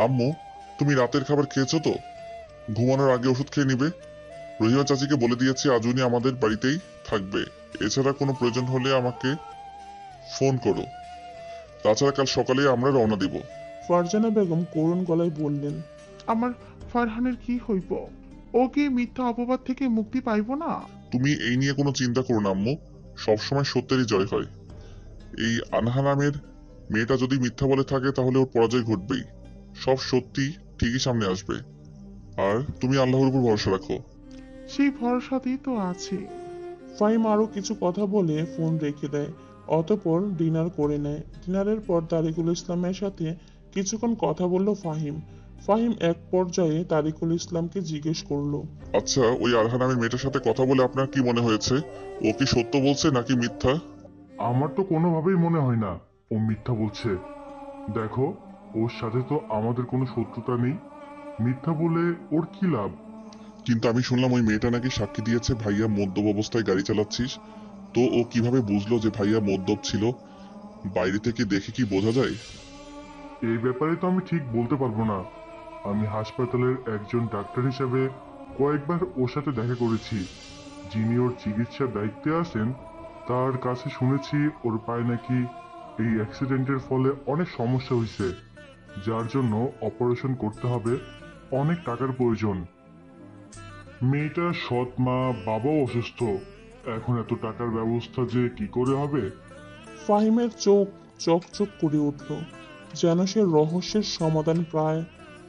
আম্মু, তুমি রাতের খাবার খেয়েছো তো? ঘুমানোর আগে ওষুধ খেয়ে নিবে। রহিমা চাচিকে বলে দিয়েছি আজ উনি আমাদের বাড়িতেই থাকবে। এছাড়া কোনো প্রয়োজন হলে আমাকে ফোন করো। তাছাড়া কাল সকালে আমরা রওনা দিব। ফারজানা বেগম করুণ গলায় বললেন, আমার ফারহানের কি হইব? ও কি মিথ্যা অপবাদ থেকে মুক্তি পাইব না? তুমি এই নিয়ে কোনো চিন্তা করো না আম্মু, সবসময় সত্যেরই জয় হয়। এই আনহা নামের মেয়েটা যদি মিথ্যা বলে থাকে তাহলে ওর পরাজয় ঘটবেই। সব সত্যি ঠিকই সামনে আসবে। আর তুমি আল্লাহর উপর ভরসা রাখো। সেই ভরসাতেই তো আছি। ফাহিম আরো কিছু কথা বলে ফোন রেখে দেয়। অতঃপর ডিনার করে নেয়। ডিনারের পর তারিকুল ইসলামের সাথে কিছুক্ষণ কথা বলল ফাহিম। ফাহিম এক পর্যায়ে তারিকুল ইসলামকে জিজ্ঞেস করলো, আচ্ছা, ওই আরহা নামের মেয়েটার সাথে কথা বলে আপনার কি মনে হয়েছে? ও কি সত্য বলছে নাকি মিথ্যা? আমার তো কোনোভাবেই মনে হয় না ও মিথ্যা বলছে। দেখো, ওর সাথে তো আমাদের কোনো শত্রুতা নেই। মিথ্যা বলে ওর কি লাভ? কিন্তু আমি শুনলাম ওই মেয়েটা নাকি সাক্ষী দিয়েছে ভাইয়া মদ্যপ অবস্থায় গাড়ি চালাচ্ছিস। তো ও কিভাবে বুঝলো যে ভাইয়া মদ্যপ ছিল? বাইরে থেকে দেখে কি বোঝা যায়? এই ব্যাপারে তো আমি ঠিক বলতে পারবো না। আমি হাসপাতালের একজন ডাক্তার হিসেবে কয়েকবার ওর সাথে দেখা করেছি। যিনি ওর চিকিৎসার দায়িত্বে আছেন তার কাছে শুনেছি ওর পায়ে নাকি এই অ্যাক্সিডেন্টের ফলে অনেক সমস্যা হয়েছে, যার জন্য অপারেশন করতে হবে, অনেক টাকার প্রয়োজন। মেয়েটার সৎ মা বাবাও অসুস্থ, এখন এত টাকার ব্যবস্থা যে কি করে হবে? ফাহিমের চোখ চকচক করে উঠল, যেন সে রহস্যের সমাধান প্রায়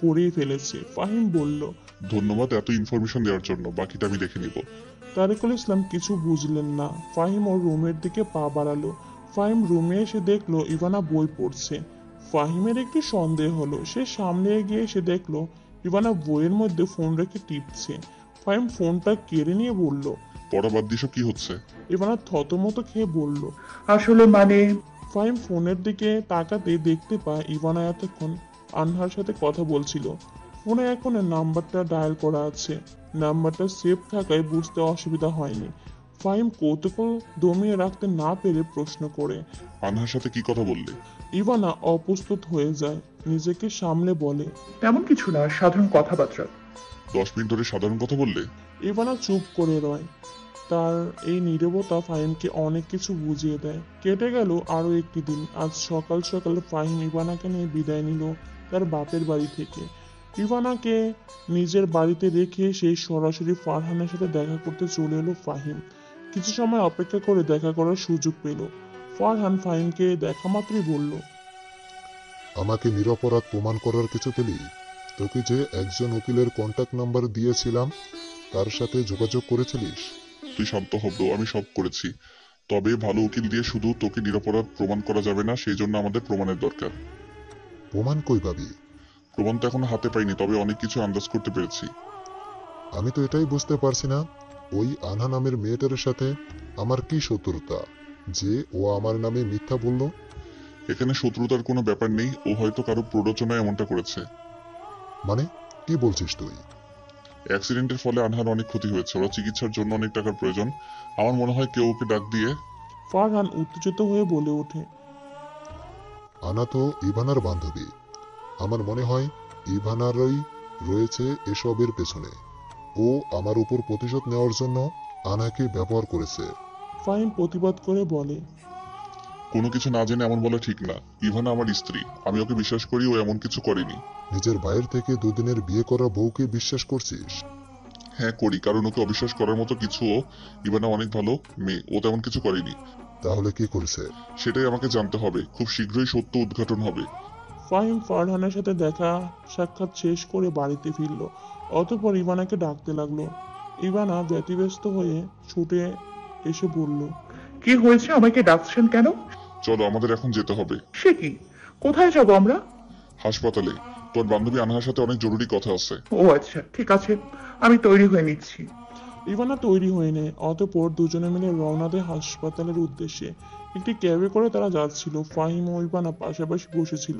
করেই ফেলেছে। ফাহিম বলল, ধন্যবাদ এত ইনফরমেশন দেওয়ার জন্য, বাকিটা আমি দেখে নিব। তারিকুল ইসলাম কিছু বুঝলেন না। ফাহিম ওর রুমের দিকে পা বাড়ালো। ফাহিম রুমে এসে দেখলো ইভানা বই পড়ছে। ফাহিমের একটু সন্দেহ হলো। সে সামনে এগিয়ে এসে দেখলো ইভানা বইয়ের মধ্যে ফোন রেখে টিপছে। ফাহিম ফোনটা কেড়ে নিয়ে বলল, পড়া বাদ দিস কি হচ্ছে? ইভানা থতমত খেয়ে বলল, আসলে মানে ফাহিম ফোনের দিকে তাকাতে দেখতে পায় ইভানা এতক্ষণ আনহার সাথে কথা বলছিল। ফোনে এখন নাম্বারটা ডায়াল করা আছে। নাম্বারটা সেভ থাকায় বুঝতে অসুবিধা হয়নি। ফাহিম কৌতূহল দমিয়ে রাখতে না পেরে প্রশ্ন করে। আনহার সাথে কি কথা বললে? ইভানা অপ্রস্তুত হয়ে যায়, নিজেকে সামলে বলে, তেমন কিছু না, সাধারণ কথাবার্তা। 10 মিনিট ধরে সাধারণ কথা বললে? ইভানা চুপ করে রয়। তার এই নীরবতা ফাহিমকে অনেক কিছু বুঝিয়ে দেয়। কেটে গেল আরো একটি দিন। আজ সকাল সকাল ফাহিম ইভানাকে নিয়ে বিদায় নিল তার বাপের বাড়ি থেকে। ইভানাকে নিজের বাড়িতে রেখে সেই সরাসরি ফারহানের সাথে দেখা করতে চলে এলো ফাহিম। কিছু সময় অপেক্ষা করে দেখা করার সুযোগ পেল। ফারহান ফাহিমকে দেখা মাত্রই বলল, আমাকে নিরপরাধ প্রমাণ করার কিছু পেলি? তোকে যে একজন উকিলের কন্টাক্ট নাম্বার দিয়েছিলাম তার সাথে যোগাযোগ করেছিলিস? তুই শান্ত হব, আমি সব করেছি। তবে ভালো উকিল দিয়ে শুধু তোকে নিরপরাধ প্রমাণ করা যাবে না, সেই জন্য আমাদের প্রমাণের দরকার। প্রমাণ কই পাবি? প্রমাণ তো এখনো হাতে পাইনি, তবে অনেক কিছু আন্দাজ করতে পেরেছি। আমি তো এটাই বুঝতে পারছি না, ওই আনহা নামের মেয়েটার সাথে আমার কি শত্রুতা যে ও আমার নামে মিথ্যা বলল? এখানে শত্রুতার কোনো ব্যাপার নেই, ও হয়তো কারো প্ররোচনায় এমনটা করেছে। মানে কি বলছিস তুই? অ্যাক্সিডেন্টের ফলে আনহার অনেক ক্ষতি হয়েছে, ওরা চিকিৎসার জন্য অনেক টাকার প্রয়োজন। আমার মনে হয় কেউ ওকে ডাক দিয়ে। ফারহান উত্তেজিত হয়ে বলে ওঠে, আনা তো ইভানার বান্ধবী। আমার মনে হয় ইভানারই রয়েছে এসবের পেছনে। ও আমার উপর প্রতিশোধ নেওয়ার জন্য আনাকে ব্যবহার করেছে। ফাহিম প্রতিবাদ করে বলে, কোনো কিছু না জেনে এমন বলা ঠিক না। ইভানা আমার স্ত্রী, আমি ওকে বিশ্বাস করি, ও এমন কিছু করেনি। নিজের ভাইয়ের থেকে দুদিনের বিয়ে করা বউকে বিশ্বাস করছিস? হ্যাঁ করি, কারণ ওকে অবিশ্বাস করার মতো কিছু ও। ইভানা অনেক ভালো মেয়ে, ও তেমন কিছু করেনি। তাহলে কি করেছে? সেটাই আমাকে জানতে হবে, খুব শীঘ্রই সত্য উদ্ঘাটন হবে। ফাহিম ফারহানের সাথে দেখা সাক্ষাৎ শেষ করে বাড়িতে ফিরল। অতঃপর ইভানাকে ডাকতে লাগলো। ইভানা ব্যতিব্যস্ত হয়ে ছুটে এসে বলল, কি হয়েছে, আমাকে ডাকছেন কেন? চলো, আমাদের এখন যেতে হবে। সে কি? কোথায় যাব আমরা? হাসপাতালে। তোর বান্ধবী আনহার সাথে অনেক জরুরি কথা আছে। ও আচ্ছা, ঠিক আছে, আমি তৈরি হয়ে নিচ্ছি। ইভানা তৈরি হয়ে নেয়। অতঃপর দুজনে মিলে রওনা দেয় হাসপাতালের উদ্দেশ্যে। একটি ক্যাবে করে তারা যাচ্ছিল। ফাহিম ও ইভানা পাশাপাশি বসেছিল।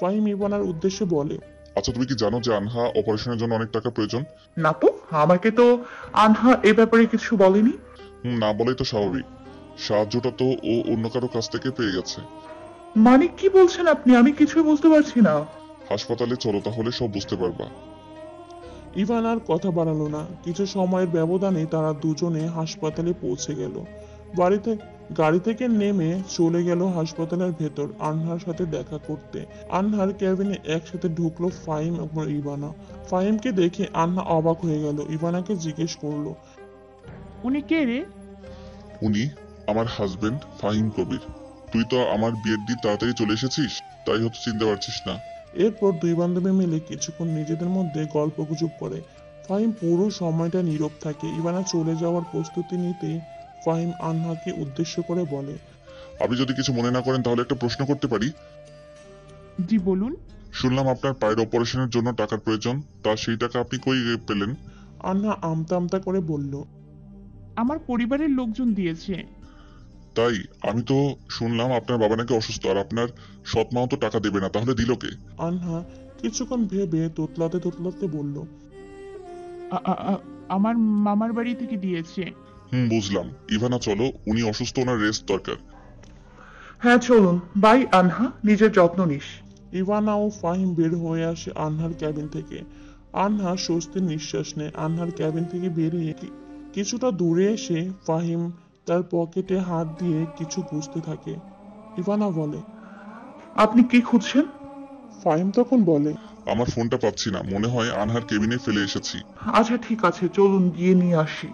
ফাহিম ইভানার উদ্দেশ্যে বলে, আচ্ছা, তুমি কি জানো যে আনহা অপারেশনের জন্য অনেক টাকা প্রয়োজন? না তো, আমাকে তো আনহা এ ব্যাপারে কিছু বলেনি। না বলাই তো স্বাভাবিক, সাহায্যটা তো ও অন্য কারো কাছ থেকে পেয়ে গেছে। মানে কি বলছেন আপনি? আমি কিছুই বুঝতে পারছি না। হাসপাতালে চলো, তাহলে সব বুঝতে পারবা। ইভান আর কথা বাড়ালো না। কিছু সময়ের ব্যবধানে তারা দুজনে হাসপাতালে পৌঁছে গেল। গাড়ি থেকে নেমে চলে গেল হাসপাতালের ভেতর আনহার সাথে দেখা করতে। আনহার ক্যাবিনে একসাথে ঢুকলো ফাহিম এবং ইভানা। ফাহিমকে দেখে আনহা অবাক হয়ে গেল। ইভানাকে জিজ্ঞেস করলো, উনি কে রে? উনি আমার হাজবেন্ড ফাহিম কবির। তুই তো আমার বিয়ের দিন তাড়াতাড়ি চলে এসেছিস, তাই হয়তো চিনতে পারছিস না। এরপর দুই বান্ধবী মিলে কিছুক্ষণ নিজেদের মধ্যে গল্পগুজব করে। ফাহিম পুরো সময়টা নীরব থাকে। ইভানা চলে যাওয়ার প্রস্তুতি নিতে ফাহিম আনহাকে উদ্দেশ্য করে বলে, আপনি যদি কিছু মনে না করেন তাহলে একটা প্রশ্ন করতে পারি? জি বলুন। শুনলাম আপনার পায়ের অপারেশনের জন্য টাকার প্রয়োজন, তা সেই টাকা আপনি কই পেলেন? আনহা আমতা আমতা করে বলল, আমার পরিবারের লোকজন দিয়েছে। তাই? আমি তো শুনলাম আপনার বাবা নাকি অসুস্থ, আর আপনার সৎ মাও তো টাকা দেবে না, তাহলে দিল কে? আনহা কিছুক্ষণ ভেবে তোতলাতে তোতলাতে বলল, আমার মামার বাড়ি থেকে দিয়েছে। বুঝলাম। ইভানা চলো, উনি অসুস্থ, ওনার রেস্ট দরকার। হ্যাঁ চলুন। বাই আনহা, নিজের যত্ন নিস। ইভানা ও ফাহিম বের হয়ে আসে আনহার ক্যাবিন থেকে। আনহা স্বস্তির নিঃশ্বাস নেয়। আনহার ক্যাবিন থেকে বেরিয়ে কিছুটা দূরে এসে ফাহিম তার পকেটে হাত দিয়ে কিছু খুঁজতে থাকে। ইভানা বলে, আপনি কি খুঁজছেন? ফাহিম তখন বলে, আমার ফোনটা পাচ্ছি না, মনে হয় আনহার কেবিনে ফেলে এসেছি। আচ্ছা ঠিক আছে, চলুন গিয়ে নিয়ে আসি।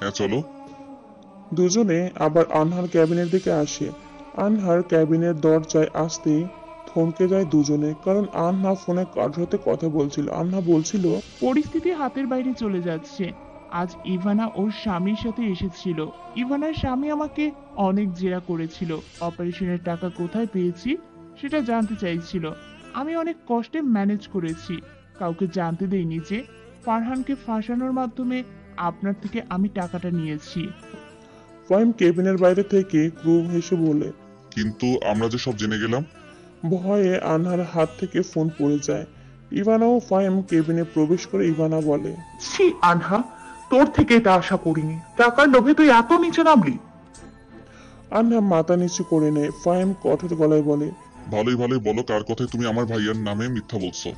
হ্যাঁ চলো। দুজনে আবার আনহার ক্যাবিনের দিকে আসে। আনহার ক্যাবিনের দরজায় আসতেই থমকে যায় দুজনে, কারণ আনহা ফোনে কারোর সাথে কথা বলছিল। আনহা বলছিল, পরিস্থিতি হাতের বাইরে চলে যাচ্ছে। আজ ইভানা ওর স্বামীর সাথে এসেছিল। ইভানার স্বামী আমাকে অনেক জেরা করেছিল। অপারেশনের টাকা কোথায় পেয়েছি সেটা জানতে চাইছিল। আমি অনেক কষ্টে ম্যানেজ করেছি। কাউকে জানতে দেইনি যে ফারহানকে ফাঁসানোর মাধ্যমে আপনার থেকে আমি টাকাটা নিয়েছি। ফাহিম কেবিনের বাইরে থেকে ক্রু হেসে বলে। কিন্তু আমরা যে সব জেনে গেলাম। ভয়ে আনহার হাত থেকে ফোন পড়ে যায়। ইভানা ও ফাহিম কেবিনে প্রবেশ করে ইভানা বলে, ছি আনহা, তোর থেকে এটা আশা করিনি। টাকার লোভে তুই এত নিচে নামলি? আনহা মাথা নিচু করে নেয়। ফাহিম কঠোর গলায় বলে, ভালোই ভালোই বলো, কার কথায় তুমি আমার ভাইয়ার নামে মিথ্যা বলছো,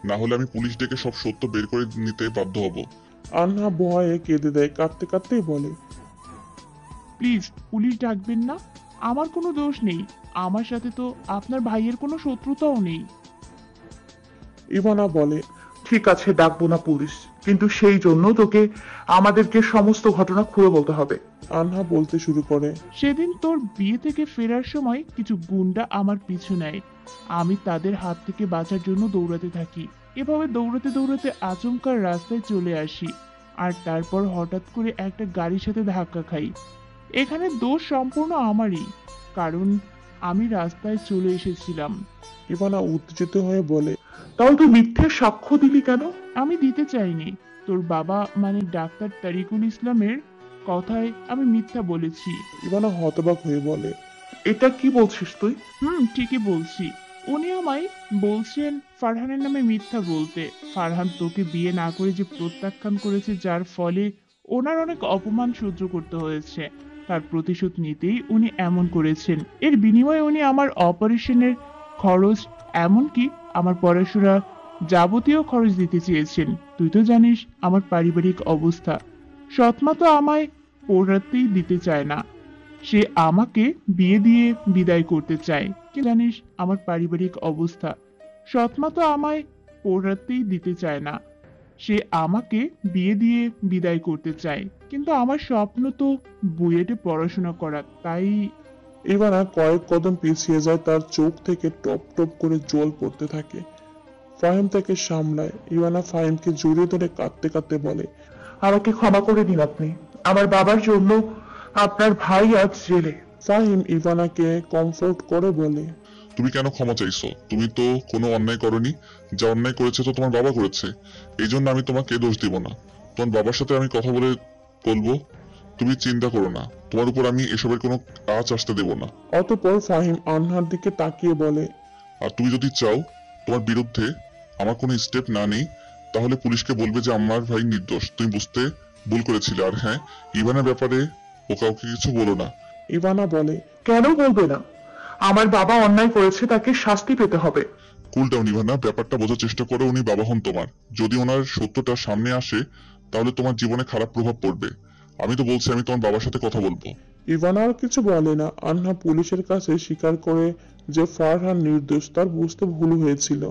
না হলে আমি পুলিশ ডেকে সব সত্য বের করে নিতে বাধ্য হব। আনহা ভয়ে কেঁদে দেয়। কাঁদতে কাঁদতেই বলে, প্লিজ পুলিশ ডাকবেন না। আমার কোনো দোষ নেই। আমার সাথে তো আপনার ভাইয়ের কোনো শত্রুতাও নেই। ইভানা বলে, ঠিক আছে, ডাকবো না পুলিশ, কিন্তু সেই জন্য তোকে আমাদেরকে সমস্ত ঘটনা খুলে বলতে হবে। আনহা বলতে শুরু করে, সেদিন তোর বিয়ে থেকে ফেরার সময় কিছু গুন্ডা আমার পিছু নেয়। আমি তাদের হাত থেকে বাঁচার জন্য দৌড়াতে থাকি। এভাবে দৌড়াতে দৌড়াতে আচমকার রাস্তায় চলে আসি, আর তারপর হঠাৎ করে একটা গাড়ির সাথে ধাক্কা খাই। এখানে দোষ সম্পূর্ণ আমারই, কারণ আমি রাস্তায় চলে এসেছিলাম। ইভানা উত্তেজিত হয়ে বলে, তাহলে তুই মিথ্যে সাক্ষ্য দিলি কেন? আমি দিতে চাইনি। তোর বাবা মানে ডাক্তার তারিকুল ইসলামের কথায় আমি মিথ্যা বলেছি। ইভানা হতবাক হয়ে বলে, এটা কি বলছিস তুই? ঠিকই বলছি। উনি আমায় বলছেন ফারহানের নামে মিথ্যা বলতে। ফারহান তোকে বিয়ে না করে যে প্রত্যাখ্যান করেছে, যার ফলে ওনার অনেক অপমান সহ্য করতে হয়েছে, তার প্রতিশোধ নিতেই উনি এমন করেছেন। এর বিনিময়ে উনি আমার অপারেশনের খরচ, এমনকি আমার পড়াশোনার যাবতীয় খরচ দিতে চেয়েছেন। তুই তো জানিস আমার পারিবারিক অবস্থা। সৎমা তো আমায় পড়াতেই দিতে চায় না। সে আমাকে বিয়ে দিয়ে বিদায় করতে চায়। কি জানিস আমার পারিবারিক অবস্থা। সৎমা তো আমায় পড়াতেই দিতে চায় না। সে আমাকে বিয়ে দিয়ে বিদায় করতে চায়, কিন্তু আমার স্বপ্ন তো বুয়েটে পড়াশোনা করা। তাই ইভানা কয়েক কদম পিছিয়ে যায়। তার চোখ থেকে টপ টপ করে জল পড়তে থাকে। ফাহিম তাকে সামলায়। ইভানা ফাহিমকে জড়িয়ে ধরে কাঁদতে কাঁদতে বলে, আমাকে ক্ষমা করে দিন আপনি। আমার বাবার জন্য আপনার ভাই আজ জেলে। ফাহিম ইভানাকে কমফোর্ট করে বলে, তুমি কেন ক্ষমা চাইছো? তুমি তো কোনো অন্যায় করনি। যা অন্যায় করেছে তো তোমার বাবা করেছে, এই জন্য আমি তোমাকে দোষ দিব না। তোমার বাবার সাথে আমি কথা বলবো। তুমি চিন্তা করো না, তোমার উপর আমি এসবের কোনো আঁচ আসতে দেব না। অতঃপর ফাহিম আনহার দিকে তাকিয়ে বলে, আর তুমি যদি চাও তোমার বিরুদ্ধে আমার কোনো স্টেপ না নেই, তাহলে পুলিশকে বলবে যে আমার ভাই নির্দোষ, তুমি বুঝতে ভুল করেছিলে। আর হ্যাঁ, ইভানের ব্যাপারে ও কাউকে কিছু বলো না। ইভানা বলে। কেন বলবে না? আমার বাবা অন্যায় করেছে, তাকে শাস্তি পেতে হবে। কুল ডাউন ইভানা, ব্যাপারটা বোঝার চেষ্টা করো। উনি বাবা হন তোমার। যদি ওনার সত্যটা সামনে আসে তাহলে তোমার জীবনে খারাপ প্রভাব পড়বে। আমি তো বলছি আমি তোমার বাবার সাথে কথা বলবো। ইভানা আর কিছু বলে না। আনহা পুলিশের কাছে স্বীকার করে যে ফারহান নির্দোষ, তার বুঝতে ভুল হয়েছিল।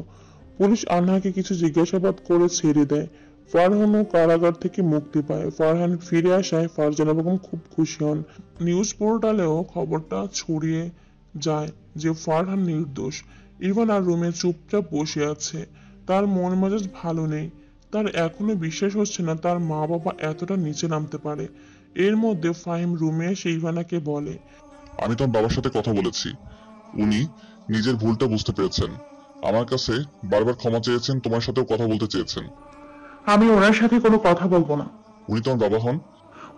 পুলিশ আনহাকে কিছু জিজ্ঞাসাবাদ করে ছেড়ে দেয়। ফারহানও কারাগার থেকে মুক্তি পায়। ফারহান ফিরে আসায় ফারজানা বেগম খুব খুশি হন। নিউজ পোর্টালেও খবরটা ছড়িয়ে যায় যে ফারহান নির্দোষ। ইভানা রুমে চুপচাপ বসে আছে। তার মন মেজাজ ভালো নেই। তার এখনো বিশ্বাস হচ্ছে না তার মা বাবা এতটা নিচে নামতে পারে। এর মধ্যে ফাহিম রুমে এসে ইভানাকে বলে। আমি তোমার বাবার সাথে কথা বলেছি। উনি নিজের ভুলটা বুঝতে পেরেছেন। আমার কাছে বারবার ক্ষমা চেয়েছেন, তোমার সাথেও কথা বলতে চেয়েছেন। আমি ওনার সাথে কোনো কথা বলবো না। উনি তোমার বাবা হন।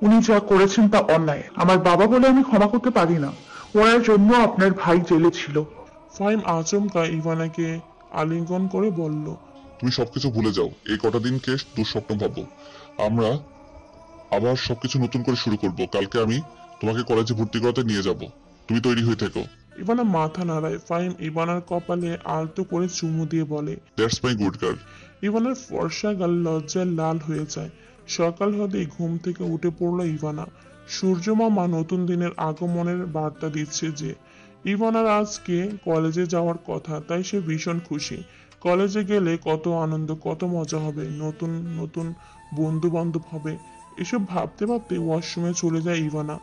উনি যা করেছেন তা অন্যায়। আমার বাবা বলে আমি ক্ষমা করতে পারি না। ওনার জন্য আপনার ভাই জেলে ছিল। ফাহিম আচমকা ইভানাকে আলিঙ্গন করে বলল। তুমি সবকিছু ভুলে যাও। এই কটা দিনকে দুঃস্বপ্ন ভাবো। আমরা আবার সবকিছু নতুন করে শুরু করব। কালকে আমি তোমাকে কলেজে ভর্তি করাতে নিয়ে যাব। তুমি তৈরি হয়ে থেকো। ইভানা মাথা নাড়ায়। ফাহিম ইভানার কপালে আলতো করে চুমু দিয়ে বলে। That's my good girl. ইভানার ফর্সা গাল লজ্জায় লাল হয়ে যায়। সকাল হতেই ঘুম থেকে উঠে পড়ল ইভানা। সূর্যমামা নতুন দিনের আগমনের বার্তা দিচ্ছে যে ইভানার আজকে কলেজে যাওয়ার কথা, তাই সে ভীষণ খুশি। কলেজে গেলে কত আনন্দ, কত মজা হবে, নতুন নতুন বন্ধু বান্ধব হবে। এসব ভাবতে ভাবতে ওয়াশরুমে চলে যায় ইভানা।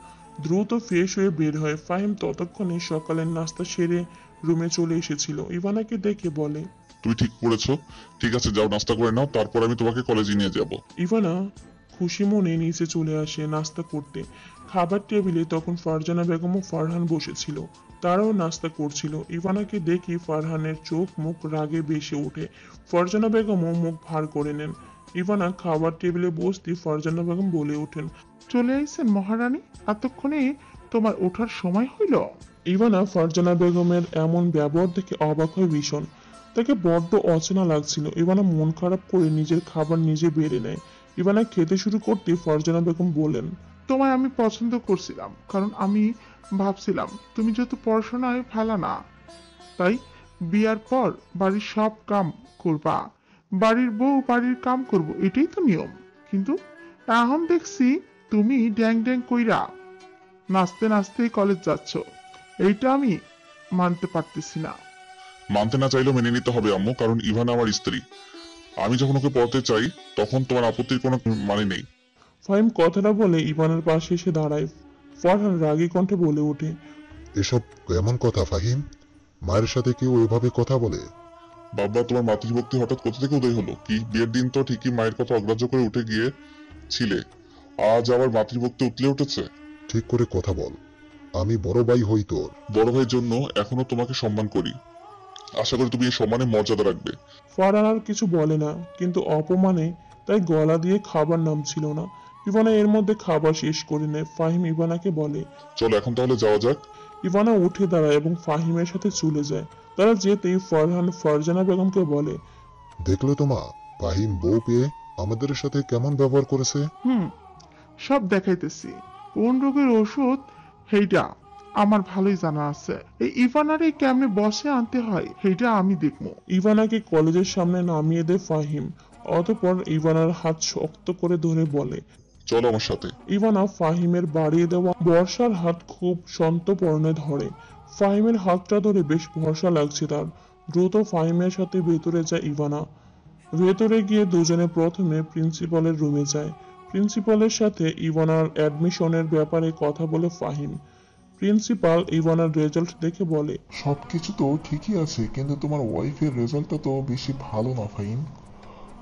দ্রুত ফ্রেশ হয়ে বের হয়। ফাহিম ততক্ষণে সকালের নাস্তা সেরে রুমে চলে এসেছিল। ইভানাকে দেখে বলে। তুমি ঠিক করেছো। ঠিক আছে, যাও নাস্তা করে নাও, তারপর আমি তোমাকে কলেজে নিয়ে যাব। ইভানা খুশি মনে নিচে চলে আসে নাস্তা করতে। খাবার টেবিলে তখন ফারজানা বেগম ও ফারহান বসেছিল। তারাও নাস্তা করছিল। ইভানাকে দেখে ফারহানের চোখ মুখ রাগে বেশি ওঠে। ফারজানা বেগমও মুখ ভার করে নেন। ইভানা খাবার টেবিলে বসতে ফারজানা বেগম বলে ওঠেন। চলে আইছেন মহারানী, এতক্ষণে তোমার ওঠার সময় হইল? ইভানা ফারজানা বেগমের এমন ব্যবহার দেখে অবাক হয় ভীষণ। তাকে বড্ড অচেনা লাগছিল। ইভানা মন খারাপ করে নিজের খাবার নিজে বেড়ে নেয়। ইভানা খেতে শুরু করতে ফারজানা বেগম বলেন। তোমায় আমি পছন্দ করছিলাম, কারণ আমি ভাবছিলাম তুমি যত পড়াশোনায় ফেলা না, তাই বিয়ার পর বাড়ির সব কাম করবা, বাড়ির বউ বাড়ির কাম করব, এটাই তো নিয়ম। কিন্তু এখন দেখছি তুমি ড্যাং ড্যাং কইরা নাচতে নাচতে কলেজ যাচ্ছ। এইটা আমি মানতে পারতেছি না। মানতে না চাইলেও মেনে নিতে হবে আম্মু, কারণ ইভানা আমার স্ত্রী। আমি যখন ওকে পড়তে চাই তখন তোমার আপত্তির কোনো মানে নেই। ফাহিম কথাটা বলে ইভানার পাশে এসে দাঁড়ায়। ফারহান রাগী কণ্ঠে বলে ওঠে। এসব কেমন কথা ফাহিম? মায়ের সাথে কেউ এভাবে কথা বলে? বাবা, তোমার মাতৃভক্তি হঠাৎ কোথা থেকে উদয় হলো? কি বিয়ের দিন তো ঠিকই মায়ের কথা অগ্রাহ্য করে উঠে গিয়েছিলে, আজ আবার মাতৃভক্তি উতলে উঠেছে? ঠিক করে কথা বল। আমি বড় ভাই হই তোর। বড় ভাইয়ের জন্য এখনো তোমাকে সম্মান করি। আশা করি তুমি এই সম্মানের মর্যাদা রাখবে। ফারহান আর কিছু বলে না, কিন্তু অপমানে তাই গলা দিয়ে খাবার নামছিল না। ইভানা এর মধ্যে খাবার শেষ করে নেয়। ফাহিম ইভানাকে বলে। চলো এখন তাহলে যাওয়া যাক। ইভানা উঠে দাঁড়ায় এবং ফাহিমের সাথে চলে যায়। তারা যেতেই ফারহান ফারজানা বেগমকে বলে। দেখলে তো মা, ফাহিম বউ পেয়ে আমাদের সাথে কেমন ব্যবহার করেছে। সব দেখাইতেছি। কোন রোগের ওষুধ সেইটা আমার ভালোই জানা আছে। এই ইভানারে কেমনে বসে আনতে হয় সেইটা আমি দেখবো। ইভানাকে কলেজের সামনে নামিয়ে দেয় ফাহিম। অতঃপর ইভানার হাত শক্ত করে ধরে বলে। চলো আমার সাথে। ইভানা ফাহিমের বাড়িয়ে দেওয়া বর্ষার হাত খুব সন্তর্পণে ধরে। ফাহিমের হাতটা ধরে বেশ ভরসা লাগছে তার। দ্রুত ফাহিমের সাথে ভেতরে যায় ইভানা। ভেতরে গিয়ে দুজনে প্রথমে প্রিন্সিপালের রুমে যায়। প্রিন্সিপালের সাথে ইভানার অ্যাডমিশনের ব্যাপারে কথা বলে ফাহিম। প্রিন্সিপাল ইভানার রেজাল্ট দেখে বলে। সবকিছু তো ঠিকই আছে, কিন্তু তোমার ওয়াইফের রেজাল্টটা তো বেশি ভালো না ফাহিম।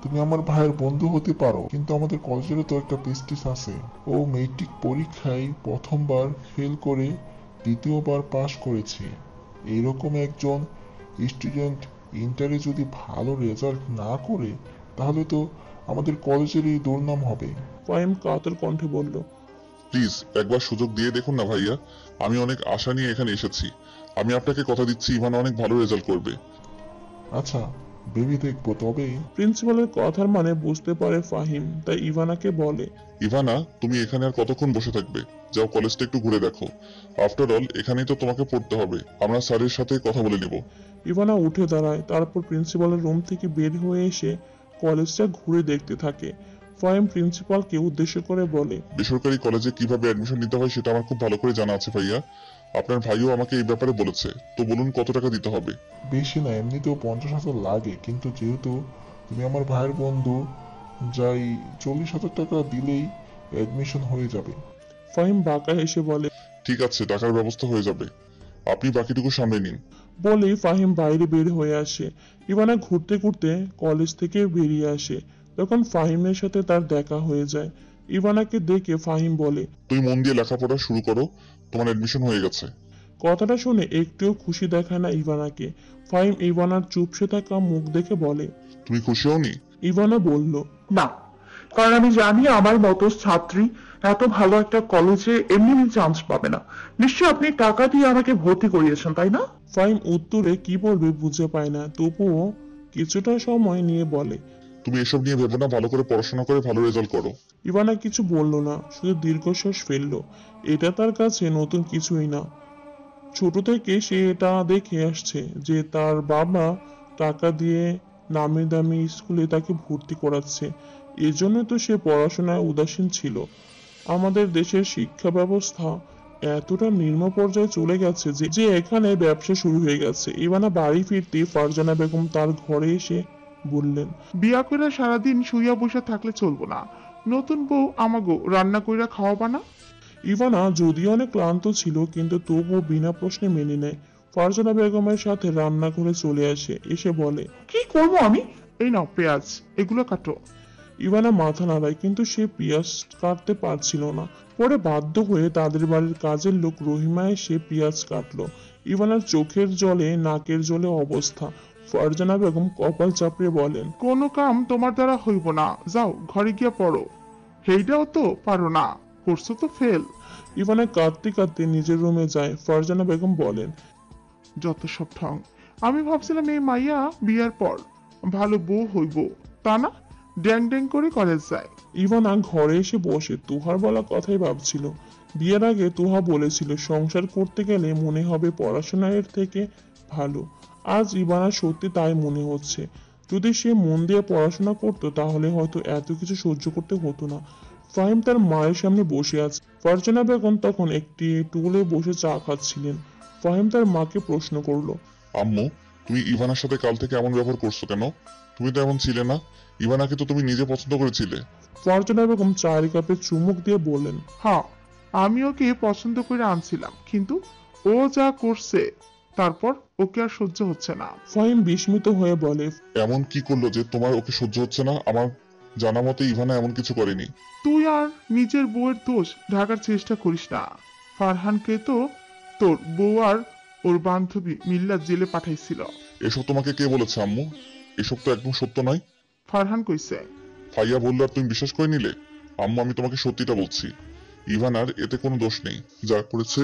তুমি আমার ভাইয়ের বন্ধু হতে পারো, কিন্তু আমাদের কলেজেরও তো একটা প্রেস্টিজ আছে। ও মেট্রিক পরীক্ষায় প্রথমবার ফেল করে দ্বিতীয়বার পাশ করেছে। এইরকম একজন স্টুডেন্ট ইন্টারে যদি ভালো রেজাল্ট না করে, তাহলে তো আমাদের কলেজেরই দুর্নাম হবে। ফাহিম কাতর কণ্ঠে বলল। প্লিজ একবার সুযোগ দিয়ে দেখুন না ভাইয়া। আমি অনেক আশা নিয়ে এখানে এসেছি। আমি আপনাকে কথা দিচ্ছি ইভানা অনেক ভালো রেজাল্ট করবে। আচ্ছা, ভেবে দেখবো। তবে প্রিন্সিপালের কথার মানে বুঝতে পারে ফাহিম, তাই ইভানাকে বলে, ইভানা, তুমি এখানে আর কতক্ষণ বসে থাকবে? যাও, কলেজটা একটু ঘুরে দেখো। আফটার অল এখানেই তো তোমাকে পড়তে হবে। আমরা স্যারের সাথে কথা বলে নেব। ইভানা উঠে দাঁড়ায়, তারপর প্রিন্সিপালের রুম থেকে বের হয়ে এসে কলেজটা ঘুরে দেখতে থাকে। ফাহিম প্রিন্সিপালকে উদ্দেশ্য করে বলে, বেসরকারি কলেজে কিভাবে অ্যাডমিশন নিতে হয় সেটা আমার খুব ভালো করে জানা আছে ভাইয়া। আপনার ভাইও আমাকে এই ব্যাপারে বলেছে। তো বলুন কত টাকা দিতে হবে? বেশি না, এমনিতেও 50,000 লাগে, কিন্তু যেহেতু তুমি আমার ভাইয়ের বন্ধু, যাই 40,000 টাকা দিলেই অ্যাডমিশন হয়ে যাবে। ফাহিম বাঁকা হেসে বলে, ঠিক আছে, টাকার ব্যবস্থা হয়ে যাবে। আপনি বাকিটুকু সামলে নিন। বলেই ফাহিম বাইরে বের হয়ে আসে। ইভানা ঘুরতে ঘুরতে কলেজ থেকে বেরিয়ে আসে। তখন ফাহিমের সাথে তার দেখা হয়ে যায়। ইভানাকে দেখে ফাহিম বলে, তুমি মন দিয়ে লেখাপড়া শুরু করো, তোমার অ্যাডমিশন হয়ে গেছে। কথাটা শুনে একটুও খুশি দেখায় না ইভানাকে। ফাহিম ইভানার চুপসে থাকা মুখ দেখে বলে, তুমি খুশি হওনি? ইভানা বলল, না, কারণ আমি জানি আমার মতো ছাত্রী এত ভালো একটা কলেজে এমনি চান্স পাবে না। নিশ্চয়ই আপনি টাকা দিয়ে আমাকে ভর্তি করিয়েছেন, তাই না? ফাহিম উত্তরে কি বলবে বুঝে পায় না, তবুও কিছুটা সময় নিয়ে বলে, তুমি এসব নিয়ে ভেবো না, ভালো করে পড়াশোনা করে ভালো রেজাল্ট করো। ইভানা কিছু বলল না, শুধু দীর্ঘশ্বাস ফেলল। এটা তার কাছে নতুন কিছুই না। ছোট থেকে সে এটা দেখে আসছে যে তার বাবা টাকা দিয়ে নামি দামি স্কুলে তাকে ভর্তি করাচ্ছে। এজন্য তো সে পড়াশোনায় উদাসীন ছিল। আমাদের দেশের শিক্ষা ব্যবস্থা এতটা নিম্ন পর্যায়ে চলে গেছে যে যে এখানে ব্যবসা শুরু হয়ে গেছে। ইভানা বাড়ি ফিরতে ফারজানা বেগম তার ঘরে এসে বললেন, বিয়া কইরা সারাদিন শুইয়া বসে থাকলে চলবো না। নতুন বউ আমাগো রান্না কইরা খাওয়াবা না? ইভানা যদিও অনেক ক্লান্ত ছিল, কিন্তু তবুও বিনা প্রশ্নে মেনে নেয়। ফারজানা বেগমের সাথে রান্নাঘরে চলে আসে, এসে বলে, কি করব আমি? এই নাও পেঁয়াজ, এগুলো কাটো। ইভানা মাথা নাড়ায়, কিন্তু সে পেঁয়াজ কাটতে পারছিল না। পরে বাধ্য হয়ে তাদের বাড়ির কাজের লোক রহিমা এসে পেঁয়াজ কাটলো। ইভানার চোখের জলে নাকের জলে অবস্থা। ফারজানা বেগম কপাল চাপড়ে বলেন, কোনো কাম তোমার দ্বারা হইব না, যাও ঘরে গিয়া পড়ো। সেইটাও তো পারো না, করছো তো ফেল। ইভানা কাঁদতে কাঁদতে নিজের রুমে যায়। ফারজানা বেগম বলেন, যত সব ঠং। আমি ভাবছিলাম এই মাইয়া বিয়ার পর ভালো বউ হইব, তা না, ড্যাং ড্যাং করে কলেজ যায়। ইভানা ঘরে এসে বসে তুহার বলা কথাই ভাবছিল। বিয়ের আগে তুহা বলেছিল সংসার করতে গেলে মনে হবে পড়াশোনার থেকে ভালো। আজ ইভানা সত্যি তাই মনে হচ্ছে। যদি সে মন দিয়ে পড়াশোনা করতো তাহলে হয়তো এত কিছু সহ্য করতে হতো না। ফাহিম তার মায়ের সামনে বসে আছে। ফারজানা বেগম তখন একটি টুলে বসে চা খাচ্ছিলেন। ফাহিম তার মাকে প্রশ্ন করলো, আম্মু, তুমি ইভানার সাথে কাল থেকে এমন ব্যবহার করছো কেন? তুমি তো এমন ছিলে না। ইভানাকে তো তুমি নিজে পছন্দ করেছিলে। ফারজানা বেগম চায়ের কাপে চুমুক দিয়ে বললেন, হ্যাঁ, আমি ওকে পছন্দ করে আনছিলাম, কিন্তু ও যা করছে তারপর ওকে আর সহ্য হচ্ছে না। ফাহিম বিস্মিত হয়ে বলে, এমন কি করলো যে তোমার ওকে সহ্য হচ্ছে না? আমার জানা মতে ইভানা এমন কিছু করেনি। তুই আর নিজের বউয়ের দোষ ঢাকার চেষ্টা করিস না। ফারহানকে তো তোর বউ আর ওর বান্ধবী মিল্লা জেলে পাঠাইছিল। এসব তোমাকে কে বলেছে আম্মু? এসব তো একদম সত্য নয়। ফারহান কইছে। ফাইয়া বললো আর তুমি বিশ্বাস করে নিলে? আম্মু, আমি তোমাকে সত্যিটা বলছি। ইভানার এতে কোনো দোষ নেই। যা করেছে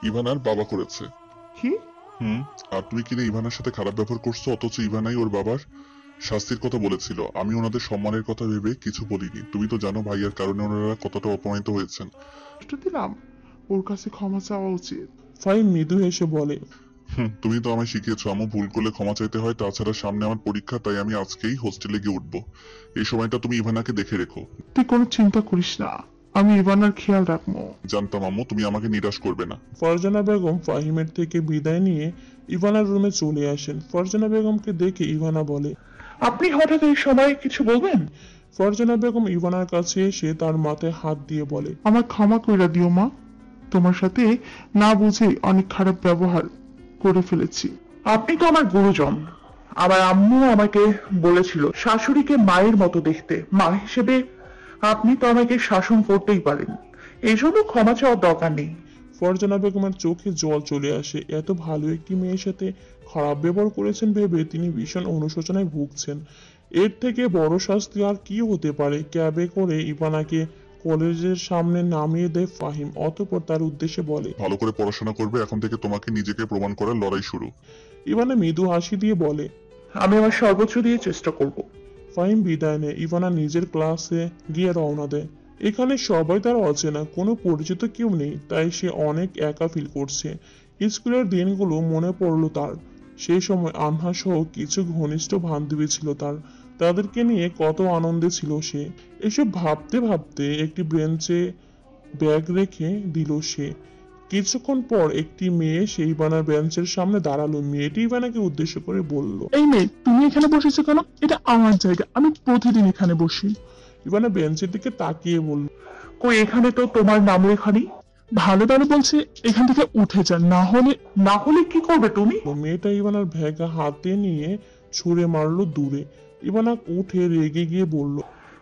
ইভানার বাবা করেছে। কি? আর তুমি কিনা ইভানার সাথে খারাপ ব্যবহার করছো, অথচ ইভানাই ওর বাবার শাস্তির কথা বলেছিল। আমি ওনাদের সম্মানের কথা ভেবে কিছু বলিনি। তুমি তো জানো ভাইয়ার কারণে ওনারা কতটা অপমানিত হয়েছেন। কষ্ট দিলাম, ওর কাছে ক্ষমা চাওয়া উচিত। ফাহিম মৃদু হেসে বলে, তুমি তো আমায় শিখিয়েছো আম্মু, ভুল করলে ক্ষমা চাইতে হয়। তাছাড়া সামনে আমার পরীক্ষা, তাই আমি আজকেই হোস্টেলে গিয়ে উঠবো। এই সময়টা তুমি ইভানাকে দেখে রেখো। তুই কোনো চিন্তা করিস না, আমি ইভানার খেয়াল রাখবো। জানতাম আম্মু, তুমি আমাকে নিরাশ করবে না। ফারজানা বেগম ফাহিমের থেকে বিদায় নিয়ে ইভানার রুমে চলে আসেন। ফারজানা বেগমকে দেখে ইভানা বলে, আপনি হঠাৎ এই সময় কিছু বলবেন? ফারজানা বেগম ইভানার কাছে এসে তার মাথায় হাত দিয়ে বলে, আমার ক্ষমা কইরা দিও মা, তোমার সাথে না বুঝে অনেক খারাপ ব্যবহার করে ফেলেছি। আপনি তো আমার গুরুজন। আমার আম্মু আমাকে বলেছিল শাশুড়িকে মায়ের মতো দেখতে। মা হিসেবে আপনি তো আমাকে শাসন করতেই পারেন, এই জন্য ক্ষমা চাওয়ার দরকার নেই। ফারজানা বেগমের চোখে জল চলে আসে। এত ভালো একটি মেয়ের সাথে খারাপ ব্যবহার করেছেন ভেবে তিনি ভীষণ অনুশোচনায় ভুগছেন। এর থেকে বড় শাস্তি আর কি হতে পারে? ক্যাবে করে ইভানাকে কলেজের সামনে নামিয়ে দেয় ফাহিম। অতঃপর তার উদ্দেশ্যে বলে, ভালো করে পড়াশোনা করবে, এখন থেকে তোমাকে নিজেকে প্রমাণ করার লড়াই শুরু। ইভানা মৃদু হাসি দিয়ে বলে, আমি আমার সর্বোচ্চ দিয়ে চেষ্টা করব। ফাহিম বিদায় নেয়। ইভানা নিজের ক্লাসে গিয়ে রওনা দেয়। এখানে সবাই তার অচেনা, কোনো পরিচিত কেউ নেই, তাই সে অনেক একা ফিল করছে। স্কুলের দিনগুলো মনে পড়লো তার। সেই সময় আনহা সহ কিছু ঘনিষ্ঠ বান্ধবী ছিল তার, তাদেরকে নিয়ে কত আনন্দে ছিল সে। এসব ভাবতে ভাবতে একটি বেঞ্চে ব্যাগ রেখে দিল সে। কিছুক্ষণ পর একটি মেয়ে সেই ইভানার বেঞ্চের সামনে দাঁড়ালো। মেয়েটি ইভানাকে উদ্দেশ্য করে বলল, এই মেয়ে, তুমি এখানে বসেছো কেন? এটা আমার জায়গা, আমি প্রতিদিন এখানে বসি। ইভানা বেঞ্চের দিকে তাকিয়ে বলল, কই, এখানে তো তোমার নাম লেখা নেই। ভালো ভালো বলছে এখান থেকে উঠে যান, না হলে। না হলে কি করবে তুমি? মেয়েটা ইভানার ব্যাগ হাতে নিয়ে ছুঁড়ে মারলো দূরে। ইভানা উঠে রেগে গিয়ে বলল,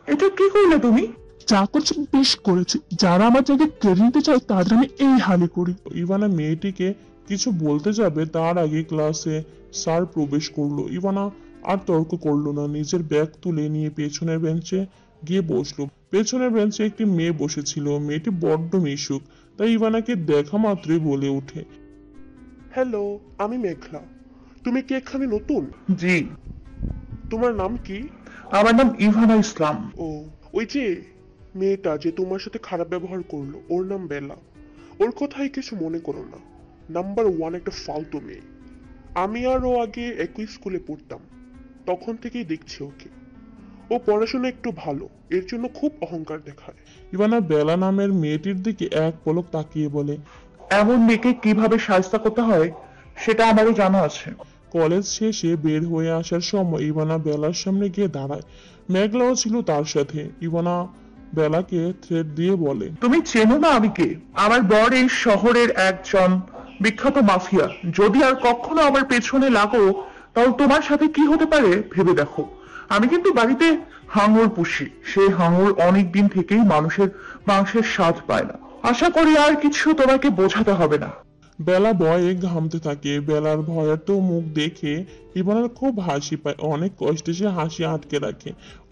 এটা কি করলে তুমি? যা করছে বেশ করেছে, যারা আমার জায়গায় কেড়ে নিতে চায় তাদের আমি এই হালে করি। ইভানা মেয়েটিকে কিছু বলতে যাবে তার আগে ক্লাসে স্যার প্রবেশ করলো। ইভানা আর তর্ক করলো না, নিজের ব্যাগ তুলে নিয়ে পেছনের বেঞ্চে গিয়ে বসলো। পেছনের বেঞ্চে একটি মেয়ে বসেছিল। মেয়েটি বড্ড মিশুক, তাই ইভানাকে দেখা মাত্রই বলে ওঠে, হ্যালো, আমি মেঘলা। তুমি কি এখানে নতুন? জি, তোমার নাম কি? আমার নাম ইভানা ইসলাম। ও, ওই যে মেয়েটা যে তোমার সাথে খারাপ ব্যবহার করলো, ওর নাম বেলা। ওর কথাই কিছু মনে করো না। নাম্বার 1 একটা ফালতু মেয়ে। আমি আর ও আগে একই স্কুলে পড়তাম, তখন থেকেই দেখছি ওকে। ও পড়াশোনা একটু ভালো, এর জন্য খুব অহংকার দেখায়। ইভানা বেলা নামের মেয়েটির দিকে এক পলক তাকিয়ে বলে, এমন মেয়েকে কিভাবে শায়েস্তা করতে হয় সেটা আমারও জানা আছে। কলেজ শেষে বের হয়ে আসার সময় ইভানা বেলার সামনে গিয়ে দাঁড়ায়। মেঘলাও ছিল তার সাথে। ইভানা বেলাকে থ্রেট দিয়ে বলে, তুমি চেনো না আমি কে? আমার বর এই শহরের একজন বিখ্যাত মাফিয়া। যদি আর কখনো আমার পেছনে লাগো, তাহলে তোমার সাথে কি হতে পারে ভেবে দেখো। আমি কিন্তু বাড়িতে হাঙর পুষি। সেই হাঙর অনেক দিন থেকেই মানুষের মাংসের স্বাদ পায় না। আশা করি আর কিছু তোমাকে বোঝাতে হবে না। বেলা ভয়ে ঘামতে থাকে। বেলার ভয়ার্ত মুখ দেখে ইভানার খুব হাসি পায়। অনেক কষ্টে সে হাসি আটকে রাখে।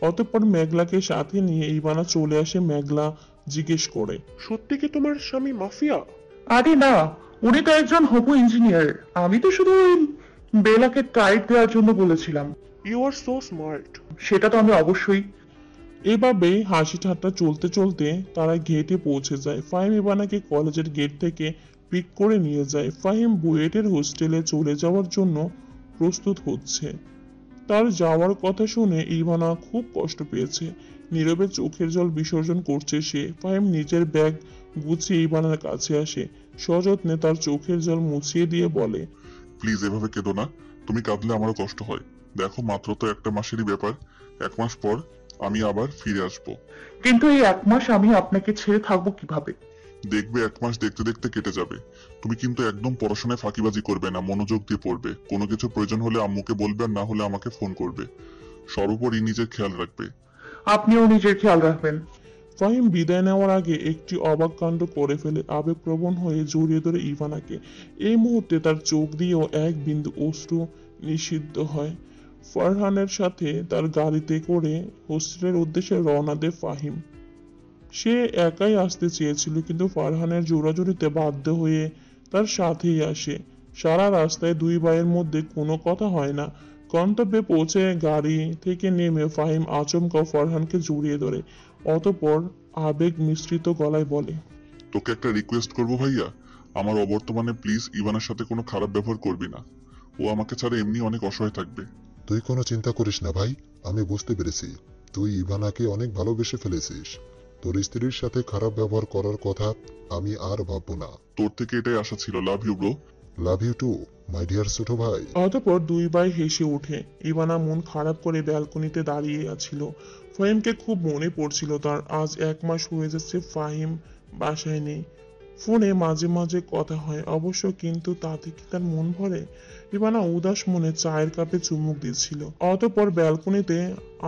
অতঃপর মেঘলাকে সাথে নিয়ে ইভানা চলে আসে। মেঘলা জিজ্ঞেস করে, সত্যি কি তোমার স্বামী মাফিয়া? আরে না, উনি তো একজন হবু ইঞ্জিনিয়ার। আমি তো শুধু ওই বেলাকে টাইট দেওয়ার জন্য বলেছিলাম। You are so smart. সেটা তো আমি অবশ্যই। এভাবেই হাসি ঠাট্টা চলতে চলতে তারা গেটে পৌঁছে যায়। ফাহিম ইভানাকে কলেজের গেট থেকে পিক করে নিয়ে যায়। ফাহিম বুয়েটের হোস্টেলে চলে যাওয়ার জন্য প্রস্তুত হচ্ছে। তার যাওয়ার কথা শুনে ইভানা খুব কষ্ট পেয়েছে। নীরবে চোখের জল বিসর্জন করছে সে। ফাহিম নিজের ব্যাগ গুছিয়ে ইভানার কাছে আসে। সযত্নে তার চোখের জল মুছিয়ে দিয়ে বলে, প্লিজ এভাবে কেঁদো না। তুমি কাঁদলে আমারও কষ্ট হয়। দেখো, মাত্র তো একটা মাসেরই ব্যাপার। 1 মাস পর আমি আবার ফিরে আসবো। কিন্তু এই 1 মাস আমি আপনাকে ছেড়ে থাকবো কিভাবে? দেখবে 1 মাস দেখতে দেখতে কেটে যাবে। তুমি কিন্তু একদম পড়াশোনায় ফাঁকিবাজি করবে না, মনোযোগ দিয়ে পড়বে। কোনো কিছু প্রয়োজন হলে আম্মুকে বলবে, আর না হলে আমাকে ফোন করবে। সর্বোপরি নিজের খেয়াল রাখবে। আপনিও নিজের খেয়াল রাখবেন। ফাহিম বিদায় নেওয়ার আগে একটি অবাক কাণ্ড করে ফেলে। আবেগপ্রবণ হয়ে জড়িয়ে ধরে ইভানাকে। এই মুহূর্তে তার চোখ দিয়েও এক বিন্দু অশ্রু নিষিদ্ধ হয়। ফারহানের সাথে তার গাড়িতে করে হোস্টেলের উদ্দেশ্যে রওনা দেয় ফাহিম। সে একাই আসতে চেয়েছিল, কিন্তু ফারহানের জোরাজুরিতে বাধ্য হয়ে তার সাথেই আসে। সারা রাস্তায় দুই ভাইয়ের মধ্যে কোনো কথা হয় না। গন্তব্যে পৌঁছে গাড়ি থেকে নেমে ফাহিম আচমকা ফারহানকে জড়িয়ে ধরে। অতঃপর আবেগ মিশ্রিত গলায় বলে, তোকে একটা রিকোয়েস্ট করবো ভাইয়া, আমার অবর্তমানে প্লিজ ইভানার সাথে কোনো খারাপ ব্যবহার করবি না। ও আমাকে ছাড়া এমনি অনেক অসহায় থাকবে। তুই কোনো চিন্তা করিস না ভাই, আমি বুঝতে পেরেছি তুই ইভানাকে অনেক ভালোবেসে ফেলেছিস। তোর স্ত্রীর সাথে খারাপ ব্যবহার করার কথা আমি আর ভাববো না। তোর থেকে এটাই আশা ছিল। Love you bro. Love you too my dear ছোট ভাই। অতঃপর দুই ভাই হেসে ওঠে। ইভানা মন খারাপ করে ব্যালকনিতে দাঁড়িয়ে আছিল। ফাহিমকে খুব মনে পড়ছিল তার। আজ 1 মাস হয়ে যাচ্ছে ফাহিম বাসায় নেই। ফোনে মাঝে মাঝে কথা হয় অবশ্য, কিন্তু তাতে কি তার মন ভরে? ইভানা উদাস মনে চায়ের কাপে চুমুক দিচ্ছিল। অতঃপর ব্যালকনিতে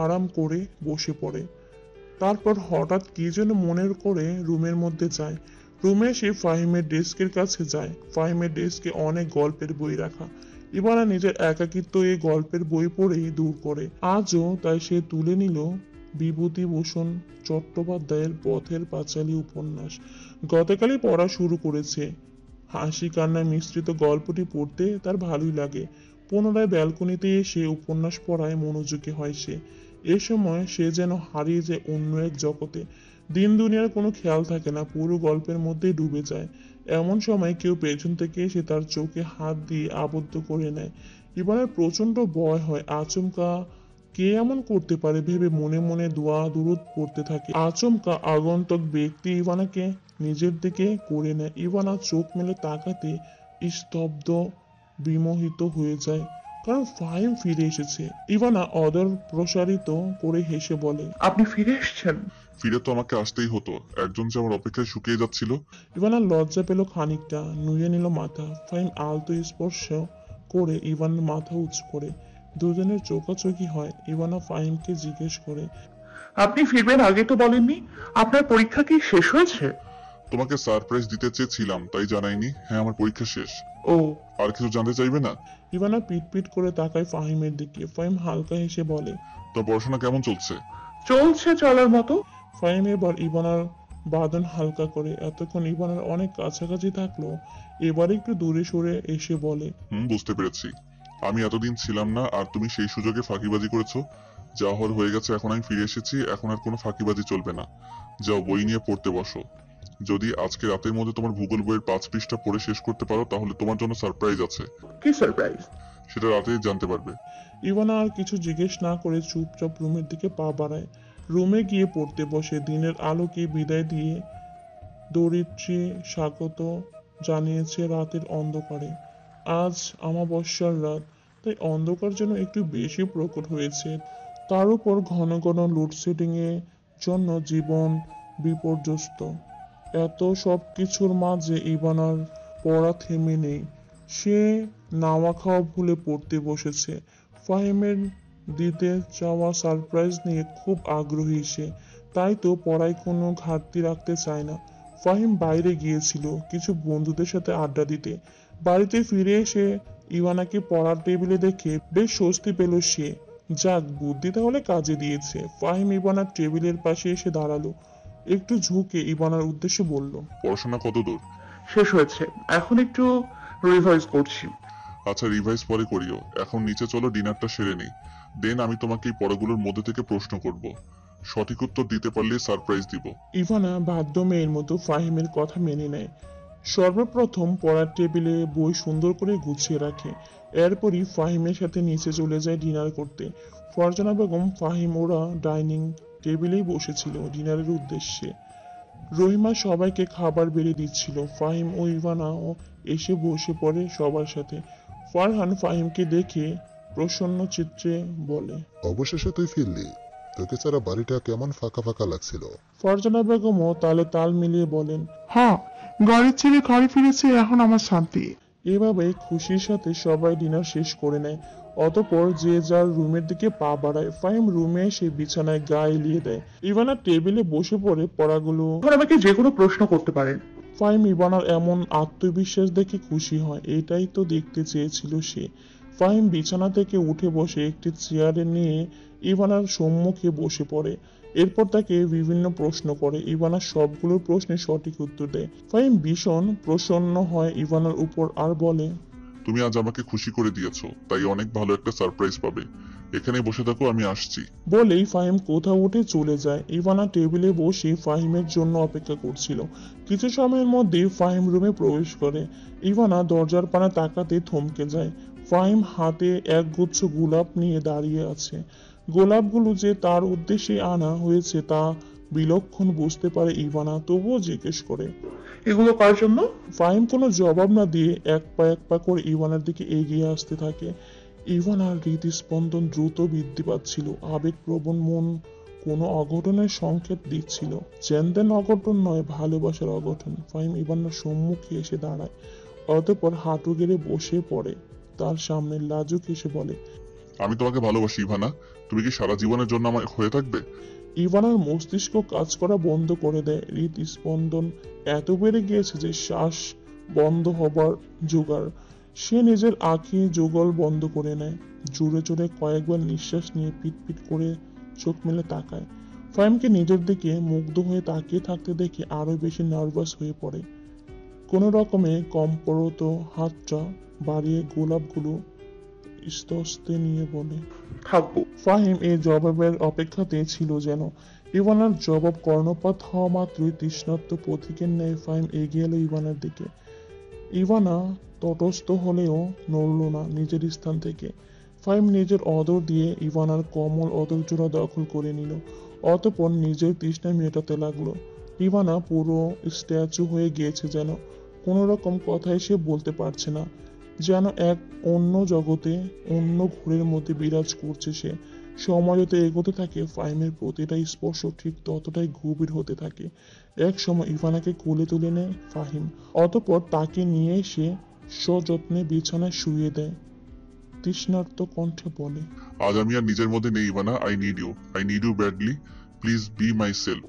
আরাম করে বসে পড়ে। তারপর হঠাৎ কি যেন মনের করে রুমের মধ্যে যায়। রুমে এসে ফাহিমের ডেস্কের কাছে যায়। ফাহিমের ডেস্কে অনেক গল্পের বই রাখা। ইভানা নিজের একাকিত্ব এই গল্পের বই পড়েই দূর করে। আজও তাই সে তুলে নিল বিভূতিভূষণ চট্টোপাধ্যায়ের পথের পাঁচালী উপন্যাস। গতকালই পড়া শুরু করেছে। হাসি কান্নায় মিশ্রিত গল্পটি পড়তে তার ভালোই লাগে। পুনরায় ব্যালকনিতে এসে উপন্যাস পড়ায় মনোযোগী হয় সে। এ সময় সে যেন হারিয়ে যায় অন্য এক জগতে। দিন দুনিয়ার কোনো খেয়াল থাকে না, পুরো গল্পের মধ্যেই ডুবে যায়। এমন সময় কেউ পেছন থেকে এসে তার চোখে হাত দিয়ে আবদ্ধ করে নেয়। ইভানের প্রচন্ড ভয় হয়। আচমকা কে এমন করতে পারে ভেবে মনে মনে দোয়া দুরূদ পড়তে থাকে। আচমকা আগন্তুক ব্যক্তি ইভানাকে নিজের দিকে করে নেয়। ইভানা চোখ মেলে তাকাতে স্তব্ধ, বিমোহিত হয়ে যায়, কারণ ফাহিম ফিরে এসেছে। ইভানা অদর প্রসারিত করে হেসে বলে, আপনি ফিরে এসেছেন? ফিরে তো আমাকে আসতেই হতো, একজন যে আমার অপেক্ষায় শুকিয়ে যাচ্ছিল। ইভানা লজ্জা পেল খানিকটা, নুয়ে নিল মাথা। ফাহিম আলতো স্পর্শ করে ইভানের মাথা উঁচু করে। দুজনের চোখাচোখি হয়। ইভানা ফাহিমকে জিজ্ঞেস করে, আপনি ফিরবেন আগে তো বলেননি। আপনার পরীক্ষা কি শেষ হয়েছে? তোমাকে সারপ্রাইজ দিতে চেয়েছিলাম, তাই জানাইনি। হ্যাঁ, আমার পরীক্ষা শেষ। ও, আর কিছু জানতে চাইবে না? ইভানা পিট করে তাকায় ফাহিমের দিকে। ফাহিম হালকা হেসে বলে, তোমার পড়াশোনা কেমন চলছে? চলছে চলার মতো। ফাহিম এবার ইভানার বাঁধন হালকা করে। এতক্ষণ ইভানার অনেক কাছাকাছি থাকলো, এবার একটু দূরে সরে এসে বলে, বুঝতে পেরেছি। আমি এতদিন ছিলাম না, আর তুমি সেই সুযোগে ফাঁকিবাজি করেছো। যা হওয়ার হয়ে গেছে, এখন আমি ফিরে এসেছি, এখন আর কোনো ফাঁকিবাজি চলবে না। যাও, বই নিয়ে পড়তে বসো। যদি আজকে রাতের মধ্যে তোমার ভূগোল বইয়ের 5 পৃষ্ঠা পড়ে শেষ করতে পারো, তাহলে তোমার জন্য সারপ্রাইজ আছে। কি সারপ্রাইজ? সেটা রাতেই জানতে পারবে। ইভানা আর কিছু জিজ্ঞেস না করে চুপচাপ রুমের দিকে পা বাড়ায়। রুমে গিয়ে পড়তে বসে। দিনের আলোকে বিদায় দিয়ে দরিদ্রী স্বাগত জানিয়েছে রাতের অন্ধকারে। আজ অমাবস্যার রাত, তাই অন্ধকার যেন একটু বেশি প্রকট হয়েছে। তার উপর ঘন ঘন লোডশেডিং এর জন্য জীবন বিপর্যস্ত। এত সব কিছুর মাঝে ইভানার পড়া থেমে নেই। সে নাওয়া খাওয়া ভুলে পড়তে বসেছে। ফাহিমের দিতে চাওয়া সারপ্রাইজ নিয়ে খুব আগ্রহী সে, তাই তো পড়ায় কোনো ঘাটতি রাখতে চায় না। ফাহিম বাইরে গিয়েছিল কিছু বন্ধুদের সাথে আড্ডা দিতে। বাড়িতে ফিরে এসে ইভানাকে পড়ার টেবিলে দেখে বেশ স্বস্তি পেল সে। যাক, বুদ্ধি তাহলে কাজে দিয়েছে। ফাহিম ইভানার টেবিলের পাশে এসে দাঁড়ালো। একটু ঝুঁকে ইভানার উদ্দেশ্যে বলল, পড়াশোনা কত দূর? শেষ হয়েছে, এখন একটু রিভাইজ করছি। আচ্ছা, রিভাইজ পরে করিও। এখন নিচে চলো, ডিনারটা সেরে নেই। দেন আমি তোমাকে এই পড়াগুলোর মধ্যে থেকে প্রশ্ন করব। সঠিক উত্তর দিতে পারলে সারপ্রাইজ দিব। ইভানা বাধ্য মেয়ের মতো ফাহিমের কথা মেনে নেয়। সর্বপ্রথম পড়ার টেবিলে বই সুন্দর করে গুছিয়ে রাখে। এরপরই ফাহিমের সাথে নিচে চলে যায় ডিনার করতে। ফারজানা বেগম, ফাহিম ওরা ডাইনিং টেবিলেই বসেছিল ডিনারের উদ্দেশ্যে। রহিমা সবাইকে খাবার বেড়ে দিচ্ছিল। ফাহিম ও ইভানাও এসে বসে পড়ে সবার সাথে। ফারহান ফাহিমকে দেখে প্রসন্ন চিত্রে বলে, অবশেষে তুই ফিরলি। তোকে ছাড়া বাড়িটা কেমন ফাঁকা ফাঁকা লাগছিল। ফারজানা বেগমও তালে তাল মিলিয়ে বলেন, হ্যাঁ, গাড়ি ছেড়ে গাড়ি ফিরেছে, এখন আমার শান্তি। এভাবে খুশির সাথে সবাই ডিনার শেষ করে নেয়। অতঃপর যে যার রুমের দিকে পা বাড়ায়। ফাহিম রুমে এসে বিছানায় গা এলিয়ে দেয়। ইভানা টেবিলে বসে পড়ে পড়াগুলো। এখন আমাকে যে কোনো প্রশ্ন করতে পারেন। ফাহিম ইভানার এমন আত্মবিশ্বাস দেখে খুশি হয়। এটাই তো দেখতে চেয়েছিল সে। ফাহিম বিছানা থেকে উঠে বসে একটি চেয়ারে নিয়ে ইভানার সম্মুখে বসে পড়ে। এরপর তাকে বিভিন্ন প্রশ্ন করে। ইভানা সবগুলোর প্রশ্নের সঠিক উত্তর দেয়। ফাহিম ভীষণ প্রসন্ন হয় ইভানার উপর আর বলে, তুমি আজ আমাকে খুশি করে দিয়েছো, তাই অনেক ভালো একটা সারপ্রাইজ পাবে। এখানে বসে থাকো, আমি আসছি। বলেই ফাহিম কোথাও উঠে চলে যায়। ইভানা টেবিলে বসে ফাহিমের জন্য অপেক্ষা করছিল। কিছু সময়ের মধ্যে ফাহিম রুমে প্রবেশ করে। ইভানা দরজার পানে তাকাতে থমকে যায়। ফাহিম হাতে একগুচ্ছ গোলাপ নিয়ে দাঁড়িয়ে আছে। গোলাপগুলো যে তার উদ্দেশ্যে আনা হয়েছে তা বিলক্ষণ বুঝতে পারে ইভানা, তবুও জিজ্ঞেস করে। এগুলো কার জন্য? ফাহিম কোনো জবাব না দিয়ে এক পা করে ইভানার দিকে এগিয়ে আসতে থাকে। ইভানার হৃদস্পন্দন দ্রুত বৃদ্ধি পাচ্ছিল। আবেগপ্রবণ মন কোনো অঘটনের সংকেত দিচ্ছিল। জেনদেন অঘটন নয়, ভালোবাসার অঘটন। ফাহিম ইভানার সম্মুখে এসে দাঁড়ায়। অতঃপর হাঁটু গেড়ে বসে পড়ে তার সামনে। লাজুক এসে বলে, আমি তোমাকে ভালোবাসি ইভানা। তুমি কি সারা জীবনের জন্য আমার হয়ে থাকবে? ইভানার মস্তিষ্ক কাজ করা বন্ধ করে দেয়। হৃদস্পন্দন এত বেড়ে গিয়েছে যে শ্বাস বন্ধ হবার জোগাড়। সে নিজের আঁখি যুগল বন্ধ করে নেয়। জোরে জোরে কয়েকবার নিঃশ্বাস নিয়ে পিট করে চোখ মেলে তাকায়। ফাহিমকে নিজের দিকে মুগ্ধ হয়ে তাকিয়ে থাকতে দেখে আরো বেশি নার্ভাস হয়ে পড়ে। কোনো রকমে কম্পরত হাতটা বাড়িয়ে গোলাপগুলো স্তস্তে নিয়ে বলে। থাকবো। ফাহিম এই জবাবের অপেক্ষাতে ছিল যেন। ইভানার জবাব কর্ণপাত হওয়া মাত্রই তৃষ্ণার্ত পথিকের ন্যায় ফাহিম এগিয়ে এলো ইভানার দিকে। ইভানা তটস্থ হলেও নড়ল না নিজের স্থান থেকে। ফাহিম নিজের অদর দিয়ে ইভানার কোমল অদর জোড়া দখল করে নিল, অতঃপর নিজের তৃষ্ণা মেটাতে লাগলো। ইভানা পুরো স্ট্যাচু হয়ে গিয়েছে যেন, কোনো রকম কথাই সে বলতে পারছে না, যেন এক অন্য জগতে অন্য ঘোরের মধ্যে বিরাজ করছে সে। সময় যত এগোতে থাকে ফাহিমের প্রতিটা স্পর্শ ঠিক ততটাই গভীর হতে থাকে। এক সময় ইভানাকে কোলে তুলে নেয় ফাহিম, অতঃপর তাকে নিয়ে সে সযত্নে বিছানায় শুইয়ে দেয়। তৃষ্ণার্ত কণ্ঠে বলে, আজ আমি আর নিজের মধ্যে নেই Ivana. I need you badly. Please be my self.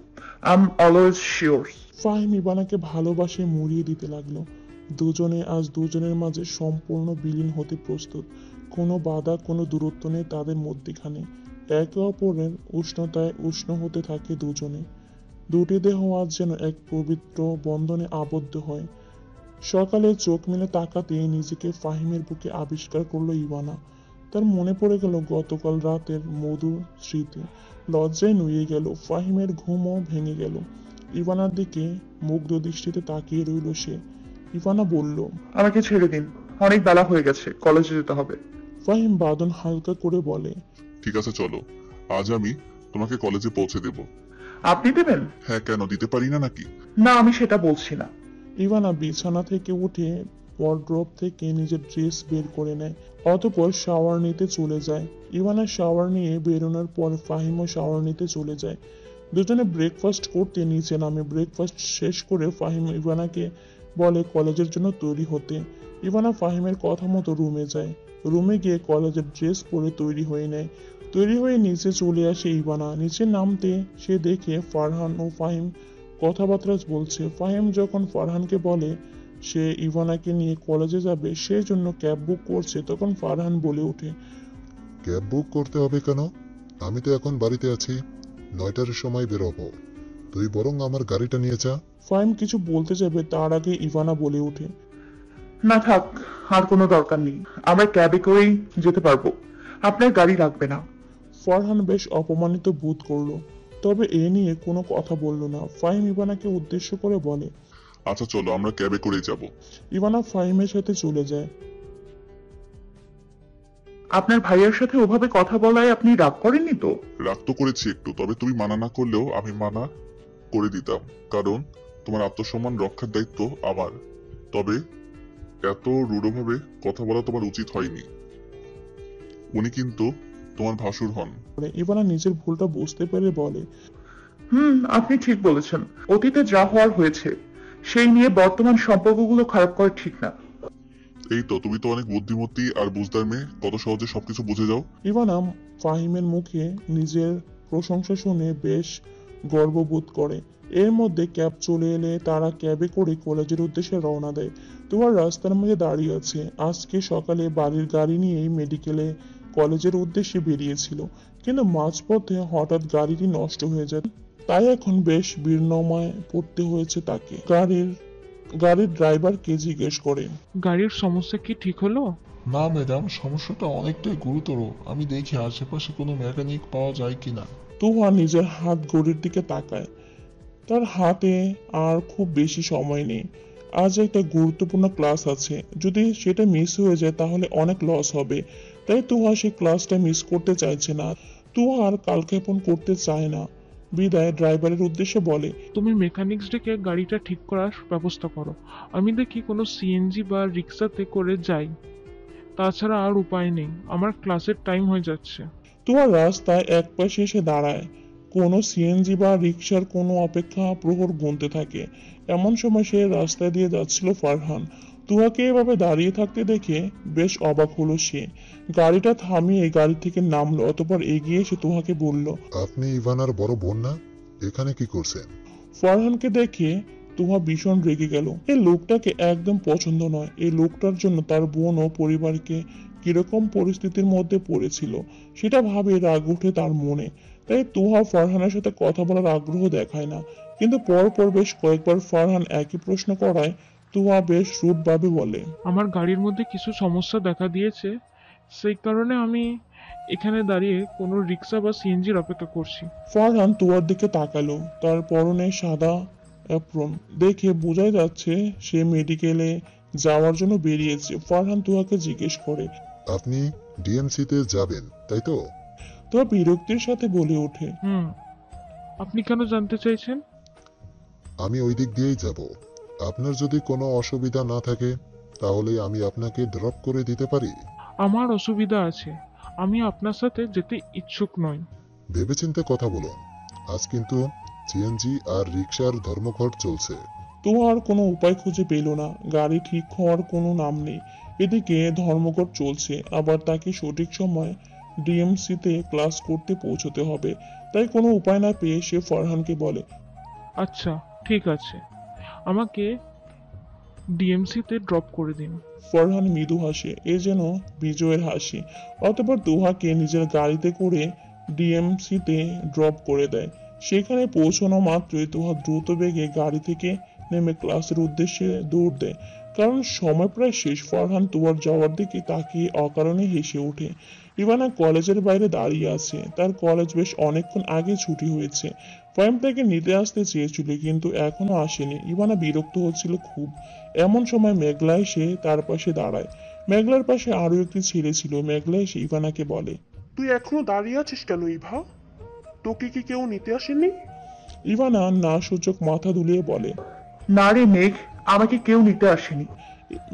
I am always sure. Fahim ইভানাকে ভালোবাসে মুড়িয়ে দিতে লাগলো। দুজনে আজ দুজনের মাঝে সম্পূর্ণ বিলীন হতে প্রস্তুত। কোনো বাধা, কোনো দূরত্ব নেই তাদের মধ্যখানে। একে অপরের উষ্ণতায় উষ্ণ হতে থাকে দুজনে। দুটি দেহ আজ যেন এক পবিত্র বন্ধনে আবদ্ধ হয়। সকালে চোখ মেলে তাকাতে নিজেকে ফাহিমের বুকে আবিষ্কার করলো ইভানা। তার মনে পড়ে গেল গতকাল রাতের মধুর স্মৃতি। লজ্জায় নুয়ে গেল, ফাহিমের ঘুমও ভেঙে গেল। ইভানার দিকে মুগ্ধ দৃষ্টিতে তাকিয়ে রইল সে। ইভানা বলল, আমাকে ছেড়ে দিন, অনেক বেলা হয়ে গেছে, কলেজে যেতে হবে। ফাহিম বাদন হালকা করে বলে, ঠিক আছে চলো, আজ আমি তোমাকে কলেজে পৌঁছে দেব। আপনি দেবেন? হ্যাঁ, কেন দিতে পারি না নাকি? না, আমি সেটা বলছি না। ইভানা বিছানা থেকে উঠে ওয়ার্ড্রোব থেকে নিজের ড্রেস বের করে নেয়, অতঃপর শাওয়ার নিতে চলে যায়। ইভানা শাওয়ার নিয়ে বেরোনোর পর ফাহিমও শাওয়ার নিতে চলে যায়। দুজনে ব্রেকফাস্ট করতে নিচে নামে। ব্রেকফাস্ট শেষ করে ফাহিম ইভানাকে বলে কলেজের জন্য তৈরি হতে। ইভানা ফাহিমের কথা মতো রুমে যায়। রুমে গিয়ে কলেজের ড্রেস পরে তৈরি হয়ে নেয়। তৈরি হয়ে নিচে চলে আসে ইভানা। নিচে নামতে সে দেখে ফারহান ও ফাহিম কথাবার্তা বলছে। ফাহিম যখন ফারহানকে বলে সে ইভানাকে নিয়ে কলেজে যাবে, সেই জন্য ক্যাব বুক করছে, তখন ফারহান বলে ওঠে, ক্যাব বুক করতে হবে কেন? আমি তো এখন বাড়িতে আছি, 9টার সময় বেরোবো। তুই বরং আমার গাড়িটা নিয়ে যা। ফাহিম কিছু বলতে যাবে তার আগে ইভানা বলে ওঠে, না থাক, আর কোনো দরকার নেই, আমরা ক্যাবে করেই যেতে পারবো, আপনার গাড়ি লাগবে না। ফারহান বেশ অপমানিত বোধ করলো, তবে এ নিয়ে কোনো কথা বলল না। ফাহিম ইভানাকে উদ্দেশ্য করে বলে, আচ্ছা চলো, আমরা ক্যাবে করেই যাব। ইভানা ফাহিমের সাথে চলে যায়। আপনার ভাইয়ের সাথে ওভাবে কথা বলায় আপনি রাগ করেননি তো? রাগ তো করেছি একটু, তবে তুমি মানা না করলেও আমি মানা করে দিতাম, কারণ তোমার আত্মসম্মান রক্ষার দায়িত্ব আমার। তবে এত রূঢ়ভাবে কথা বলা তোমার উচিত হয়নি। উনি কিন্তু তোমার ভাসুর হন। ইভানা নিজের ভুলটা বুঝতে পেরে বলে, আপনি ঠিক বলেছেন, অতীতে যা হওয়ার হয়েছে সেই নিয়ে বর্তমান সম্পর্কগুলো খারাপ করা ঠিক না। এই তো, তুমি তো অনেক বুদ্ধিমতী আর বুঝদার মেয়ে, কত সহজে সবকিছু বুঝে যাও। ইভানা ফাহিমের মুখে নিজের প্রশংসা শুনে বেশ গর্ববোধ করে। এর মধ্যে ক্যাব চলে এলে তারা ক্যাবে করে কলেজের উদ্দেশ্যে রওনা দেয়। তোমার রাস্তার মাঝে দাঁড়িয়ে আছে। আজকে সকালে বাড়ির গাড়ি নিয়েই মেডিকেলে কলেজের উদ্দেশ্যে বেরিয়েছিল, কিন্তু মাঝপথে হঠাৎ গাড়িটি নষ্ট হয়ে যায়। তাই এখন বেশ বীর্ণময় পড়তে হয়েছে তাকে। গাড়ির ড্রাইভারকে জিজ্ঞেস করে, গাড়ির সমস্যা কি ঠিক হলো? না ম্যাডাম, সমস্যাটা অনেকটাই গুরুতর। আমি দেখি আশেপাশে কোনো মেকানিক পাওয়া যায় কিনা। তুহা নিজের হাত ঘড়ির দিকে তাকায়। তার হাতে আর খুব বেশি সময় নেই। আজ একটা গুরুত্বপূর্ণ ক্লাস আছে, যদি সেটা মিস হয়ে যায় তাহলে অনেক লস হবে। তাই তুহা সেই ক্লাসটা মিস করতে চাইছে না। তুহা আর কালক্ষেপণ করতে চায় না। বিদায় ড্রাইভারের উদ্দেশ্যে বলে, তুমি মেকানিক্স ডেকে গাড়িটা ঠিক করার ব্যবস্থা করো। আমি দেখি কোনো সিএনজি বা রিক্সাতে করে যাই। তাছাড়া আর উপায় নেই, আমার ক্লাসের টাইম হয়ে যাচ্ছে। তুহা রাস্তায় এক পাশে এসে দাঁড়ায়। কোনো সিএনজি বা রিক্সার কোনো অপেক্ষা প্রহর গুনতে থাকে। এমন সময় সে রাস্তা দিয়ে যাচ্ছিল ফারহান। তুহাকে এভাবে দাঁড়িয়ে থাকতে দেখে বেশ অবাক হলো সে। গাড়িটা থামিয়ে গাড়ি থেকে নামলো, অতঃপর এগিয়ে এসে তুহাকে বলল, আপনি ইভানার বড় বোন না? এখানে কি করছেন? ফারহানকে দেখে তুহা ভীষণ রেগে গেল। এই লোকটাকে একদম পছন্দ নয়। এই লোকটার জন্য তার বোন ও পরিবারকে কিরকম পরিস্থিতির মধ্যে পড়েছিল সেটা ভাবে রাগ উঠে তার মনে। তাই তুহা ফারহানের সাথে কথা বলার আগ্রহ দেখায় না, কিন্তু পরপর বেশ কয়েকবার ফারহান একই প্রশ্ন করায় তুহা বেশ রূঢ়ভাবে বলে, আমার গাড়ির মধ্যে কিছু সমস্যা দেখা দিয়েছে, সেই কারণে আমি এখানে দাঁড়িয়ে কোনো রিক্সা বা সিএনজির অপেক্ষা করছি। ফারহান তুয়ার দিকে তাকালো। তার পরনে সাদা অ্যাপ্রন দেখে বোঝাই যাচ্ছে সে মেডিকেলে যাওয়ার জন্য বেরিয়েছে। ফারহান তুয়াকে জিজ্ঞেস করে। আপনি ডিএমসিতে যাবেন তাই তো? তুয়া বিরক্তির সাথে বলে ওঠে, আপনি কেন জানতে চাইছেন? আমি ওই দিক দিয়েই যাব। আপনার যদি কোনো অসুবিধা না থাকে তাহলে আমি আপনাকে ড্রপ করে দিতে পারি। আমার অসুবিধা আছে, আমি আপনার সাথে যেতে ইচ্ছুক নই। ভেবেচিন্তে কথা বলুন, আজ কিন্তু সিএনজি আর রিক্সার ধর্মঘট চলছে। তুয়া আর কোনো উপায় খুঁজে পেল না। গাড়ি ঠিক হওয়ার কোনো নাম নেই। এদিকে ধর্মঘট চলছে, আবার তাকে সঠিক সময় ডিএমসিতে ক্লাস করতে পৌঁছতে হবে। তাই কোনো উপায় না পেয়ে সে ফারহানকে বলে, আচ্ছা ঠিক আছে, আমাকে ডিএমসিতে ড্রপ করে দিন। ফারহান মৃদু হাসে, এ যেন বিজয়ের হাসি। অতঃপর তুহাকে নিজের গাড়িতে করে ডিএমসিতে ড্রপ করে দেয়। সেখানে পৌঁছানো মাত্রই তুহা দ্রুত বেগে গাড়ি থেকে নেমে ক্লাসের উদ্দেশ্যে দৌড় দেয়। কারণ সময় প্রায় শেষ। ফারহান তুয়ার যাওয়ার দিকে তাকিয়ে অকারণে হেসে ওঠে। ইভানা কলেজের বাইরে দাঁড়িয়ে আছে। তার কলেজ বেশ অনেকক্ষণ আগে ছুটি হয়েছে। ফাহিম তাকে নিতে আসতে চেয়েছিল, কিন্তু এখনো আসেনি। ইভানা বিরক্ত হচ্ছিল খুব। এমন সময় মেঘলা এসে তার পাশে দাঁড়ায়। মেঘলার পাশে আরো একটি ছেলে ছিল। মেঘলা এসে ইভানাকে বলে, তুই এখনো দাঁড়িয়ে আছিস কেন ইভা? তোকে কি কেউ নিতে আসেনি? ইভানা না সূচক মাথা দুলিয়ে বলে, না রে মেঘ, আমাকে কেউ নিতে আসেনি।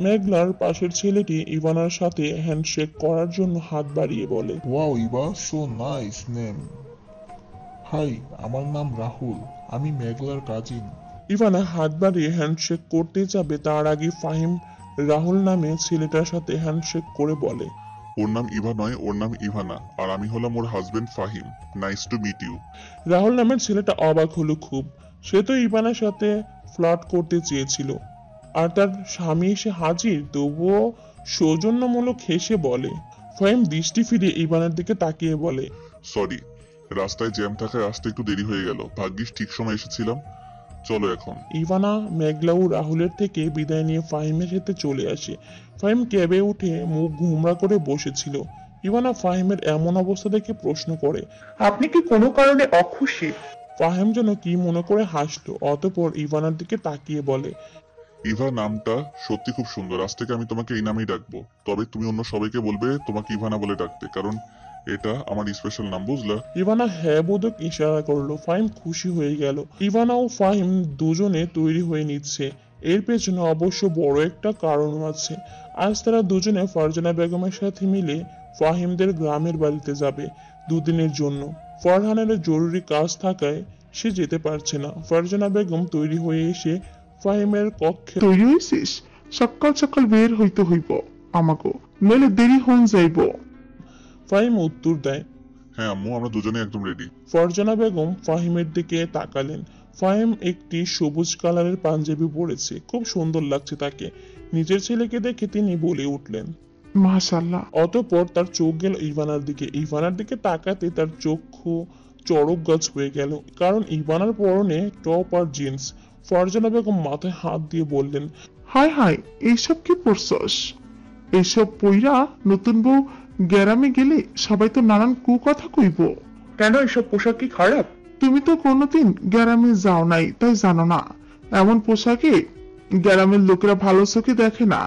মেঘলার পাশের ছেলেটি ইভানার সাথে হ্যান্ডশেক করার জন্য হাত বাড়িয়ে বলে, ওয়াও ইবা, সো নাইস নেম। হাই, আমার নাম রাহুল, আমি মেঘলার কাজিন। ইভানা হাত বাড়িয়ে হ্যান্ডশেক করতে যাবে তার আগে ফাহিম রাহুল নামে ছেলেটার সাথে হ্যান্ডশেক করে বলে, ওর নাম ইভা নয়, ওর নাম ইভানা, আর আমি হলাম ওর husband Fahim. Nice to meet you. Rahul নামের ছেলেটা অবাক হলো খুব। সে তো ইভানার সাথে ফ্লার্ট করতে চেয়েছিল, আর তার স্বামী এসে হাজির। তবুও সৌজন্যমূলক হেসে বলে। ফাহিম দৃষ্টি ফিরে ইভানার দিকে তাকিয়ে বলে, সরি, রাস্তায় জ্যাম থাকায় আসতে একটু দেরি হয়ে গেল। ভাগ্যিস ঠিক সময় এসেছিলাম। চলো এখন। ইভানা মেঘলা ও রাহুলের থেকে বিদায় নিয়ে ফাহিমের সাথে চলে আসে। ফাহিম ক্যাবে উঠে মুখ ঘুমরা করে বসেছিল। ইভানা ফাহিমের এমন অবস্থা দেখে প্রশ্ন করে। আপনি কি কোনো কারণে অখুশি? ফাহিম যেন কি মনে করে হাসলো। অতঃপর ইভানার দিকে তাকিয়ে বলে, ইভা নামটা সত্যি খুব সুন্দর। আজ থেকে আমি তোমাকে এই নামেই ডাকবো। তবে তুমি অন্য সবাইকে বলবে তোমাকে ইভানা বলে ডাকতে, কারণ এটা আমার স্পেশাল নাম, বুঝলা? ইভানা হ্যাঁ বোধক ইশারা করলো। ফাহিম খুশি হয়ে গেল। ইভানা ও ফাহিম দুজনে তৈরি হয়ে নিচ্ছে। এর পেছনে অবশ্য বড় একটা কারণও আছে। আজ তারা দুজনে ফারজানা বেগমের সাথে মিলে ফাহিমদের গ্রামের বাড়িতে যাবে দুদিনের জন্য। ফারহানের জরুরি কাজ থাকায় সে যেতে পারছে না। ফারজানা বেগম তৈরি হয়ে এসে ফাহিমের কক্ষে তৈরি হয়েছিস? সকাল সকাল বের হইতে হইব আমাকে, নইলে দেরি হন যাইব। ফাহিম উত্তর দেয়। হ্যাঁ আম্মু, আমরা দুজনে একদম রেডি। ফারজানা বেগম ফাহিমের দিকে তাকালেন। ফাহিম একটি সবুজ কালারের পাঞ্জাবি পরেছে, খুব সুন্দর লাগছে তাকে। নিজের ছেলেকে দেখে তিনি বলে উঠলেন, মাশাআল্লাহ। অতঃপর তার চোখ গেল ইভানার দিকে। ইভানার দিকে তাকাতে তার চক্ষু চড়ক গাছ হয়ে গেল, কারণ ইভানার পরনে টপ আর জিন্স। ফারজানা বেগম মাথায় হাত দিয়ে বললেন, হাই হাই, এইসব কি পরছস? এইসব পইরা নতুন বউ গ্যারামে গেলে সবাই তো নানান কুকথা কইব। কেন, এসব পোশাক কি খারাপ? তুমি তো কোনোদিন গ্যারামে যাও নাই, তাই জানো না। এমন পোশাকে গ্যারামের লোকেরা ভালো চোখে দেখে না।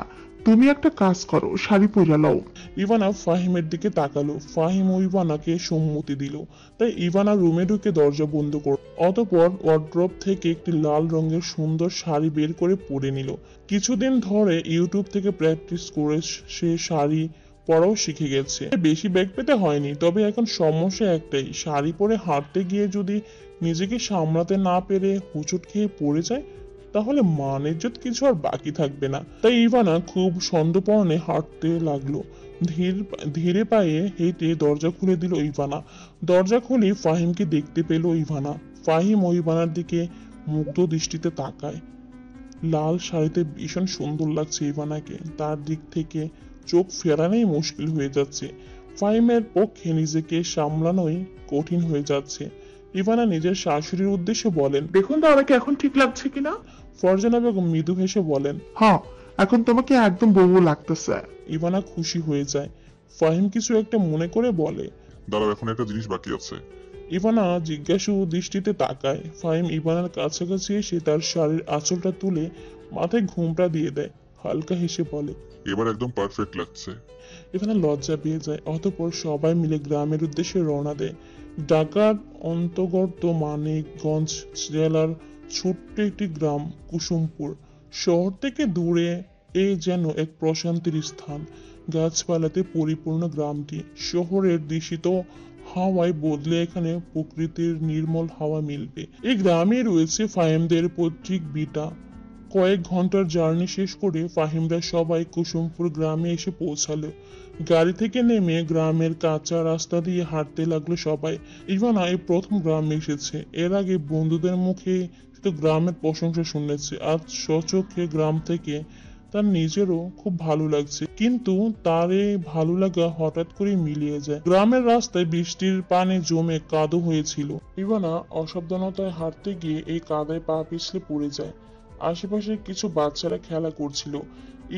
তুমি একটা কাজ করো, শাড়ি পইরা লও। ইভানা ফাহিমের দিকে তাকালো। ফাহিম ও ইভানাকে সম্মতি দিল। তাই ইভানা রুমে ঢুকে দরজা বন্ধ করল। অতঃপর ওয়ার্ড্রপ থেকে একটি লাল রঙের সুন্দর শাড়ি বের করে পরে নিল। কিছুদিন ধরে ইউটিউব থেকে প্র্যাকটিস করে সে শাড়ি পরাও শিখে গেছে। বেশি ব্যাগ পেতে হয়নি, তবে এখন সমস্যা একটাই, শাড়ি পরে হাঁটতে গিয়ে যদি নিজেকে সামলাতে না পেরে হুচট খেয়ে পড়ে যায়, তাহলে মান ইজ্জত কিছু আর বাকি থাকবে না। তাই ইভানা খুব সন্দর্পণে হাঁটতে লাগলো। ধীরে পায়ে হেঁটে দরজা খুলে দিল ইভানা। দরজা খুলে ফাহিমকে দেখতে পেল ইভানা। ফাহিম ও ইভানার দিকে মুগ্ধ দৃষ্টিতে তাকায়। লাল শাড়িতে ভীষণ সুন্দর লাগছে ইভানাকে। তার দিক থেকে চোখ ফেরানোই মুশকিল হয়ে যাচ্ছে। ফাহিমের পক্ষে নিজেকে সামলানোই কঠিন হয়ে যাচ্ছে। ইভানা নিজের শাশুড়ির উদ্দেশ্যে বলেন, দেখুন তো আমাকে এখন ঠিক লাগছে কিনা। ফারজানা বেগম মৃদু হেসে বলেন, হ্যাঁ, এখন তোমাকে একদম বউ লাগতেছে। ইভানা খুশি হয়ে যায়। ফাহিম কিছু একটা মনে করে বলে। দাঁড়াও, এখন একটা জিনিস বাকি আছে। ইভানা জিজ্ঞাসু দৃষ্টিতে তাকায়। ফাহিম ইভানার কাছাকাছি এসে তার শাড়ির আঁচলটা তুলে মাথায় ঘুমটা দিয়ে দেয়, হালকা হেসে বলে, এবার একদম পারফেক্ট লাগছে। ইভানা লজ্জা পেয়ে যায়। অতঃপর সবাই মিলে গ্রামের উদ্দেশ্যে রওনা দেয়। ঢাকার অন্তর্গত মানিকগঞ্জ জেলার ছোট্ট একটি গ্রাম কুসুমপুর। শহর থেকে দূরে এ যেন এক প্রশান্তির স্থান। গাছপালাতে পরিপূর্ণ গ্রামটি শহরের দূষিত হাওয়ায় বদলে এখানে প্রকৃতির নির্মল হাওয়া মিলবে। এই গ্রামে রয়েছে ফাহিমদের পৈতৃক ভিটা। কয়েক ঘন্টার জার্নি শেষ করে ফাহিমরা সবাই কুসুমপুর গ্রামে এসে পৌঁছালো। গাড়ি থেকে নেমে গ্রামের কাঁচা রাস্তা দিয়ে হাঁটতে লাগলো সবাই। ইভানা এই প্রথম গ্রামে এসেছে। এর আগে বন্ধুদের মুখে শুধু গ্রামের প্রশংসা শুনেছে। আজ স্বচক্ষে গ্রাম থেকে তার নিজেরও খুব ভালো লাগছে, কিন্তু তার এই ভালো লাগা হঠাৎ করে মিলিয়ে যায়। গ্রামের রাস্তায় বৃষ্টির পানি জমে কাদো হয়েছিল। ইভানা অসাবধানতায় হাঁটতে গিয়ে এই কাদায় পা পিছলে পড়ে যায়। আশেপাশে কিছু বাচ্চারা খেলা করছিল।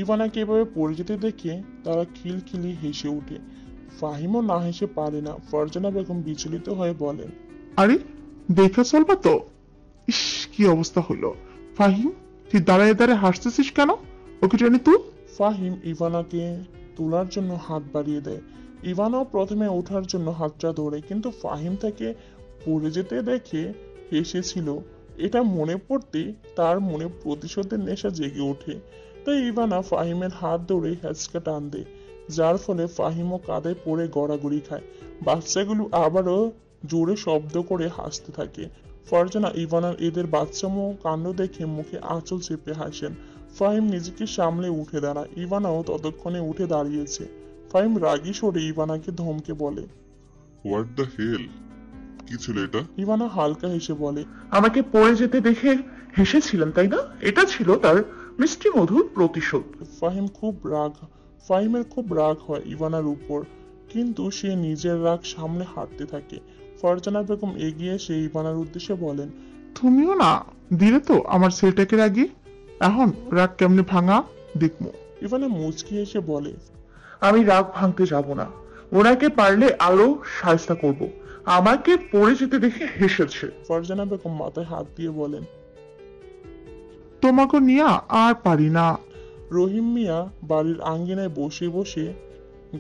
ইভানাকে এভাবে পড়ে যেতে দেখে তারা খিলখিলি হেসে ওঠে। ফাহিমও না হেসে পারে না। ফারজানা বেগম বিচলিত হয়ে বলেন, আরে দেখে চলবা তো। ইস, কি অবস্থা হলো। ফাহিম, তুই দাঁড়ায় দাঁড়ায় হাসতেছিস কেন? ওকে টেনে তুই। ফাহিম ইভানাকে তোলার জন্য হাত বাড়িয়ে দেয়। ইভানাও প্রথমে ওঠার জন্য হাতটা ধরে, কিন্তু ফাহিম তাকে পড়ে যেতে দেখে হেসেছিল। এটা মনে পড়তে তার মনে প্রতিশোধের নেশা জেগে ওঠে। তাই ইভানা ফাহিমের হাত ধরে হ্যাচকা টান দেয়, যার ফলে ফাহিমও কাঁধে পড়ে গড়াগড়ি খায়। বাচ্চাগুলো আবারও জোরে শব্দ করে হাসতে থাকে। ফারজানা ইভানার এদের বাচ্চামো কাণ্ড দেখে মুখে আঁচল চেপে হাসেন। ফাহিম নিজেকে সামলে উঠে দাঁড়ায়। ইভানাও ততক্ষণে উঠে দাঁড়িয়েছে। ফাহিম রাগী স্বরে ইভানাকে ধমকে বলে, হোয়াট দ্য হেল, কি ছিল এটা? ইভানা হালকা হেসে বলে, আমাকে পড়ে যেতে দেখে হেসেছিলেন তাই না? এটা ছিল তার মিষ্টি মধুর প্রতিশোধ। ফাহিমের খুব রাগ হয় ইভানার উপর, কিন্তু সে নিজের রাগ সামনে হাঁটতে থাকে। ফারজানা বেগম এগিয়ে এসে ইভানার উদ্দেশ্যে বলেন, তুমিও না দিলে তো আমার ছেলেটাকে রাগি। এখন রাগ কেমনে ভাঙা দেখবো। ইভানা মুচকি এসে বলে, আমি রাগ ভাঙতে যাব না। ওনাকে পারলে আরো সাহায্য করব। আমাকে পড়ে যেতে দেখে হেসেছে। ফারজানা বেগম মাথায় হাত দিয়ে বলেন, তোমাকে নিয়ে আর পারি না। রহিম মিয়া বাড়ির আঙ্গিনায় বসে বসে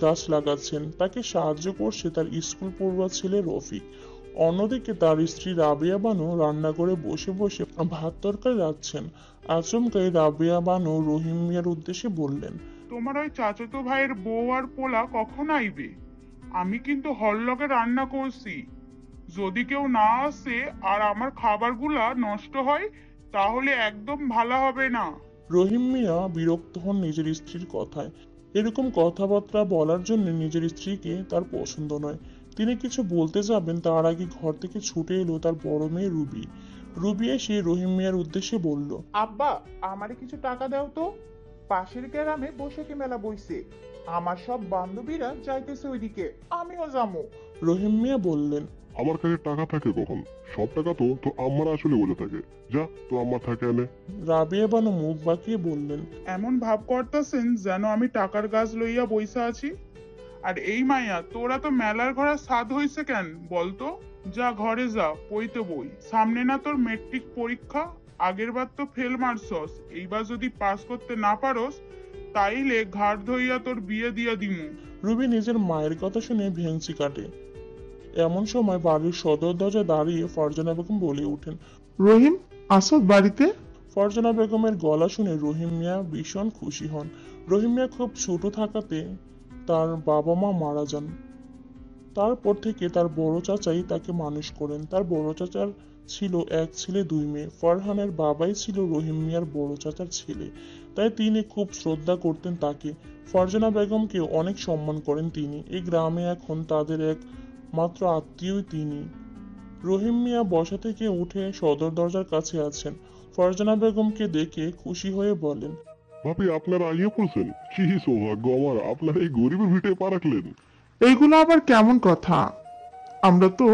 গাছ লাগাচ্ছেন। তাকে সাহায্য করছে তার স্কুল পড়ুয়া ছেলে রফিক। অন্যদিকে তার স্ত্রী রাবেয়া বানু রান্না করে বসে বসে ভাত তরকারি রাঁধছেন। আচমকাই রাবেয়া বানু রহিম মিয়ার উদ্দেশ্যে বললেন, তোমার ওই চাচাতো ভাইয়ের বউ আর পোলা কখন আইবে? আমি কিন্তু হললকে রান্না করছি। যদি কেউ না আসে আর আমার খাবারগুলা নষ্ট হয়, তাহলে একদম ভালো হবে না। রহিম মিয়া বিরক্ত হন নিজের স্ত্রীর কথায়। এরকম কথাবার্তা বলার জন্য নিজের স্ত্রীকে তার পছন্দ নয়। তিনি কিছু বলতে যাবেন, তার আগে ঘর থেকে ছুটে এলো তার বড় মেয়ে রুবি। রুবি এসে রহিম মিয়ার উদ্দেশ্যে বলল, আব্বা, আমারে কিছু টাকা দাও তো। পাশের গ্রামে বৈশাখী মেলা বইছে। আমার সব বান্ধবীরা যাইতেছে ওইদিকে, আমিও যাবো। রহিম মিয়া বললেন, আমার কাছে টাকা থাকে কখন? সব টাকা তো তো আমার আসলে বলে থাকে। যা, তো আমার থাকে এনে। রাবেয়া বানু মুখ বাঁকিয়ে বললেন, এমন ভাব করতেছেন যেন আমি টাকার গাছ লইয়া বইসা আছি। আর এই মাইয়া, তোরা তো মেলার ঘোড়া সাদ হইছে কেন বলতো? যা ঘরে যা, পইতে বই। সামনে না তোর মেট্রিক পরীক্ষা? আগের বার তো ফেল মারছস, এইবার যদি পাস করতে না পারস, তাইলে ঘাট ধইয়া তোর বিয়ে দিয়া দিমু। রুবি নিজের মায়ের কথা শুনে ভেংচি কাটে। এমন সময় বাড়ির সদর দরজায় দাঁড়িয়ে ফারজানা বেগম বলে ওঠেন, রহিম, আসো বাড়িতে। ফারজানা বেগমের গলা শুনে রহিম মিয়া ভীষণ খুশি হন। রহিম মিয়া খুব ছোট থাকাতে তার বাবা মা মারা যান। তারপর থেকে তার বড় চাচাই তাকে মানুষ করেন। তার বড় চাচার ছিল এক ছেলে দুই মেয়ে। ফারহানের বাবাই ছিল রহিম মিয়ার বড় চাচার ছেলে, তাই তিনি খুব শ্রদ্ধা করতেন তাকে। ফারজানা বেগমকে অনেক সম্মান করেন তিনি। এই গ্রামে এখন তাদের এক মাত্র আত্মীয়ই তিনি। রহিম মিয়া বসা থেকে উঠে সদর দরজার কাছে আছেন। ফারজানা বেগমকে দেখে খুশি হয়ে বলেন, ভাবি, আপনারা আইয়া পড়ছেন? কি সৌভাগ্য আমার, আপনারা এই গরিবের ভিটে পা রাখলেন। এইগুলো আবার কেমন কথা? আমরা তো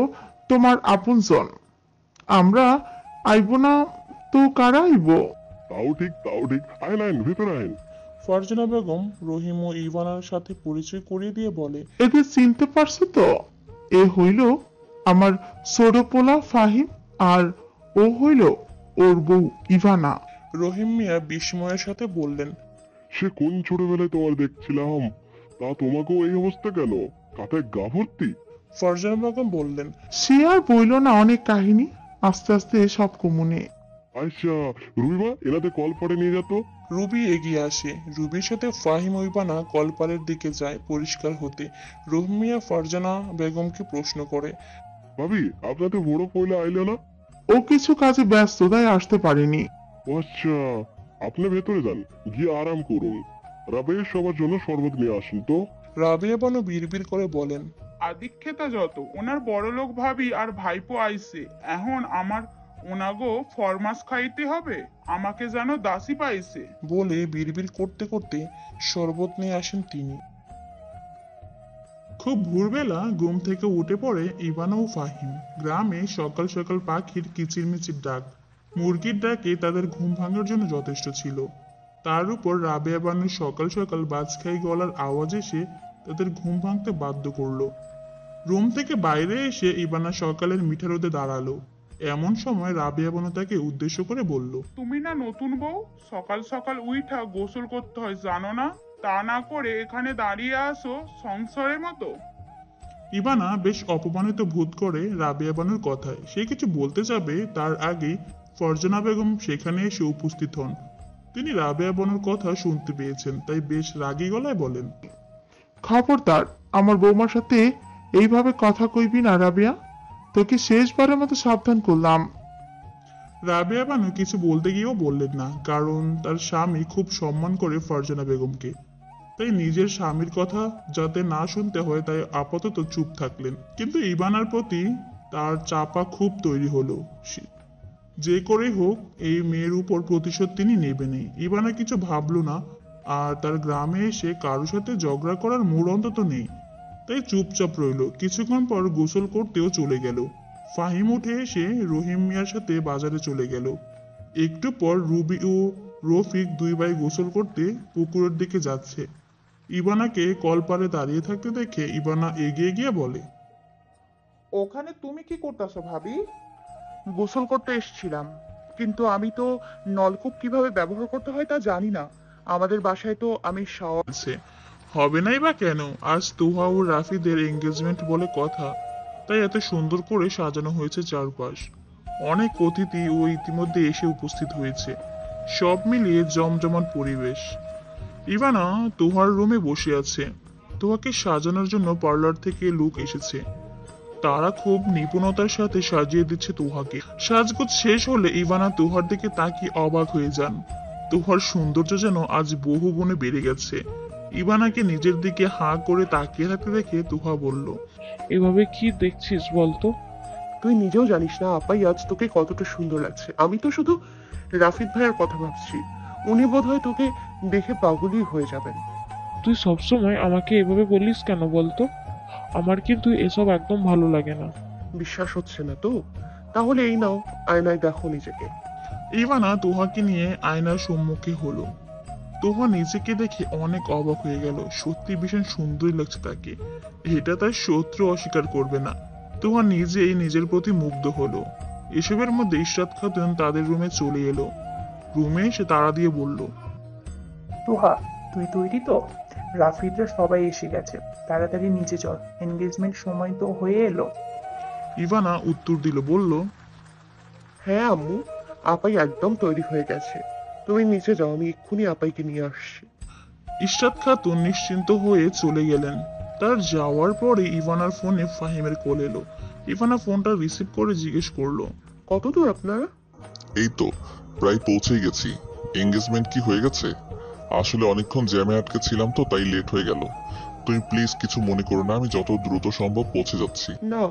তোমার আপনজন। আমরা আইব না তো কারা আইব? তাও ঠিক, তাও ঠিক। আইন আইন, ভিতরে আইন। ফারজানা বেগম রহিম ও ইভানার সাথে পরিচয় করিয়ে দিয়ে বলে, এদের চিনতে পারছো তো? এ হইল আমার ছোটপোলা ফাহিম, আর ও হইল ওর বউ ইভানা। রহিম মিয়া বিস্ময়ের সাথে বললেন, সে কোন ছোটবেলায় তোমার দেখছিলাম, তা তোমাকেও এই অবস্থা কেন? কাতে গা ভর্তি? ফারজানা বেগম বললেন, সে আর বইল না, অনেক কাহিনী, আস্তে আস্তে সব কমুনে। আচ্ছা, রুবিমা এনাতে কল পরে নিয়ে যেত। রুবি এগিয়ে আসে। রুবির সাথে ফাহিম ও ইভানা কলপারের দিকে যায় পরিষ্কার হতে। রহিম মিয়া ফারজানা বেগমকে প্রশ্ন করে, ভাবি আপনাদের বড় পয়লা আইলো না? ও কিছু কাজে ব্যস্ত, তাই আসতে পারেনি। ও আচ্ছা, আপনি ভেতরে যান, গিয়ে আরাম করুন। রাবের সবার জন্য শরবত নিয়ে আসুন তো। রাবেয়া বানু বিড়বিড় করে বলেন, আদিক্ষেতা যত ওনার বড়লোক ভাবি আর ভাইপো আইছে, এখন আমার ওনাগো ফরমাস খাইতে হবে, আমাকে যেন দাসী পাইছে। বলে বিড়বিড় করতে করতে শরবত নিয়ে আসেন তিনি। খুব ভোরবেলা ঘুম থেকে উঠে পড়ে ইভানা ও ফাহিম। গ্রামে সকাল সকাল পাখির কিচিরমিচির ডাক, মুরগির ডাকে তাদের ঘুম ভাঙার জন্য যথেষ্ট ছিল। তার উপর রাবেয়া বানুর সকাল সকাল বাজখাই গলার আওয়াজ এসে তাদের ঘুম ভাঙতে বাধ্য করলো। রুম থেকে বাইরে এসে ইভানা সকালের মিঠা রোদে দাঁড়ালো। এমন সময় রাবেয়া বানু তাকে উদ্দেশ্য করে বলল, তুমি না নতুন বউ, সকাল সকাল উইঠা গোসল করতে হয় জানো না? তা না করে এখানে দাঁড়িয়ে আসো সংসারের মতো। ইভানা বেশ অপমানিত বোধ করে রাবেয়া বানুর কথায়। সে কিছু বলতে যাবে তার আগেই ফারজানা বেগম সেখানে এসে উপস্থিত হন। তিনি রাবেয়া বানুর কথা শুনতে পেয়েছেন, তাই বেশ রাগী গলায় বলেন, খবরদার, আমার বৌমার সাথে এইভাবে কথা কইবি না রাবিয়া, তোকে শেষবারের মতো সাবধান করলাম। রাবেয়া বানু কিছু বলতে গিয়েও বললেন না, কারণ তার স্বামী খুব সম্মান করে ফারজানা বেগমকে। তাই নিজের স্বামীর কথা যাতে না শুনতে হয় তাই আপাতত চুপ থাকলেন। কিন্তু ইভানার প্রতি তার চাপা খুব তৈরি হলো। যে করে হোক এই মেয়ের উপর প্রতিশোধ তিনি নেবেনই। ইভানা কিছু ভাবলো না, আর তার গ্রামে এসে কারোর সাথে ঝগড়া করার মুড অন্তত নেই, তাই চুপচাপ রইল। কিছুক্ষণ পর গোসল করতেও চলে গেল। ফাহিম উঠে এসে রহিম মিয়ার সাথে বাজারে চলে গেল। একটু পর রুবি ও রফিক দুই ভাই গোসল করতে পুকুরের দিকে যাচ্ছে। ইভানাকে কলপারে দাঁড়িয়ে থাকতে দেখে ইভানা এগিয়ে গিয়ে বলে, ওখানে তুমি কি করতেছো ভাবি? গোসল করতে এসেছিলাম, কিন্তু আমি তো নলকূপ কিভাবে ব্যবহার করতে হয় তা জানি না। আমাদের বাসায় তো আমি শাওয়ার। বলছে, হবে নাই বা কেন, আজ তুহা ও রাফিদের এঙ্গেজমেন্ট বলে কথা, তাই এত সুন্দর করে সাজানো হয়েছে চারপাশ। অনেক অতিথি ও ইতিমধ্যে এসে উপস্থিত হয়েছে। সব মিলিয়ে জমজমাট পরিবেশ। ইভানা তুহার রুমে বসে আছে। তুহাকে সাজানোর জন্য পার্লার থেকে লোক এসেছে। তারা খুব নিপুণতার সাথে সাজিয়ে দিচ্ছে তুহাকে। সাজগোজ শেষ হলে ইভানা তুহার দিকে তাকিয়ে অবাক হয়ে যান। তুহার সৌন্দর্য যেন আজ বহু গুণে বেড়ে গেছে। ইভানাকে নিজের দিকে হাঁ করে তাকিয়ে থাকতে দেখে তুহা বলল, এভাবে কি দেখছিস বলতো? তুই নিজেও জানিস না আপাই আজ তোকে কতটা সুন্দর লাগছে। আমি তো শুধু রাফিদ ভাইয়ের কথা ভাবছি, উনি বোধহয় তোকে দেখে পাগলই হয়ে যাবেন। তুই সবসময় আমাকে এভাবে বলিস কেন বলতো? আমার কিন্তু এসব একদম ভালো লাগে না। বিশ্বাস হচ্ছে না তো? তাহলে এই নাও, আয়নায় দেখো নিজেকে। ইভানা তুহাকে নিয়ে আয়নার সম্মুখে হলো। তুহা নিজেকে দেখে অনেক অবাক হয়ে গেল। সত্যি ভীষণ সুন্দরই লাগছে তাকে, এটা তার শত্রু অস্বীকার করবে না। তুহা নিজেই নিজের প্রতি মুগ্ধ হলো। এসবের মধ্যে ইশরাত খাতুন তাদের রুমে চলে এলো। রুমে এসে তাড়া দিয়ে বলল, তুহা, তুই তৈরি তো? রাফিদরা সবাই এসে গেছে, তাড়াতাড়ি নিচে চল, এনগেজমেন্ট সময় তো হয়ে এলো। ইভানা উত্তর দিল, বলল, হ্যাঁ আম্মু, আপাই একদম তৈরি হয়ে গেছে। তুমি নিচে যাও, আমি এক্ষুনি আপাইকে নিয়ে আসছি। ইশরাত খাতুন নিশ্চিন্ত হয়ে চলে গেলেন। তার যাওয়ার পরে ইভানার ফোনে ফাহিমের কল এলো। ইভানা ফোনটা রিসিভ করে জিজ্ঞেস করলো, কত দূর আপনারা? এই তো প্রায় পৌঁছেই গেছি। এঙ্গেজমেন্ট কি হয়ে গেছে? আসলে অনেকক্ষণ জ্যামে আটকে ছিলাম তো, তাই লেট হয়ে গেল। তুমি প্লিজ কিছু মনে করো না, আমি যত দ্রুত সম্ভব পৌঁছে যাচ্ছি। না,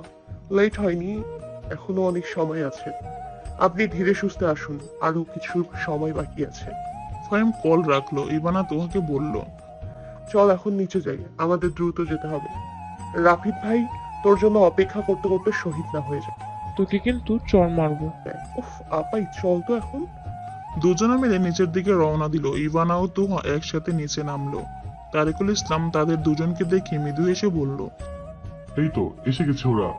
লেট হয়নি, এখনো অনেক সময় আছে। আপনি ধীরে সুস্থে আসুন, আরো কিছু সময় বাকি আছে। ফাহিম কল রাখলো। ইভানা তোহাকে বলল, চল এখন নিচে যাই, আমাদের দ্রুত যেতে হবে। রাফিদ ভাই তোর জন্য অপেক্ষা করতে করতে শহীদ না হয়ে যায়। তোকে কিন্তু চড় মারবো। উফ আপাই, চল তো এখন। দুজনে মিলে নিচের দিকে রওনা দিল। ইভানা ও তুহা একসাথে নিচে নামলো। তারিকুল ইসলাম তাদের দুজনকে দেখে মৃদু হেসে বলল, এই তো এসে গেছে ওরা।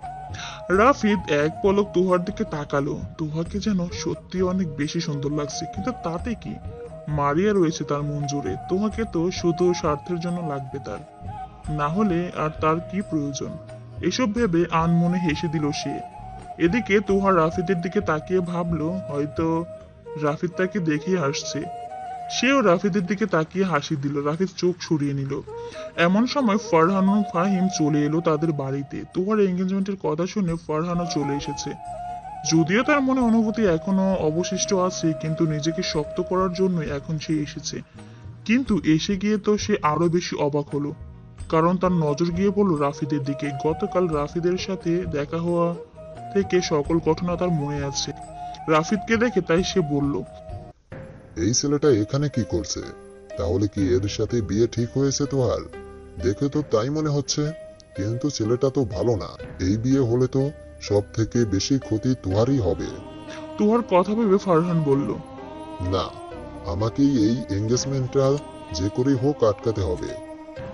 রাফিদ এক পলক তুহার দিকে তাকালো। তুহাকে যেন সত্যি অনেক বেশি সুন্দর লাগছে, কিন্তু তাতে কি, মারিয়া রয়েছে তার মন জুড়ে। তুহাকে তো শুধু স্বার্থের জন্য লাগবে, তার না হলে আর তার কি প্রয়োজন। এসব ভেবে আনমনে হেসে দিল সে। এদিকে তুহা রাফিদের দিকে তাকিয়ে ভাবলো হয়তো রাফিদ তাকে দেখে হাসছে। সেও রাফিদের দিকে তাকিয়ে হাসি দিল। রাফিদ চোখ সরিয়ে নিল। এমন সময় ফারহান ও ফাহিম চলে এলো তাদের বাড়িতে। তুহার এঙ্গেজমেন্টের কথা শুনে ফারহানও চলে এসেছে। যদিও তার মনে অনুভূতি এখনো অবশিষ্ট আছে, কিন্তু নিজেকে শক্ত করার জন্য এখন সে এসেছে। কিন্তু এসে গিয়ে তো সে আরো বেশি অবাক হলো, কারণ তার নজর গিয়ে পড়লো রাফিদের দিকে। গতকাল রাফিদের সাথে দেখা হওয়া থেকে সকল ঘটনা তার মনে আছে। রাফিদকে দেখে তাই সে বলল, এই ছেলেটা এখানে কি করছে? তাহলে কি এর সাথে বিয়ে ঠিক হয়েছে তোহার? দেখে তো তাই মনে হচ্ছে, কিন্তু ছেলেটা তো ভালো না। এই বিয়ে হলে তো সব থেকে বেশি ক্ষতি তোহারই হবে। তুহার কথা ভেবে ফারহান বলল, না, আমাকেই এই এঙ্গেজমেন্টটা যে করে হোক আটকাতে হবে।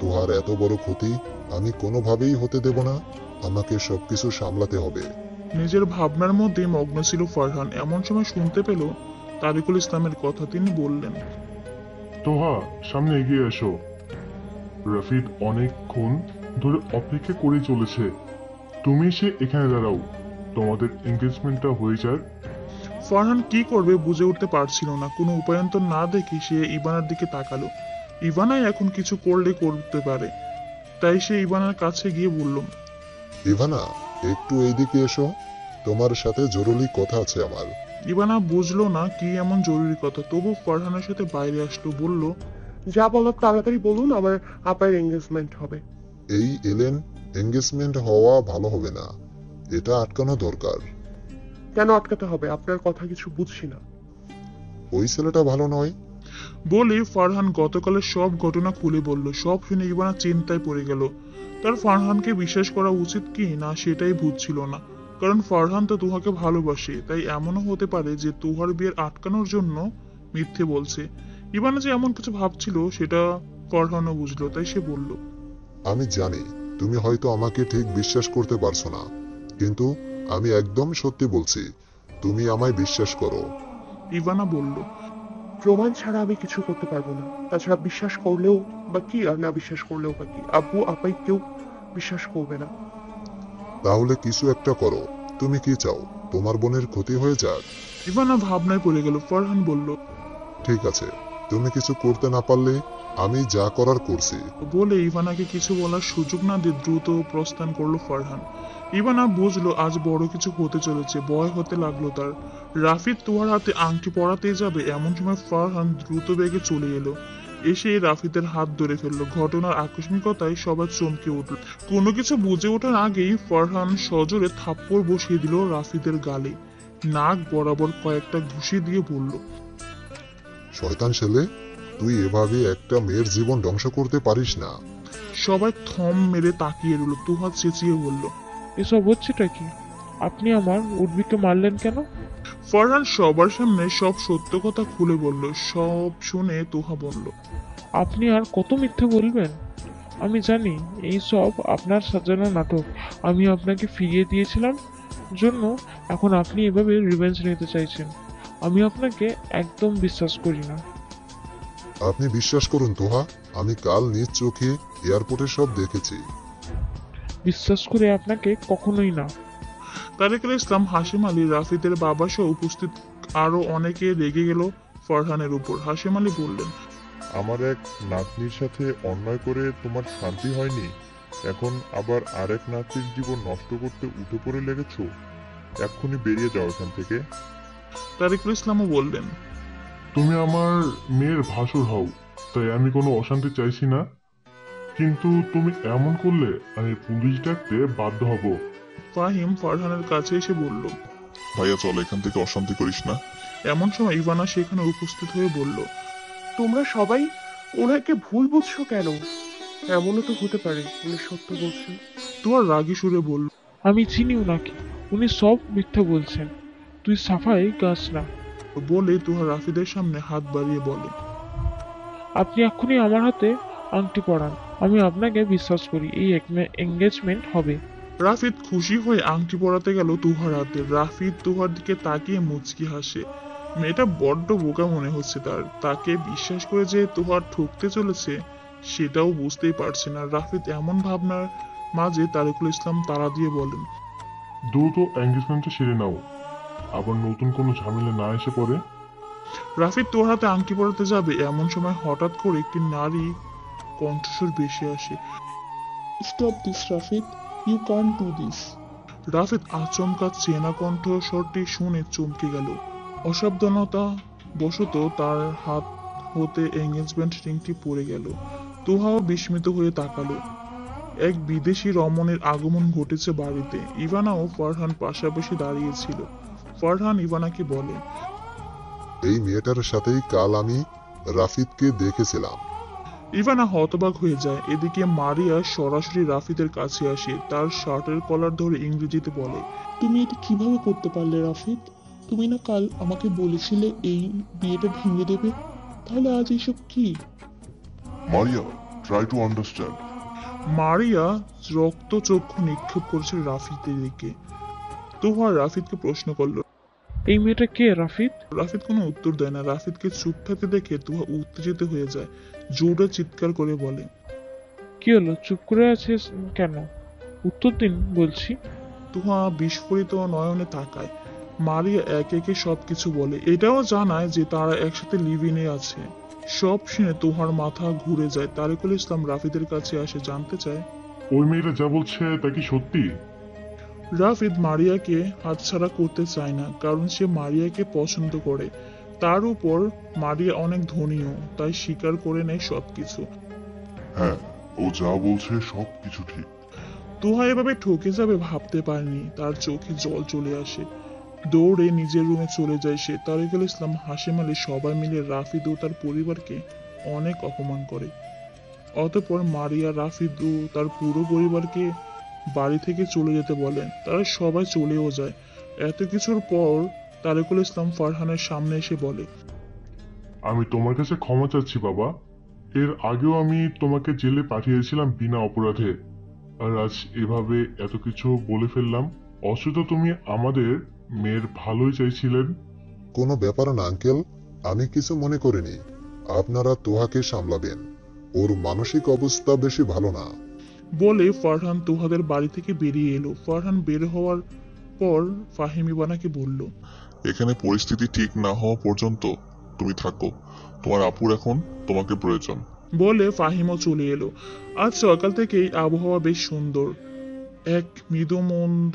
তোহার এত বড় ক্ষতি আমি কোনোভাবেই হতে দেব না। আমাকে সবকিছু সামলাতে হবে। নিজের ভাবনার মধ্যে মগ্ন ছিল ফারহান। এমন সময় শুনতে পেল তারিকুল ইসলামের কথা। তিনি বললেন, তোহা সামনে এগিয়ে এসো। রাফিদ অনেকক্ষণ ধরে অপেক্ষা করে চলেছে, তুমি সে এখানে দাঁড়াও, তোমাদের এঙ্গেজমেন্টটা হয়ে যাক। ফারহান কি করবে বুঝে উঠতে পারছিল না। কোনো উপায়ন্তর না দেখে সে ইভানার দিকে তাকালো। ইভানাই এখন কিছু করলে করতে পারে, তাই সে ইভানার কাছে গিয়ে বলল, ইভানা, একটু এইদিকে এসো, তোমার সাথে জরুরি কথা আছে আমার। ইভানা বুঝলো না কি এমন জরুরি কথা, তবু ফারহানের সাথে বাইরে আসলো। বলল, যা বলার তাড়াতাড়ি বলুন, আমার আপার এঙ্গেজমেন্ট হবে। এই এলেন, এঙ্গেজমেন্ট হওয়া ভালো হবে না, এটা আটকানো দরকার। কেন আটকাতে হবে? আপনার কথা কিছু বুঝছি না। ওই ছেলেটা ভালো নয়। বলে ফারহান গতকালের সব ঘটনা খুলে বলল। সব শুনে ইভানা চিন্তায় পড়ে গেল। তার ফারহানকে বিশ্বাস করা উচিত কি না সেটাই বুঝছিল না, কারণ ফারহান তো তুহাকে ভালোবাসে। তাই এমনও হতে পারে যে তুহার বিয়ের আটকানোর জন্য মিথ্যে বলছে। ইভানা যে এমন কিছু ভাবছিল সেটা ফারহানও বুঝলো, তাই সে বলল, আমি জানি তুমি হয়তো আমাকে ঠিক বিশ্বাস করতে পারছো না, কিন্তু আমি একদম সত্যি বলছি, তুমি আমায় বিশ্বাস করো। ইভানা বলল, প্রমাণ ছাড়া আমি কিছু করতে পারবো না। তাছাড়া বিশ্বাস করলেও বা কি, আর না বিশ্বাস করলেও বা কি, আব্বু আপাই কেউ বিশ্বাস করবে না। তাহলে কিছু একটা করো। তুমি কি চাও তোমার বোনের ক্ষতি হয়ে যাক? ইভানা ভাবনায় পড়ে গেল। ফারহান বলল, ঠিক আছে, তুমি কিছু করতে না পারলে আমি যা করার করছি। বলে ইভানাকে কিছু বলার সুযোগ না দিয়ে দ্রুত প্রস্থান করলো ফারহান। ইভানা বুঝলো আজ বড় কিছু হতে চলেছে। ভয় হতে লাগলো তার। রাফিদ তুহার হাতে আংটি পরাতে যাবে, এমন সময় ফারহান দ্রুত বেগে চলে এলো। এসে রাফিদের হাত ধরে ফেললো। ঘটনার আকস্মিকতায় সবাই চমকে উঠল। কোনো কিছু বুঝে ওঠার আগেই ফারহান সজোরে থাপ্পড় বসিয়ে দিল রাফিদের গালে। নাক বরাবর কয়েকটা ঘুষি দিয়ে বলল, শয়তান ছেলে, তুই এভাবে একটা মেয়ের জীবন ধ্বংস করতে পারিস না। সবাই থম মেরে তাকিয়ে রইল। তুহা চেঁচিয়ে বলল, এসব হচ্ছেটা কি? আপনি আমার উদ্ভিদকে মারলেন কেন? ফারহান সবার সামনে সব সত্য কথা খুলে বলল। সব শুনে তুহা বলল, আপনি আর কত মিথ্যে বলবেন? আমি জানি এই সব আপনার সাজানো নাটক। আমি আপনাকে ফিরিয়ে দিয়েছিলাম জন্য এখন আপনি এভাবে রিভেঞ্জ নিতে চাইছেন। আমি আপনাকে একদম বিশ্বাস করি না। আপনি বিশ্বাস করুন তোহা, আমি কাল নিজ চোখে এয়ারপোর্টে সব দেখেছি। বিশ্বাস করে আপনাকে কখনোই না। তারিকুল ইসলাম, হাশিম আলী, রাফিদের বাবা সহ উপস্থিত আরো অনেকে রেগে গেল ফারহানের উপর। হাশিম আলী বললেন, আমার এক নাতনির সাথে অন্যায় করে তোমার শান্তি হয়নি, এখন আবার আরেক নাতনির জীবন নষ্ট করতে উঠে পড়ে লেগেছ? এক্ষুনি বেরিয়ে যাও এখান থেকে। তারিকুল ইসলামও বললেন, তুমি আমার মেয়ের ভাসুর হও, তাই আমি কোনো অশান্তি চাইছি না, কিন্তু তুমি এমন করলে আমি পুলিশ ডাকতে বাধ্য হব। ফাহিম ফারহানের কাছে এসে বলল, ভাইয়া চল, এখান থেকে অশান্তি করিস না। এমন সময় ইভানা সেখানে উপস্থিত হয়ে বলল, তোমরা সবাই ওনাকে ভুল বুঝছো কেন? এমনও তো হতে পারে উনি সত্য বলছেন। তুহার রাগী সুরে বলল, আমি চিনি উনাকে, উনি সব মিথ্যা বলছেন। তুই সাফাই গাছ না। বলে তুহা রাফিদের সামনে হাত বাড়িয়ে বলে, আপনি এক্ষুনি আমার হাতে আংটি পরান, আমি আপনাকে বিশ্বাস করি এই এঙ্গেজমেন্ট হবে। রাফিদ খুশি হয়ে আংটি পরাতে গেল তুহার হাতে। রাফিদ তুহার দিকে তাকিয়ে মুচকি হাসে। মেয়েটা বড্ড বোকা মনে হচ্ছে তাকে বিশ্বাস করে যে তুহার ঠকতে চলেছে সেটাও বুঝতেই পারছে না। রাফিদ এমন ভাবনার মাঝে তারিকুল ইসলাম তাড়া দিয়ে বলেন, দ্রুত এঙ্গেজমেন্টটা সেরে নাও, আবার নতুন কোনো ঝামেলা না এসে পড়ে। রাফিদ তোর হাতে আংটি পরাতে যাবে এমন সময় হঠাৎ করে একটি নারী কণ্ঠস্বর ভেসে আসে, stop this Rafid, you can't do this. Rafid আচমকা চেনা কণ্ঠস্বরটি শুনে চমকে গেল। অসাবধানতা বশত তার হাত হতে এঙ্গেজমেন্ট রিংটি পড়ে গেল। তুহাও বিস্মিত হয়ে তাকালো। এক বিদেশি রমণের আগমন ঘটেছে বাড়িতে। ইভানা ও ফারহান পাশাপাশি দাঁড়িয়েছিল। ফারহান ইভানাকে বলে, এই মেয়েটার সাথেই কাল আমি রাফিদকে দেখেছিলাম। ইভানা হতবাক হয়ে যায়। এদিকে মারিয়া সরাসরি রাফিদের কাছে আসে, তার শার্টের কলার ধরে ইংরেজিতে বলে, তুমি এটা কিভাবে করতে পারলে রাফিদ? তুমি না কাল আমাকে বলেছিলে এই বিয়েটা ভেঙে দেবে, তাহলে আজ এইসব কি? Maria, try to understand. Maria রক্তচক্ষু নিক্ষেপ করেছে রাফিদের দিকে। তুহা রাফিদকে প্রশ্ন করলো। এই মেয়েটা কে রাফিদ? রাফিদ কোনো উত্তর দেয় না। রাফিদকে চুপ থাকতে দেখে তুহা উত্তেজিত হয়ে যায়, জোরে চিৎকার করে বলে, কি হলো, চুপ করে আছিস কেন? উত্তর দিন বলছি। তুহা বিস্ফোরিত নয়নে তাকায়। মারিয়া একে একে সবকিছু বলে, এটাও জানায় যে তারা একসাথে লিভিনে আছে। সব শুনে তুহার মাথা ঘুরে যায়। তারিকুল ইসলাম রাফিদের কাছে আসে, জানতে চায়, ওই মেয়েটা যা বলছে তা কি সত্যি? রাফিদ মারিয়াকে হাতছাড়া করতে চায় না, কারণ সে মারিয়াকে পছন্দ করে। তার উপর মারিয়া অনেক ধনীও, তাই স্বীকার করে নেয় সবকিছু। হ্যাঁ, ও যা বলছে সবকিছু ঠিক। তুহা এভাবে ঠকে যাবে ভাবতে পারেনি। তার চোখে জল চলে আসে। দৌড়ে নিজের রুমে চলে যায় সে। তারিকুল ইসলাম হাসিম আলী সবাই মিলে রাফিদ ও তার পরিবারকে অনেক অপমান করে। অতঃপর মারিয়া রাফিদ ও তার পুরো পরিবারকে বাড়ি থেকে চলে যেতে বলেন। তারা সবাই চলেও যায়। এত কিছুর পর তারিকুল ইসলাম ফারহানের সামনে এসে বলে, আমি তোমার কাছে ক্ষমা চাচ্ছি বাবা। এর আগেও আমি তোমাকে জেলে পাঠিয়েছিলাম বিনা অপরাধে, আর আজ এভাবে এত কিছু বলে ফেললাম। অথচ তুমি আমাদের মেয়ের ভালোই চাইছিলেন। কোনো ব্যাপার না আঙ্কেল, আমি কিছু মনে করিনি। আপনারা তোহাকে সামলাবেন, ওর মানসিক অবস্থা বেশি ভালো না। বলে ফারহান তুহাদের বাড়ি থেকে বেরিয়ে এলো। ফারহান বের হওয়ার পর ফাহিম ইবানাকে বলল, এখানে পরিস্থিতি ঠিক না হওয়া পর্যন্ত তুমি থাকো, তোমার আপুর এখন তোমাকে প্রয়োজন। বলে ফাহিমও চলে এলো। আজ সকাল থেকেই আবহাওয়া বেশ সুন্দর। এক মৃদুমন্দ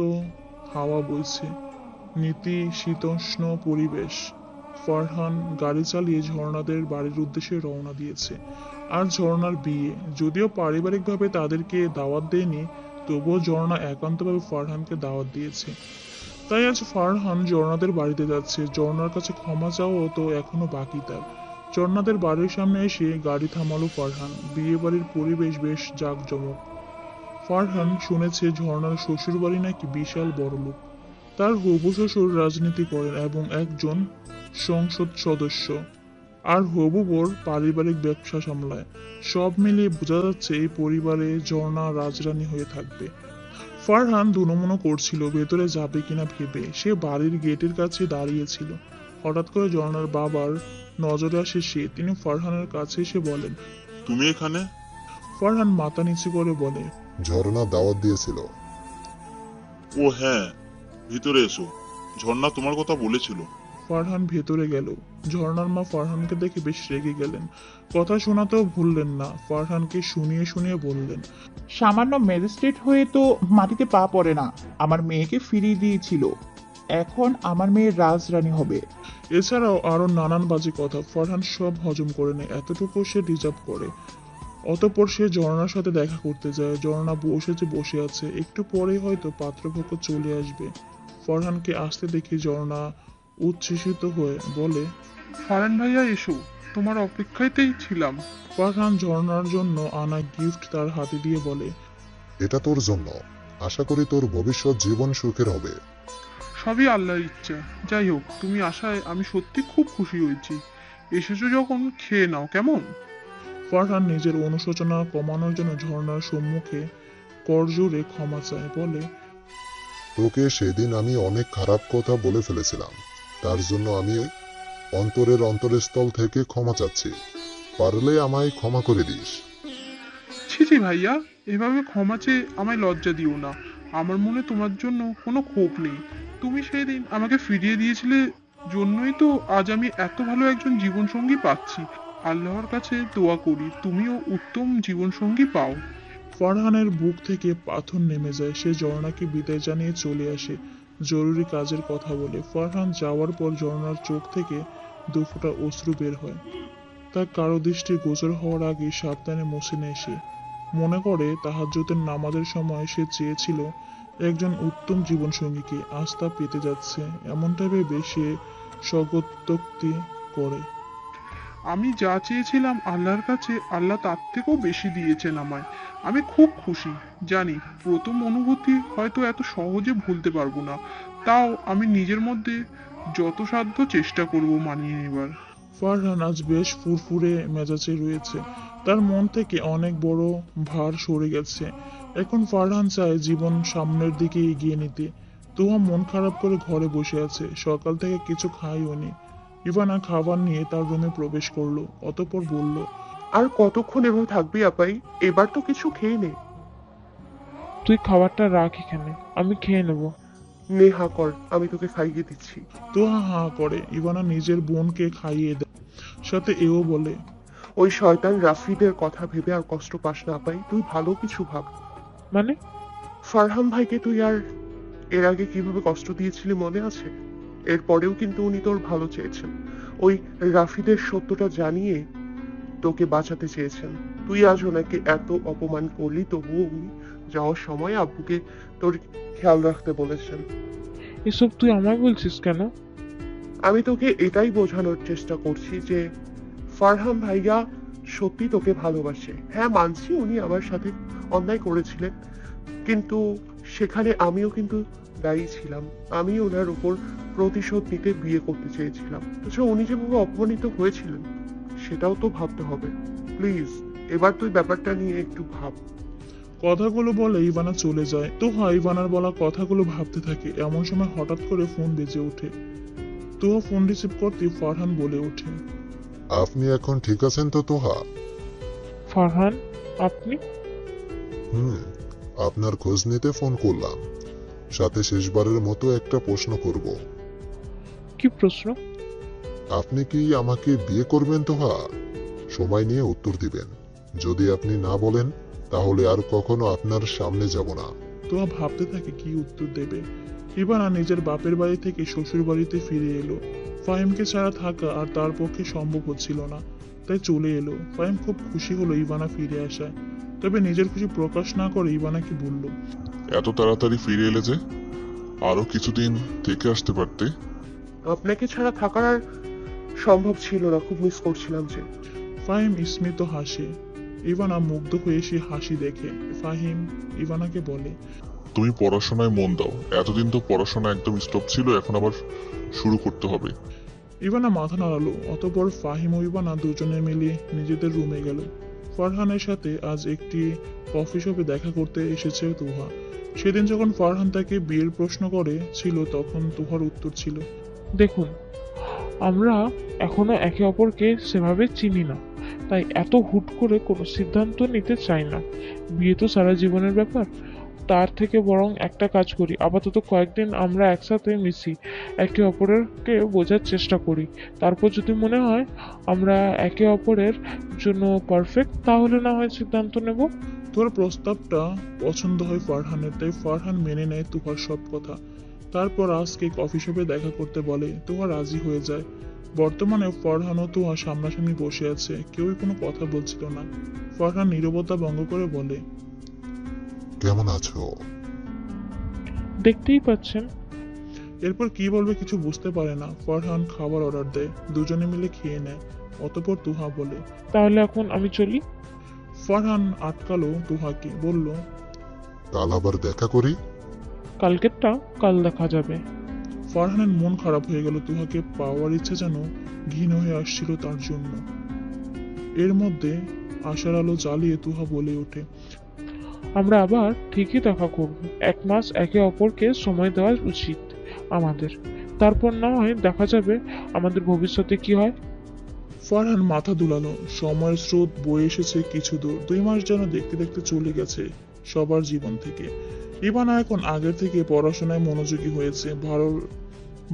হাওয়া বইছে, নাতিশীতোষ্ণ পরিবেশ। ফারহান গাড়ি চালিয়ে ঝর্ণাদের বাড়ির উদ্দেশ্যে রওনা দিয়েছে। আর ঝর্ণার বিয়ে, যদিও পারিবারিকভাবে তাদেরকে দাওয়াত দেয়নি, তবুও ঝর্ণা একান্তভাবে ফারহানকে দাওয়াত দিয়েছে। তাই আজ ফারহান ঝর্ণাদের বাড়িতে যাচ্ছে। ঝর্ণার কাছে ক্ষমা চাওয়াও তো এখনো বাকি তার। ঝর্ণাদের বাড়ির সামনে এসে গাড়ি থামালো ফারহান। বিয়ে বাড়ির পরিবেশ বেশ জাঁকজমক। ফারহান শুনেছে ঝর্ণার শ্বশুর বাড়ি নাকি বিশাল বড়লোক। তার হবু শ্বশুর রাজনীতি করেন এবং একজন সংসদ সদস্য, আর হবু বোর পারিবারিক ব্যবসা সামলায়। সব মিলিয়ে বোঝা যাচ্ছে এই পরিবারে ঝর্ণা রাজরানী হয়ে থাকবে। ফারহান দুনমনো করছিল ভেতরে যাবে কিনা ভেবে। সে বাড়ির গেটের কাছে দাঁড়িয়েছিল। হঠাৎ করে ঝর্ণার বাবার নজরে আসে সে। তিনি ফারহানের কাছে এসে বলেন, তুমি এখানে? ফারহান মাথা নিচু করে বলে, ঝর্ণা দাওয়াত দিয়েছিল। ও হ্যাঁ, ভিতরে এসো, ঝর্ণা তোমার কথা বলেছিল। ফারহান ভেতরে গেল। ঝর্ণার মা ফারহানকে দেখে বেশ রেগে গেলেন। কথা শোনাতেও ভুললেন না। ফারহানকে শুনিয়ে শুনিয়ে বললেন, সামান্য ম্যাজিস্ট্রেট হয়ে তো মাটিতে পা পড়ে না। আমার মেয়েকে ফিরিয়ে দিয়েছিল, এখন আমার মেয়ে রাজরানী হবে। এছাড়াও আরো নানান বাজে কথা। ফারহান সব হজম করে নেয়, এতটুকু সে ডিজার্ভ করে। অতঃপর সে ঝর্ণার সাথে দেখা করতে যায়। ঝর্ণা বসে আছে। একটু পরেই হয়তো পাত্রপক্ষ চলে আসবে। ফারহানকে আসতে দেখে ঝর্ণা উচ্ছ্বসিত হয়ে বলে, ফারহান ভাইয়া এসো, তোমার অপেক্ষাতেই ছিলাম। ফারহান ঝর্ণার জন্য আনা গিফট তার হাতে দিয়ে বলে, এটা তোর জন্য। আশা করি তোর ভবিষ্যৎ জীবন সুখের হবে। সবই আল্লাহর ইচ্ছা। যাই হোক, তুমি আসায় আমি সত্যি খুব খুশি হয়েছি। এসেছো যখন খেয়ে নাও, কেমন? ফারহান নিজের অনুশোচনা কমানোর জন্য ঝর্ণার সম্মুখে করজোড়ে ক্ষমা চায়, বলে, তোকে সেদিন আমি অনেক খারাপ কথা বলে ফেলেছিলাম, তার জন্য আমি অন্তরের অন্তরস্থল থেকে ক্ষমা চাচ্ছি। পারলে আমায় ক্ষমা করে দিস। ছি ছি ভাইয়া, এভাবে ক্ষমা চেয়ে আমায় লজ্জা দিও না। আমার মনে তোমার জন্য কোনো ক্ষোভ নেই। তুমি সেদিন আমাকে ফিরিয়ে দিয়েছিলে জন্যই তো আজ আমি এত ভালো একজন জীবনসঙ্গী পাচ্ছি। আল্লাহর কাছে দোয়া করি তুমিও উত্তম জীবনসঙ্গী পাও। ফারহানের বুক থেকে পাথর নেমে যায়। সে ঝর্ণাকে বিদায় জানিয়ে চলে আসে জরুরি কাজের কথা বলে। ফারহান যাওয়ার পর ঝর্ণার চোখ থেকে দুফোঁটা অশ্রু বের হয়। তার কারো দৃষ্টি গোচর হওয়ার আগে সাবধানে মুছে নেয় সে। মনে করে তাহাজ্জুদের নামাজের সময় সে চেয়েছিল একজন উত্তম জীবনসঙ্গীকে, আজ তা পেতে যাচ্ছে, এমনটা ভেবে সে স্বগতোক্তি করে। আমি যা চেয়েছিলাম আল্লাহর কাছে আল্লাহ তার থেকেও বেশি দিয়েছেন আমায়। আমি খুব খুশি। জানি প্রথম অনুভূতি হয়তো এত সহজে ভুলতে পারবো না, তাও আমি নিজের মধ্যে যত সাধ্য চেষ্টা করব মানিয়ে নেবার। ফারহান আজ বেশ ফুরফুরে মেজাজে রয়েছে। তার মন থেকে অনেক বড় ভার সরে গেছে। এখন ফারহান চায় জীবন সামনের দিকে এগিয়ে নিতে। তুহা মন খারাপ করে ঘরে বসে আছে, সকাল থেকে কিছু খাইওনি। ইভানা খাবার নিয়ে তার রুমে প্রবেশ করলো, অতঃপর বলল, আর কতক্ষণ এভাবে থাকবি আপাই? এবার তো কিছু খেয়ে নে। তুই খাবারটা রাখ এখানে, আমি খেয়ে নেব। নে হা কর, আমি তোকে খাইয়ে দিচ্ছি। তুহা হা করে। ইভানা নিজের বোনকে খাইয়ে দেয়, সাথে এও বলে, ওই শয়তান রাফিদের কথা ভেবে আর কষ্ট পাস না আপাই, তুই ভালো কিছু ভাব। মানে? ফারহান ভাইকে তুই আর এর আগে কিভাবে কষ্ট দিয়েছিলি মনে আছে? এরপরেও কিন্তু উনি তোর ভালো চেয়েছেন। ওই রাফিদের সত্যটা জানিয়ে তোকে বাঁচাতে চেয়েছেন। তুই আজ ওনাকে এত অপমান করলি, তবুও উনি যাওয়ার সময় আব্বুকে তোর খেয়াল রাখতে বলেছেন। এসব তুই আমায় বলছিস কেন? আমি তোকে এটাই বোঝানোর চেষ্টা করছি যে ফারহান ভাইয়া সত্যি তোকে ভালোবাসে। হ্যাঁ, মানছি উনি আমার সাথে অন্যায় করেছিলেন, কিন্তু সেখানে আমিও কিন্তু দায়ী ছিলাম। আমি ওনার উপর প্রতিশোধ নিতে বিয়ে করতে চেয়েছিলাম। তাছাড়া উনি যেভাবে অপমানিত হয়েছিলেন সেটাও তো ভাবতে হবে। প্লিজ, এবার তুই ব্যাপারটা নিয়ে একটু ভাব। কথাগুলো বলে ইভানা চলে যায়। তোহা ইভানার বলা কথাগুলো ভাবতে থাকে। এমন সময় হঠাৎ করে ফোন বেজে ওঠে। তোহা ফোন রিসিভ করতে ফারহান বলে ওঠে, আপনি এখন ঠিক আছেন তো তোহা? ফারহান, আপনি? আপনার খোঁজ নিতে ফোন করলাম। সাথে শেষবারের মতো একটা প্রশ্ন করব। কি প্রশ্ন? আপনি কি আমাকে বিয়ে করবেন তোহা? সময় নিয়ে উত্তর দিবেন। যদি আপনি না বলেন তাহলে আর কখনো আপনার সামনে যাব না। তোহা ভাবতে থাকে কি উত্তর দেবে। ইভানা নিজের বাপের বাড়ি থেকে শ্বশুর বাড়িতে ফিরে এলো। ফাহিমকে ছাড়া থাকা আর তার পক্ষে সম্ভব হচ্ছিল না, তাই চলে এলো। ফাহিম খুব খুশি হলো ইভানা ফিরে আসায়, তবে নিজের খুশি প্রকাশ না করে ইভানাকে বলল, এত তাড়াতাড়ি ফিরে এলে যে? আরো কিছুদিন থেকে আসতে পারতে। আপনাকে ছাড়া থাকার আর সম্ভব ছিল না, খুব মিস করছিলাম যে। ফাহিম স্মিত হাসে। ইভানা মুগ্ধ হয়ে সে হাসি দেখে। ফাহিম ইভানাকে বলে, তুমি পড়াশোনায় মন দাও। এতদিন তো পড়াশোনা একদম স্টপ ছিল, এখন আবার শুরু করতে হবে। ইভানা মাথা নাড়ালো। অতঃপর ফাহিম ও ইভানা দুজনে মিলে নিজেদের রুমে গেল। ফারহানের সাথে আজ একটি কফি শপে দেখা করতে এসেছে তুহা। সেদিন যখন ফারহান তাকে বিয়ের প্রশ্ন করে ছিল, তখন তুহার উত্তর ছিল, দেখুন, আমরা এখনো একে অপরকে সেভাবে চিনি না, তাই এত হুট করে কোনো সিদ্ধান্ত নিতে চাই না। বিয়ে তো সারা জীবনের ব্যাপার। তার থেকে বরং একটা কাজ করি, আপাতত কয়েকদিন আমরা একসাথে মিশি, একে অপরকে বোঝার চেষ্টা করি। তারপর যদি মনে হয় আমরা একে অপরের জন্য পারফেক্ট, তাহলে না হয় সিদ্ধান্ত নেব। তুহার প্রস্তাবটা পছন্দ হয় ফারহানের, তাই ফারহান মেনে নেয় তুহার সব কথা। তারপর আজকে কফি শপে দেখা করতে বলে। তুহা রাজি হয়ে যায়। বর্তমানে ফারহান ও তুহা সামনাসামনি বসে আছে, কেউই কোনো কথা বলছিল না। ফারহান নীরবতা ভঙ্গ করে বলে, কেমন আছো? দেখতেই পাচ্ছেন। এরপর কি বলবে কিছু বুঝতে পারে না। ফারহান খাবার অর্ডার দেয়, দুজনে মিলে খেয়ে নেয়। অতঃপর তুহা বলে, তাহলে এখন আমি চলি। ফারহান আটকালো তুহাকে, বলল, কাল আবার দেখা করি। কালকেরটা কাল দেখা যাবে। ফারহানের মন খারাপ হয়ে গেল। তুহাকে পাওয়ার ইচ্ছে যেন ঘৃণ হয়ে আসছিল তার জন্য। এর মধ্যে আশার আলো জ্বালিয়ে তুহা বলে ওঠে, আমরা আবার ঠিকই দেখা করব। 1 মাস একে অপরকে সময় দেওয়া উচিত আমাদের। তারপর না হয় দেখা যাবে আমাদের ভবিষ্যতে কি হয়। ফারহান মাথা দুলালো। সময়ের স্রোত বয়ে এসেছে কিছু দূর। 2 মাস যেন দেখতে দেখতে চলে গেছে সবার জীবন থেকে। ইভানা এখন আগের থেকে পড়াশোনায় মনোযোগী হয়েছে। ভালো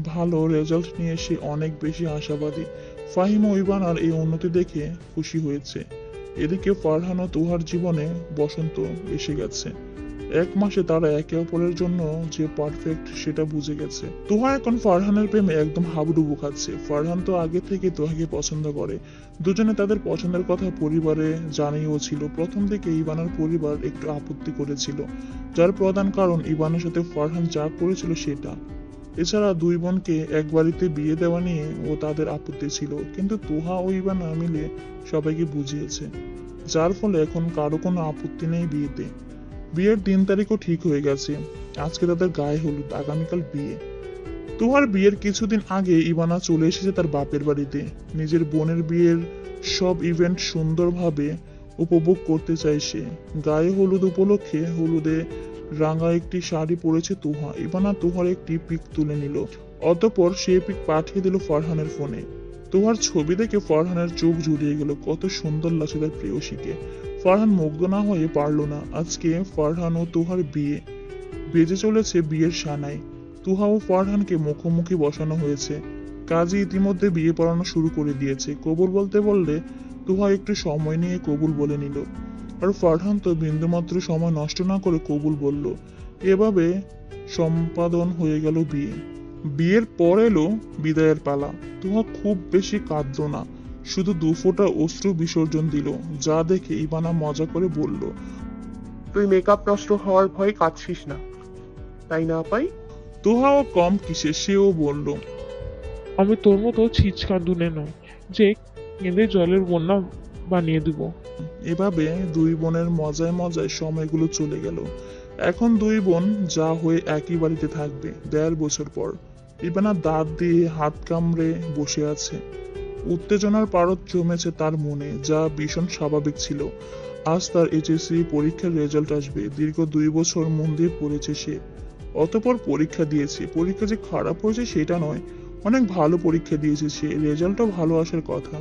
ভালো রেজাল্ট নিয়ে সে অনেক বেশি আশাবাদী। ফাহিম ও ইভানার এই উন্নতি দেখে খুশি হয়েছে। এদিকে ফারহান ও তুহার জীবনে বসন্ত এসে গেছে। 1 মাসে তারা একে অপরের জন্য যে পারফেক্ট সেটা বুঝে গেছে। তুহা এখন ফারহানের প্রেমে একদম হাবুডুবু খাচ্ছে। ফারহান তো আগে থেকে তুহাকে পছন্দ করে। দুজনে তাদের পছন্দের কথা পরিবারে জানিয়েও ছিল। প্রথম দিকে ইভানার পরিবার একটু আপত্তি করেছিল, যার প্রধান কারণ ইভানের সাথে ফারহান যা করেছিল সেটা। এছাড়া 2 বোনকে এক বাড়িতে বিয়ে দেওয়া নিয়ে ও তাদের আপত্তি ছিল, কিন্তু তুহা ও ইভানা মিলে সবাইকে বুঝিয়েছে, যার ফলে এখন কারো কোনো আপত্তি নেই বিয়েতে। বিয়ের দিন তারিখও ঠিক হয়ে গেছে। আজকে তাদের গায়ে হলুদ, আগামীকাল বিয়ে। তুহার বিয়ের কিছুদিন আগে ইভানা চলে এসেছে তার বাপের বাড়িতে। নিজের বোনের বিয়ের সব ইভেন্ট সুন্দরভাবে উপভোগ করতে চায় সে। গায়ে হলুদ উপলক্ষে হলুদে রাঙা একটি শাড়ি পরেছে তুহা। ইভানা তুহার একটি পিক তুলে নিল, অতঃপর সেই পিক পাঠিয়ে দিল ফারহানের ফোনে। তুহার ছবি দেখে ফারহানের চোখ জুড়িয়ে গেল। কত সুন্দর লাগছে তার প্রেয়সীকে। ফারহান মুগ্ধ না হয়ে পারল না। আজকে ফারহান ও তুহার বিয়ে। বেজে চলেছে বিয়ের সানাই। তুহা ও ফারহানকে মুখোমুখি বসানো হয়েছে। কাজী ইতিমধ্যে বিয়ে পড়ানো শুরু করে দিয়েছে। কবুল বলতে বললে তুহা একটু সময় নিয়ে কবুল বলে নিল, আর ফারহান তো বিন্দুমাত্র সময় নষ্ট না করে কবুল বলল। এভাবে সম্পাদন হয়ে গেল বিয়ে। বিয়ের পর এলো বিদায়ের পালা। তুহা খুব বেশি কাঁদল না, শুধু 2 ফোঁটা অশ্রু বিসর্জন দিল, যা দেখে ইভানা মজা করে বলল, তুই মেকআপ নষ্ট হওয়ার ভয়ে কাঁদছিস না, তাই না পাই? তুহাও কম কিসে, সেও বলল, আমি তোর মতো ছিচকাঁদুনে নয় যে কেঁদে জলের বন্যা বানিয়ে দিব। এভাবে 2 বোনের মজায় মজায় সময়গুলো চলে গেল। এখন 2 বোন যা হয়ে একই বাড়িতে থাকবে 1.5 বছর পর। ইভানা দাঁত দিয়ে হাত কামড়ে বসে আছে। উত্তেজনার পারদ জমেছে তার মনে, যা ভীষণ স্বাভাবিক ছিল। আজ তার এইচএসসি পরীক্ষার রেজাল্ট আসবে। দীর্ঘ 2 বছর মন দিয়ে পড়েছে সে, অতঃপর পরীক্ষা দিয়েছে। পরীক্ষা যে খারাপ হয়েছে সেটা নয়, অনেক ভালো পরীক্ষা দিয়েছে সে। রেজাল্টও ভালো আসার কথা।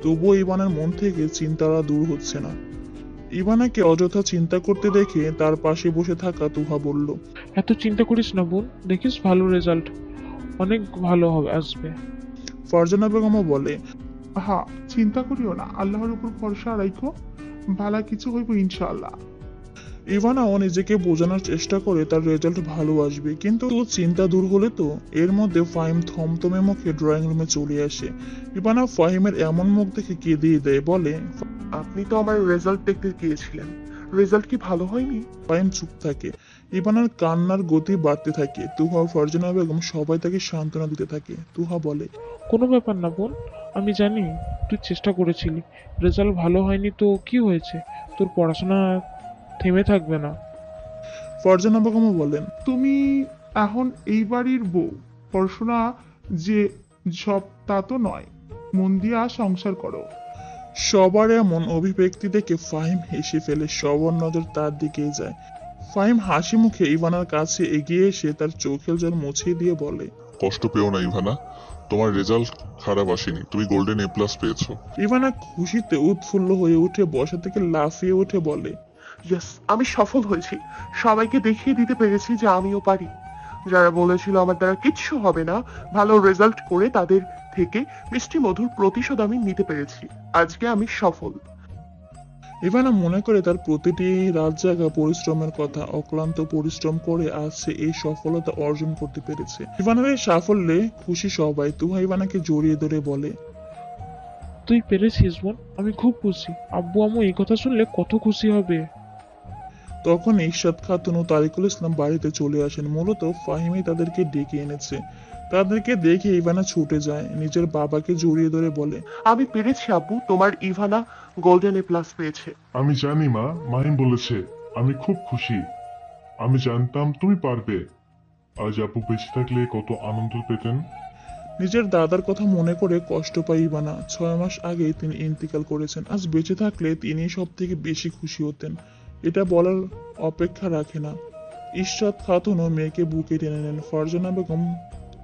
তবুও ইভানের মন থেকে চিন্তাটা দূর হচ্ছে না। ইভানাকে অযথা চিন্তা করতে দেখে তার পাশে বসে থাকা তুহা বলল, এত চিন্তা করিস না বোন, দেখিস ভালো রেজাল্ট অনেক ভালো হবে আসবে। ফারজানা বেগমও বলে, হ্যাঁ, চিন্তা করিও না, আল্লাহর উপর ভরসা রাখো, ভালো কিছু হইব ইনশাআল্লাহ। ইভানাও নিজেকে বোঝানোর চেষ্টা করে তার রেজাল্ট ভালো আসবে, কিন্তু চিন্তা দূর হলে তো। এর মধ্যে ফাহিম থমথমে মুখে ড্রয়িং রুমে চলে আসে। ইভানা ফাহিমের এমন মুখ দেখে কেঁদিয়ে দেয়, বলে, আপনি তো আমার রেজাল্ট দেখতে গিয়েছিলেন, রেজাল্ট কি ভালো হয়নি? ফাহিম চুপ থাকে। ইভানার কান্নার গতি বাড়তে থাকে। তুহা ও ফারজানা বেগম সবাই তাকে সান্ত্বনা দিতে থাকে। তুহা বলে, কোনো ব্যাপার না বোন, আমি জানি তুই চেষ্টা করেছিলি। রেজাল্ট ভালো হয়নি তো কি হয়েছে, তোর পড়াশোনা থেমে থাকবে না। ফারজানা বেগমও বলেন, তুমি এখন এই বাড়ির বউ, পড়াশোনা যে সব তা তো নয়, মন দিয়া সংসার করো। সবার এমন অভিব্যক্তি দেখে ফাহিম হেসে ফেলে। সবার নজর তার দিকেই যায়। ফাহিম হাসি মুখে ইভানার কাছে এগিয়ে এসে তার চোখের জল মুছিয়ে দিয়ে বলে, কষ্ট পেও না ইভানা, তোমার রেজাল্ট খারাপ আসেনি, তুমি গোল্ডেন এ প্লাস পেয়েছো। ইভানা খুশিতে উৎফুল্ল হয়ে উঠে বসা থেকে লাফিয়ে উঠে বলে, ইয়েস, আমি সফল হয়েছি। সবাইকে দেখিয়ে দিতে পেরেছি যে আমিও পারি। যারা বলেছিল আমার দ্বারা কিচ্ছু হবে না, ভালো রেজাল্ট করে তাদের থেকে মিষ্টি মধুর প্রতিশোধ আমি নিতে পেরেছি। আজকে আমি সফল। ইভানা মনে করে তার প্রতিটি রাত জাগা পরিশ্রমের কথা। অক্লান্ত পরিশ্রম করে আজ সে এই সফলতা অর্জন করতে পেরেছে। ইভানার এই সাফল্যে খুশি সবাই। তুহা ইভানাকে জড়িয়ে ধরে বলে, তুই পেরেছিস বোন, আমি খুব খুশি। আব্বু আম্মু এই কথা শুনলে কত খুশি হবে। তখন ইরশাদ খাতুন ও তারিকুল ইসলাম বাড়িতে চলে আসেন। মূলত ফাহিমই তাদেরকে ডেকে এনেছে। তাদেরকে দেখে ইভানা ছুটে যায়, নিজের বাবাকে জড়িয়ে ধরে বলে, আমি পেরেছি আব্বু, তোমার ইভানা গোল্ডেন এ প্লাস পেয়েছে। আমি জানি মা, মাহিম বলেছে, আমি খুব খুশি। আমি জানতাম তুমি পারবে। আজ আপু বেঁচে থাকলে কত আনন্দ পেতেন। নিজের দাদার কথা মনে করে কষ্ট পাই ইভানা। 6 মাস আগে তিনি ইন্তিকাল করেছেন। আজ বেঁচে থাকলে তিনি সব থেকে বেশি খুশি হতেন। এটা বলার অপেক্ষা রাখে না। ইশরাত খাতুনও মেয়েকে বুকে টেনে নেন। ফারজানা বেগম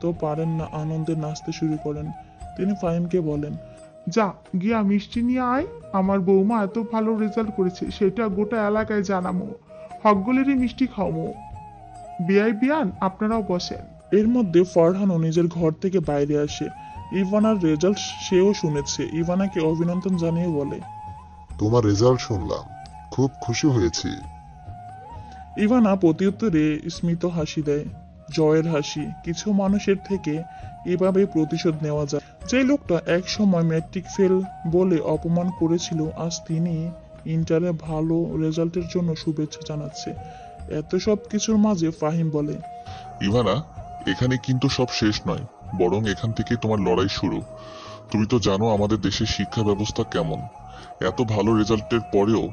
তো পারেন না, আনন্দে নাচতে শুরু করেন। তিনি ফাহিমকে বলেন, যা গিয়া মিষ্টি নিয়ে আয়, আমার বৌমা এত ভালো রেজাল্ট করেছে সেটা গোটা এলাকায় জানামো, হকগুলেরই মিষ্টি খাওয়ামো। বিয়াই বিয়ান, আপনারাও বসেন। এর মধ্যে ফারহানও নিজের ঘর থেকে বাইরে আসে। ইভানার রেজাল্ট সেও শুনেছে। ইভানাকে অভিনন্দন জানিয়ে বলে, তোমার রেজাল্ট শুনলাম, খুব খুশি হয়েছি। ইভানা প্রত্যুত্তরে স্মিত হাসি দেয়, জয়ের হাসি। কিছু মানুষের থেকে এভাবে প্রতিশোধ নেওয়া যায়। যে লোকটা এক সময় ম্যাট্রিক ফেল বলে অপমান করেছিল, আজ তিনি ইন্টারে ভালো রেজাল্টের জন্য শুভেচ্ছা জানাচ্ছে। এত সব কিছুর মাঝে ফাহিম বলে, ইভানা, এখানে কিন্তু সব শেষ নয়, বরং এখান থেকে তোমার লড়াই শুরু। তুমি তো জানো আমাদের দেশের শিক্ষা ব্যবস্থা কেমন। এত ভালো রেজাল্টের পরেও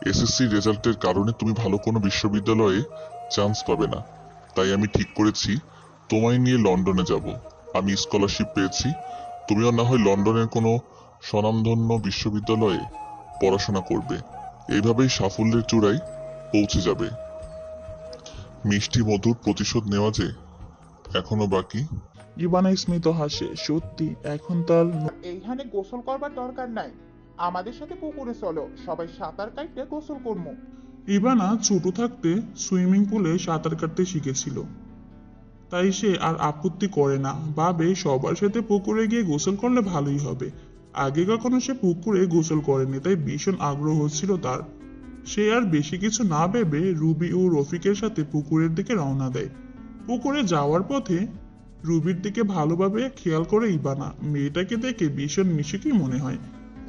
এসএসসি রেজাল্টের কারণে তুমি ভালো কোনো বিশ্ববিদ্যালয়ে চান্স পাবে না। তাই আমি ঠিক করেছি তোমায় নিয়ে লন্ডনে যাব। আমি স্কলারশিপ পেয়েছি, তুমিও না হয় লন্ডনের কোনো স্বনামধন্য বিশ্ববিদ্যালয়ে পড়াশোনা করবে। এইভাবেই সাফল্যের চূড়ায় পৌঁছে যাবে। মিষ্টি মধুর প্রতিশোধ নেওয়া যে এখনো বাকি। ইভানা স্মিত হাসে। সত্যি এখন তার এইখানে গোসল করবার দরকার নাই, আমাদের সাথে পুকুরে চলো, সবাই সাঁতার কাটতে গোসল করবো। ইভানা ছোট থাকতে সুইমিং পুলে সাঁতার কাটতে শিখেছিল, তাই সে আর আপত্তি করে না। ভাবে সবার সাথে পুকুরে গিয়ে গোসল করলে ভালোই হবে। আগে কখনো সে পুকুরে গোসল করেনি, তাই ভীষণ আগ্রহ হচ্ছিল তার। সে আর বেশি কিছু না ভেবে রুবি ও রফিকের সাথে পুকুরের দিকে রওনা দেয়। পুকুরে যাওয়ার পথে রুবির দিকে ভালোভাবে খেয়াল করে ইভানা। মেয়েটাকে দেখে ভীষণ মিশুকি মনে হয়,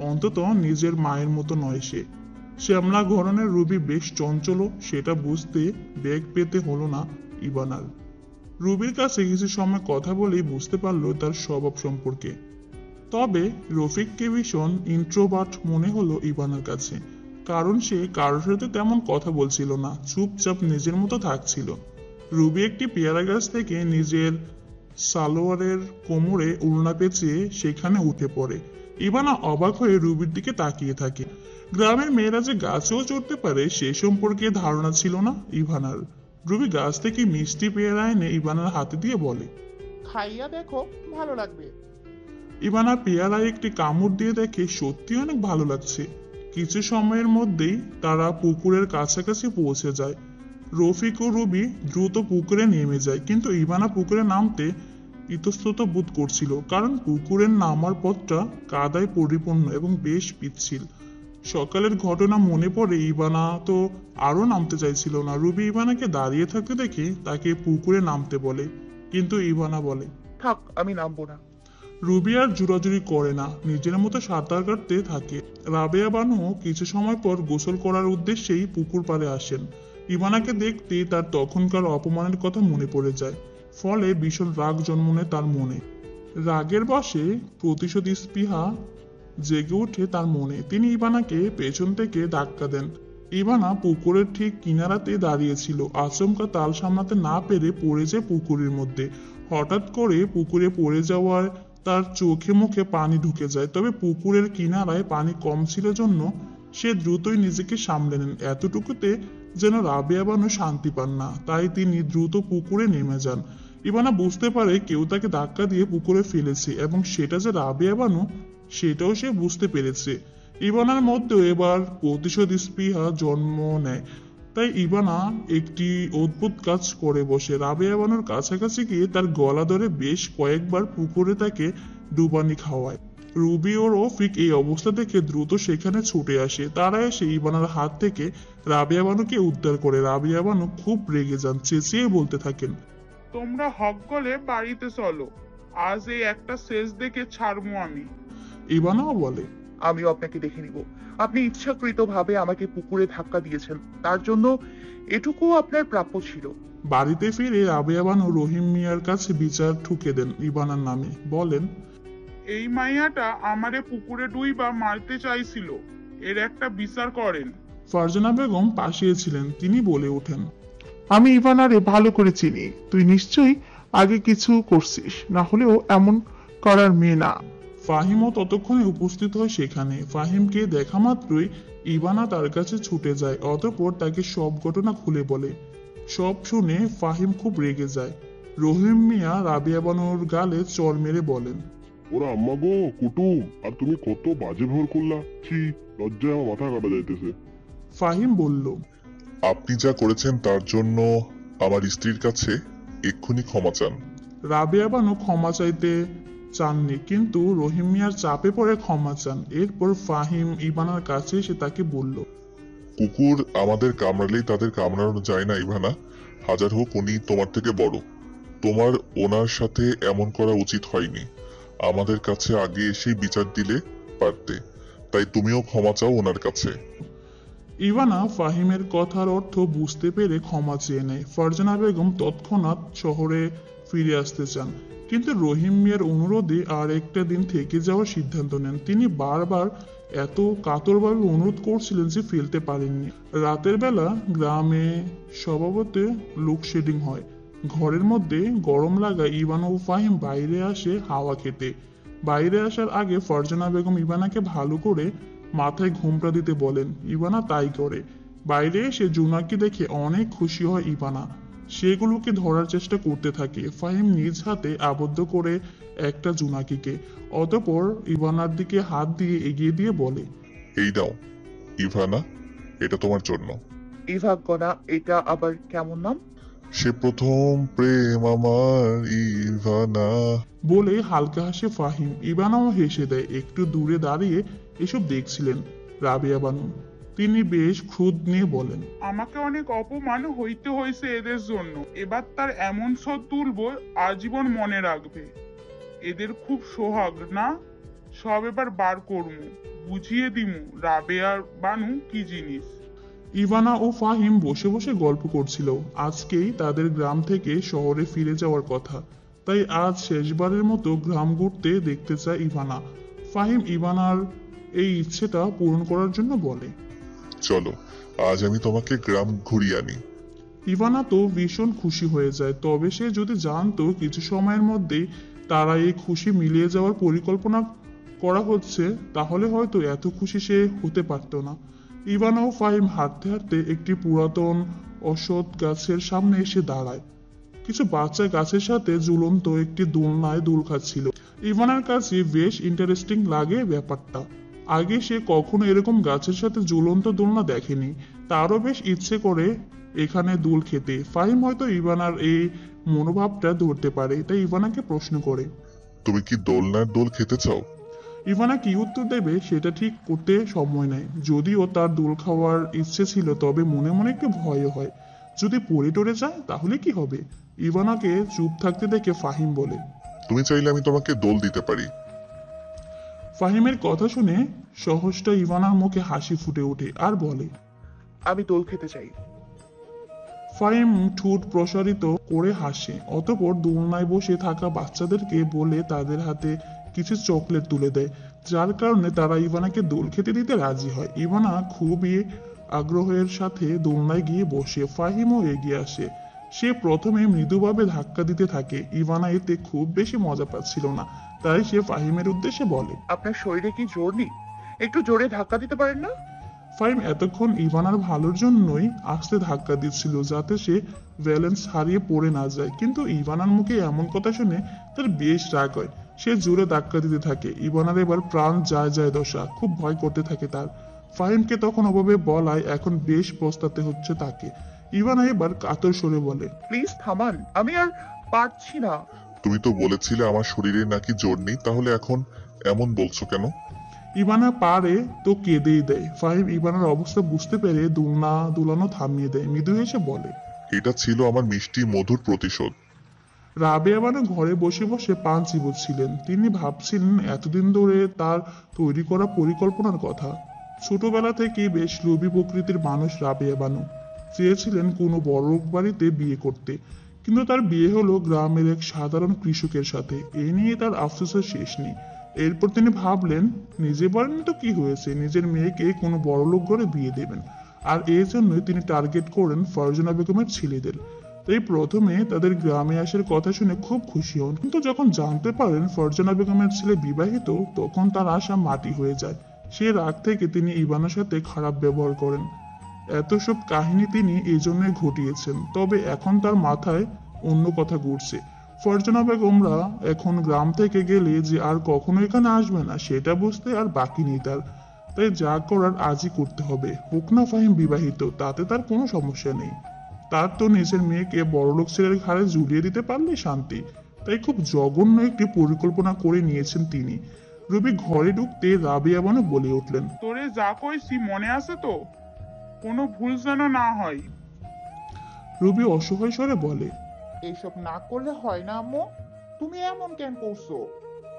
অন্তত নিজের মায়ের মতো নয় সে। শ্যামলা ঘরনের রুবি বেশ চঞ্চল, সেটা বুঝতে বেগ পেতে হলো না ইভানার। রুবির কাছে কিছু সময় কথা বলেই বুঝতে পারলো তার স্বভাব সম্পর্কে। তবে রফিককে ভীষণ ইন্ট্রোভার্ট মনে হলো ইভানার কাছে, কারণ সে কারোর সাথে তেমন কথা বলছিল না, চুপচাপ নিজের মতো থাকছিল। রুবি একটি পেয়ারা গাছ থেকে নিজের সালোয়ারের কোমরে উড়না পেঁচিয়ে সেখানে উঠে পড়ে। ইভানা অবাক হয়ে রুবির দিকে তাকিয়ে থাকে। গ্রামের মেয়েরা যে গাছেও চড়তে পারে সে সম্পর্কে ধারণা ছিল না ইভানার। রুবি গাছ থেকে মিষ্টি পেয়ারা এনে ইভানার হাতে দিয়ে বলে, খাইয়া দেখো, ভালো লাগবে। ইভানা পেয়ারায় একটি কামড় দিয়ে দেখে সত্যি অনেক ভালো লাগছে। কিছু সময়ের মধ্যেই তারা পুকুরের কাছাকাছি পৌঁছে যায়। রফিক ও রুবি দ্রুত পুকুরে নেমে যায়, কিন্তু ইভানা পুকুরে নামতে ইতস্তত বোধ করছিল, কারণ পুকুরের নামার পথটা কাদায় পরিপূর্ণ এবং বেশ পিচ্ছিল। সকালের ঘটনা মনে পড়ে ইভানা তো আরো নামতে চাইছিল না। রুবি ইভানাকে দাঁড়িয়ে থাকতে দেখে তাকে পুকুরে নামতে বলে, কিন্তু ইভানা বলে, থাক, আমি নামবো না। রুবি আর জোরাজুরি করে না, নিজের মতো সাঁতার কাটতে থাকে। রাবেয়া বানুও কিছু সময় পর গোসল করার উদ্দেশ্যেই পুকুর পাড়ে আসেন। ইভানাকে দেখতে তার তখনকার অপমানের কথা মনে পড়ে যায়, ফলে ভীষণ রাগ জন্ম নেয় তার মনে। রাগের বশে প্রতিশোধ স্পৃহা জেগে ওঠে তার মনে। তিনি ইভানাকে পেছন থেকে ধাক্কা দেন। ইভানা পুকুরের ঠিক কিনারাতে দাঁড়িয়েছিল। আচমকা তাল সামলাতে না পেরে পড়ে যায় পুকুরের মধ্যে। হঠাৎ করে পুকুরে পড়ে যাওয়ার তার চোখে মুখে পানি ঢুকে যায়, তবে পুকুরের কিনারায় পানি কম ছিল জন্য সে দ্রুতই নিজেকে সামলে নেন। এতটুকুতে যেন রাবেয়া বানু শান্তি পান না, তাই তিনি দ্রুত পুকুরে নেমে যান। ইভানা বুঝতে পারে কেউ তাকে ধাক্কা দিয়ে পুকুরে ফেলেছে, এবং সেটা যে রাবেয়া বানু সেটাও সে বুঝতে পেরেছে। ইভানার মধ্যেও এবার প্রতিশোধ স্পৃহা জন্ম নেয়। তাই ইভানা একটি অদ্ভুত কাজ করে বসে। রাবেয়া বানুর কাছাকাছি গিয়ে তার গলা ধরে বেশ কয়েকবার পুকুরে তাকে ডুবানি খাওয়ায়। রুবি ও রফিক এই অবস্থা দেখে দ্রুত সেখানে ছুটে আসে। তারা এসে ইভানার হাত থেকে রাবেয়া বানুকে উদ্ধার করে। রাবেয়া বানু খুব রেগে যান, চেঁচিয়ে বলতে থাকেন, তোমরা হক গলে বাড়িতে চলো, আজ এই একটা শেষ দেখে ছাড়বো আমি। ইভানাও বলে, আমিও আপনাকে দেখে নিব। আপনি ইচ্ছাকৃতভাবে আমাকে পুকুরে ধাক্কা দিয়েছেন, তার জন্য এটুকু আপনার প্রাপ্য ছিল। বাড়িতে ফিরে রাবেয়া বানু রহিম মিয়ার কাছে বিচার ঠুকে দেন ইভানার নামে। বলেন, এই মাইয়াটা আমারে পুকুরে ডুইবা মারতে চাইছিল, এর একটা বিচার করেন। ফারজানা বেগম পাশে ছিলেন। তিনি বলে ওঠেন, আমি ইভানারে ভালো করে চিনি, তুই নিশ্চয়ই আগে কিছু করছিস, না হলেও এমন করার মেয়ে না। ফাহিমও ততক্ষণে উপস্থিত হয় সেখানে। ফাহিমকে দেখা মাত্রই ইভানা তার কাছে ছুটে যায়, অতঃপর তাকে সব ঘটনা খুলে বলে। সব শুনে ফাহিম খুব রেগে যায়। রহিম মিয়া রাবিয়া বানুর গালে চড় মেরে বলেন, ওরা আম্মা গো কুটুম, আর তুমি কত বাজে ভোর করলা, ছি, লজ্জায় আমার মাথা কাটা যাইতেছে। ফাহিম বলল, আপনি যা করেছেন তার জন্য আমার স্ত্রীর কাছে এক্ষুনি ক্ষমা চান। রাবিয়া বানু ক্ষমা চাইতে চাননি, কিন্তু রহিম মিয়ার চাপে পড়ে ক্ষমা চান। এরপর ফাহিম ইভানার কাছে এসে তাকে বলল, কুকুর আমাদের কামড়ালেই তাদের কামড়ানো যায় না ইভানা, হাজার হোক উনি তোমার থেকে বড়। তোমার ওনার সাথে এমন করা উচিত হয়নি। আমাদের কাছে আগে এসেই বিচার দিলে পারতে, তাই তুমিও ক্ষমা চাও ওনার কাছে। ইভানা ফাহিমের কথার অর্থ বুঝতে পেরে ক্ষমা চেয়ে নেয়। ফারজানা বেগম তৎক্ষণাৎ শহরে ফিরে আসতে চান, কিন্তু রহিম মিয়ার অনুরোধে আর একটা দিন থেকে যাওয়ার সিদ্ধান্ত নেন। তিনি বারবার এত কাতরভাবে অনুরোধ করছিলেন যে ফেলতে পারেননি। রাতের বেলা গ্রামে স্বভাবতই লোডশেডিং হয়। ঘরের মধ্যে গরম লাগায় ইভানা ও ফাহিম বাইরে আসে হাওয়া খেতে। বাইরে আসার আগে ফারজানা বেগম ইভানাকে ভালো করে মাথায় ঘোমটা দিতে বলেন। ইভানা তাই করে। বাইরে এসে জোনাকি দেখে অনেক খুশি হয় ইভানা। সেগুলোকে ধরার চেষ্টা করতে থাকে। ফাহিম নিজ হাতে আবদ্ধ করে একটা জোনাকিকে, অতঃপর ইভানার দিকে হাত দিয়ে এগিয়ে দিয়ে বলে, এই নাও ইভানা, এটা তোমার জন্য। ইভাগনা, এটা আবার কেমন নাম? সে প্রথম প্রেম আমার ইভানা। বলে হালকা হাসে ফাহিম। ইভানাও হেসে দেয়। একটু দূরে দাঁড়িয়ে এসব দেখছিলেন রাবিয়া বানু। তিনি বেশ ক্রোধ নিয়ে বলেন, আমাকে অনেক অপমান হইতে হয়েছে এদের জন্য, এবার তার এমন সব তুলবো আজীবন মনে রাখবে। এদের খুব সোহাগ না, সব এবার বার করমু, বুঝিয়ে দিমু রাবেয়ার বানু কি জিনিস। ইভানা ও ফাহিম বসে বসে গল্প করছিল। আজকেই তাদের গ্রাম থেকে শহরে ফিরে যাওয়ার কথা, তাই আজ শেষবারের মতো গ্রাম ঘুরতে দেখতে চায় ইভানা। ফাহিম ইভানার এই ইচ্ছেটা পূরণ করার জন্য বলে, চলো আজ আমি তোমাকে গ্রাম ঘুরিয়ে আনি। ইভানা তো ভীষণ খুশি হয়ে যায়। তবে সে যদি জানতো কিছু সময়ের মধ্যেই তারা এই খুশি মিলিয়ে যাওয়ার পরিকল্পনা করা হচ্ছে, তাহলে হয়তো এত খুশি সে হতে পারত না। ইভানা ও ফাহিম হাঁটতে হাঁটতে একটি পুরাতন অশ্বত্থ গাছের সামনে এসে দাঁড়ায়। কিছু বাচ্চা গাছের সাথে ঝুলন্ত একটি দোলনায় দোল খাচ্ছিল। ইভানার কাছে বেশ ইন্টারেস্টিং লাগে ব্যাপারটা। আগে সে কখনো এরকম গাছের সাথে ঝুলন্ত দোলনা দেখেনি। তারও বেশ ইচ্ছে করে এখানে দোল খেতে। ফাহিম হয়তো ইভানার এই মনোভাবটা ধরতে পারে, তাই ইভানাকে প্রশ্ন করে, তুমি কি দোলনার দোল খেতে চাও? ইভানা কি উত্তর দেবে সেটা ঠিক করতে সময় নেয়। যদিও তার দোল খাওয়ার ইচ্ছে ছিল, তবে মনে মনে একটু ভয়ও হয়। যদি পড়ে টরে যায় তাহলে কি হবে? ইভানাকে চুপ থাকতে দেখে ফাহিম বলে, তুমি চাইলে আমি তোমাকে দোল দিতে পারি। ফাহিমের কথা শুনে সহজটা ইভানার মুখে হাসি ফুটে ওঠে আর বলে, আমি দোল খেতে চাই। ফাহিম ঠোঁট প্রসারিত করে হাসে, অতঃপর দোলনায় বসে থাকা বাচ্চাদেরকে বলে তাদের হাতে কিছু চকলেট তুলে দেয়, যার কারণে তারা ইভানাকে দোল খেতে দিতে রাজি হয়। ইভানা খুবই আগ্রহের সাথে দোলনায় গিয়ে বসে। ফাহিমও এগিয়ে আসে। সে প্রথমে মৃদুভাবে ধাক্কা দিতে থাকে। ইভানা এতে খুব বেশি মজা পাচ্ছিল না, তাই সে ফাহিমের উদ্দেশ্যে বলে, আপনার শরীরে কি জোর নেই? একটু জোরে ধাক্কা দিতে পারেন না? ফাহিম এতক্ষণ ইভানার ভালোর জন্যই আস্তে ধাক্কা দিচ্ছিল, যাতে সে ব্যালেন্স হারিয়ে পড়ে না যায়। কিন্তু ইভানার মুখে এমন কথা শুনে তার বেশ রাগ হয়। সে জোরে ধাক্কা দিতে থাকে। ইভানার এবার প্রাণ যায় যায় দশা, খুব ভয় করতে থাকে তার। ফাহিমকে তখন ওভাবে বলায় এখন বেশ পস্তাতে হচ্ছে তাকে। ইভানা এবার কাতর সরে বলে, প্লিজ থামান, আমি আর পারছি না। তুমি তো বলেছিলে আমার শরীরে নাকি জোর নেই, তাহলে এখন এমন বলছো কেন? ইভানা পারে তো কেঁদেই দেয়। ফাহিম ইভানার অবস্থা বুঝতে পেরে দোলনা দুলানো থামিয়ে দেয়। মৃদু হেসে বলে, এটা ছিল আমার মিষ্টি মধুর প্রতিশোধ। রাবেয়া বানু ঘরে বসে বসে পান চিবোচ্ছিলেন। তিনি ভাবছিলেন এতদিন ধরে তার তৈরি করা পরিকল্পনার কথা। ছোটবেলা থেকে বেশ লোভী প্রকৃতির মানুষ রাবেয়া বানু। চেয়েছিলেন কোনো বড় বাড়িতে বিয়ে করতে, কিন্তু তার বিয়ে হলো গ্রামের এক সাধারণ কৃষকের সাথে। এ নিয়ে তার আফসোসের শেষ নেই। এরপর তিনি ভাবলেন, নিজে বলেন তো কি হয়েছে, নিজের মেয়েকে কোনো বড়লোক ঘরে বিয়ে দেবেন। আর এই জন্যই তিনি টার্গেট করেন ফারজানা বেগমের ছেলেদের। তাই প্রথমে তাদের গ্রামে আসার কথা শুনে খুব খুশি হন, কিন্তু যখন জানতে পারেন ফারজানা বেগমের ছেলে বিবাহিত, তখন তার আশা মাটি হয়ে যায়। সে রাগ থেকে তিনি ইভানার সাথে খারাপ ব্যবহার করেন। এত সব কাহিনী তিনি এই জন্যই ঘটিয়েছেন। তবে এখন তার মাথায় অন্য কথা ঘুরছে। ফারজানা বেগমরা এখন গ্রাম থেকে গেলে যে আর কখনো এখানে আসবে না, সেটা বুঝতে আর বাকি নেই তার। তাই যা করার আজই করতে হবে। হোক না ফাহিম বিবাহিত, তাতে তার কোনো সমস্যা নেই। তার তো নিজের মেয়েকে বড়লোক ছেলের ঘাড়ে ঝুলিয়ে দিতে পারলে শান্তি। তাই খুব জঘন্য একটি পরিকল্পনা করে নিয়েছেন তিনি। রবি ঘরে ঢুকতে রাবিয়া বানু বলে উঠলেন, তোরে যা কইছি মনে আছে তো? কোনো ভুল যেন না হয়। রবি অসহায় স্বরে বলে, এইসব না করলে হয় না আম্মু? তুমি এমন কেন করছো?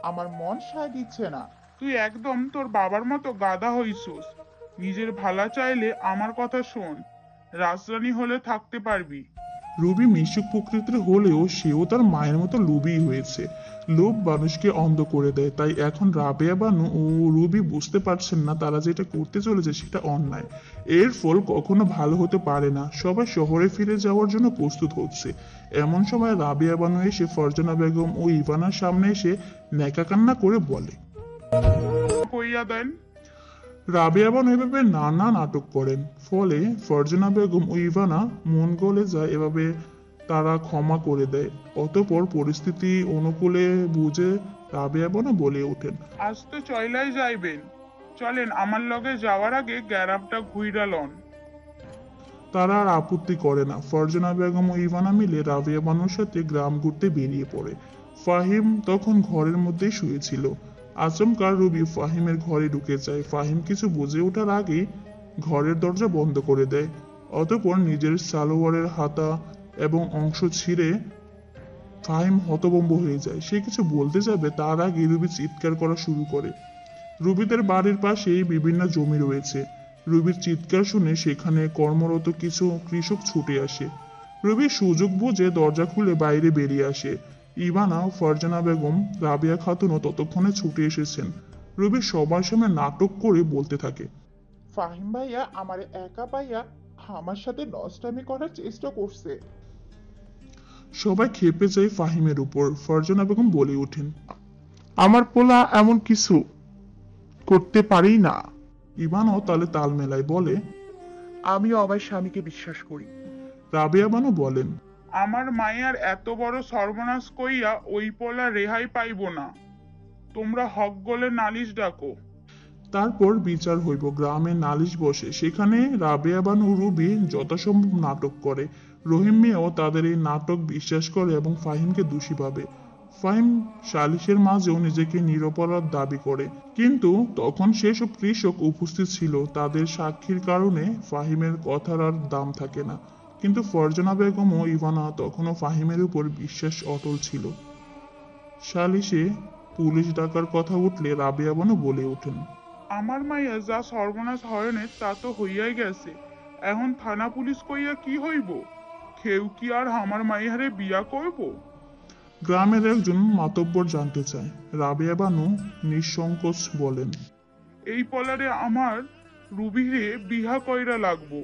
আমার মন সায় দিচ্ছে না। তুই একদম তোর বাবার মতো গাধা হইছস। নিজের ভালা চাইলে আমার কথা শোন, রাজরানী হলে থাকতে পারবি। রবি মিশুক প্রকৃতির হলেও সেও তার মায়ের মতো লোভী হয়েছে। লোভ মানুষকে অন্ধ করে দেয়। তাই এখন রাবেয়া বানু ও রবি বুঝতে পারছেন না তারা যেটা করতে চলেছে সেটা অন্যায়। এর ফল কখনো ভালো হতে পারে না। সবাই শহরে ফিরে যাওয়ার জন্য প্রস্তুত হচ্ছে। এমন সময় রাবেয়া বানু এসে ফারজানা বেগম ও ইভানার সামনে এসে নেকা কান্না করে বলে, কইয়া দেন। রাবেয়া বানু এভাবে নানা নাটক করেন। ফলে ফারজানা বেগম ও ইভানা মন গলে যায়। এভাবে তারা ক্ষমা করে দেয়। অতঃপর পরিস্থিতি অনুকূলে বুঝে রাবেয়া বানু বলে ওঠেন, আজ তো চয়লাই যাইবেন, চলেন আমার লগে যাওয়ার আগে গ্যারাপটা ঘুইরা লন। তারা আর আপত্তি করে না। ফারজানা বেগম ও ইভানা মিলে রাবেয়া বানুর সাথে গ্রাম ঘুরতে বেরিয়ে পড়ে। ফাহিম তখন ঘরের মধ্যেই শুয়েছিল। আচমকা রবি ফাহিমের ঘরে ঢুকে যায়। ফাহিম কিছু বুঝে ওঠার আগেই ঘরের দরজা বন্ধ করে দেয়। অতঃপর নিজের সালোয়ারের হাতা এবং অংশ ছিঁড়ে ফাহিম হতভম্ব হয়ে যায়। সে কিছু বলতে যাবে তার আগে রবি চিৎকার করা শুরু করে। রবিদের বাড়ির পাশেই বিভিন্ন জমি রয়েছে। রবির চিৎকার শুনে সেখানে কর্মরত কিছু কৃষক ছুটে আসে। রবি সুযোগ বুঝে দরজা খুলে বাইরে বেরিয়ে আসে। ইভানা, ফারজানা বেগম, রাবিয়া খাতুনও ততক্ষণে ছুটে এসেছেন। রবি সবার সামনে নাটক করে বলতে থাকে, ফাহিম ভাইয়া আমার একা পাইয়া আমার সাথে নষ্টামি করার চেষ্টা করছে। সবাই ক্ষেপে যায় ফাহিমের উপর। ফারজানা বেগম বলে ওঠেন, আমার পোলা এমন কিছু করতে পারি না। ইভানাও তালে তাল মেলায় বলে, আমিও আমার স্বামীকে বিশ্বাস করি। রাবেয়া বানু বলেন, আমার মাইয়ার এত বড় সর্বনাশ কইয়া ওই পোলা রেহাই পাইব না। তোমরা হক গলে নালিশ ডাকো। তারপর বিচার হইব। গ্রামে নালিশ বসে। সেখানে রাবেয়া বানু রুবি যথাসম্ভব নাটক করে। রহিম মিয়াও তাদের এই নাটক বিশ্বাস করে এবং ফাহিমকে দোষী ভাবে। ফাহিম সালিশের মাঝেও নিজেকে নিরপরাধ দাবি করে, কিন্তু তখন সেসব কৃষক উপস্থিত ছিল। তাদের সাক্ষীর কারণে ফাহিমের কথার আর দাম থাকে না। কিন্তু ফারজানা বেগম ও ইভানা তখনও ফাহিমের উপর বিশ্বাস অটল ছিল। সালিশে পুলিশ ডাকার কথা উঠলে রাবেয়া বানু বলে ওঠেন, আমার মাইয়া যা সর্বনাশ হয়নের তা তো হইয়াই গেছে। এখন থানা পুলিশ কইয়া কি হইব? কেউ কি আর আমার মাইয়ারে বিয়া করব? গ্রামের একজন মাতব্বর জানতে চায়। রাবেয়া বানু নিঃসংকোচ বলেন, এই পলারে আমার রুবিরে বিহা কইরা লাগবো।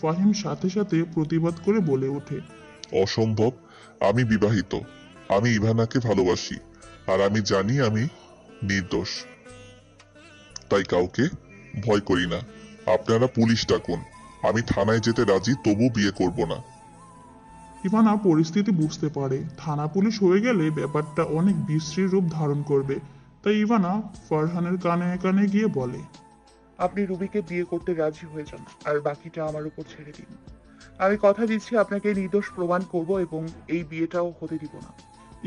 ফাহিম সাথে সাথে প্রতিবাদ করে বলে ওঠে, অসম্ভব। আমি বিবাহিত, আমি ইভানাকে ভালোবাসি, আর আমি জানি আমি নির্দোষ। তাই কাউকে ভয় করি না। আপনারা পুলিশ ডাকুন, আমি থানায় যেতে রাজি, তবু বিয়ে করব না। ইভানা পরিস্থিতি বুঝতে পারে। থানা পুলিশ হয়ে গেলে ব্যাপারটা অনেক বিশ্রী রূপ ধারণ করবে। তাই ইভানা ফারহানের কানে কানে গিয়ে বলে, আপনি রুবিকে বিয়ে করতে রাজি হয়ে যান, আর বাকিটা আমার উপর ছেড়ে দিন। আমি কথা দিচ্ছি আপনাকে নির্দোষ প্রমাণ করব এবং এই বিয়েটাও হতে দিব না।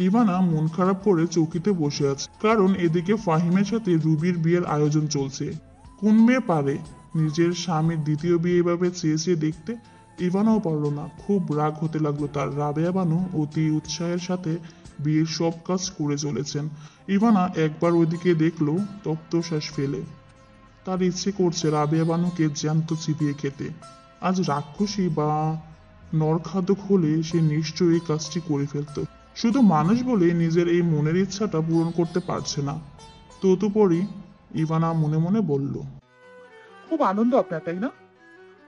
ইভানা মন খারাপ করে চৌকিতে বসে আছে, কারণ এদিকে ফাহিমের সাথে রুবির বিয়ের আয়োজন চলছে। কোন মেয়ে পারে নিজের স্বামীর দ্বিতীয় বিয়ে এভাবে চেয়ে চেয়ে দেখতে? ইভানাও পারল না। খুব রাগ হতে লাগলো তার। রাবেয়া বানু অতি উৎসাহের সাথে বিয়ের সব কাজ করে চলেছেন। ইভানা একবার ওইদিকে দেখলো, তপ্তশ্বাস ফেলে। তার ইচ্ছে করছে রাবেয়া বানুকে জ্যান্ত চিবিয়ে খেতে। আজ রাক্ষসী বা নরখাদক হলে সে নিশ্চয়ই এই কাজটি করে ফেলত। শুধু মানুষ বলে নিজের এই মনের ইচ্ছাটা পূরণ করতে পারছে না। তদুপরি ইভানা মনে মনে বলল, খুব আনন্দ আপনার, তাই না?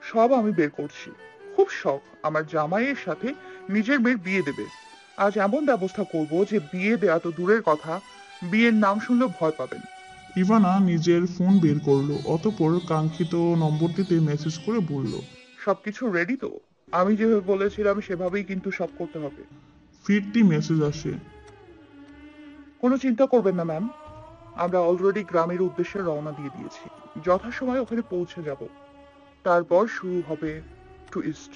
সব আমি বের করছি। খুব শখ আমার জামাইয়ের সাথে নিজের মেয়ের বিয়ে দেবে। আজ এমন ব্যবস্থা করব যে বিয়ে দেয়া তো দূরের কথা, বিয়ের নাম শুনলেও ভয় পাবেন। ইভানা নিজের ফোন বের করলো, অতঃপর কাঙ্ক্ষিত নম্বরটিতে মেসেজ করে বলল, সবকিছু রেডি তো? আমি যেভাবে বলেছিলাম সেভাবেই কিন্তু সব করতে হবে। ফিরতি মেসেজ আসে। কোনো চিন্তা করবেন না ম্যাম, আমরা অলরেডি গ্রামের উদ্দেশ্যে রওনা দিয়ে দিয়েছি। যথাসময়ে ওখানে পৌঁছে যাব, তারপর শুরু হবে টুইস্ট।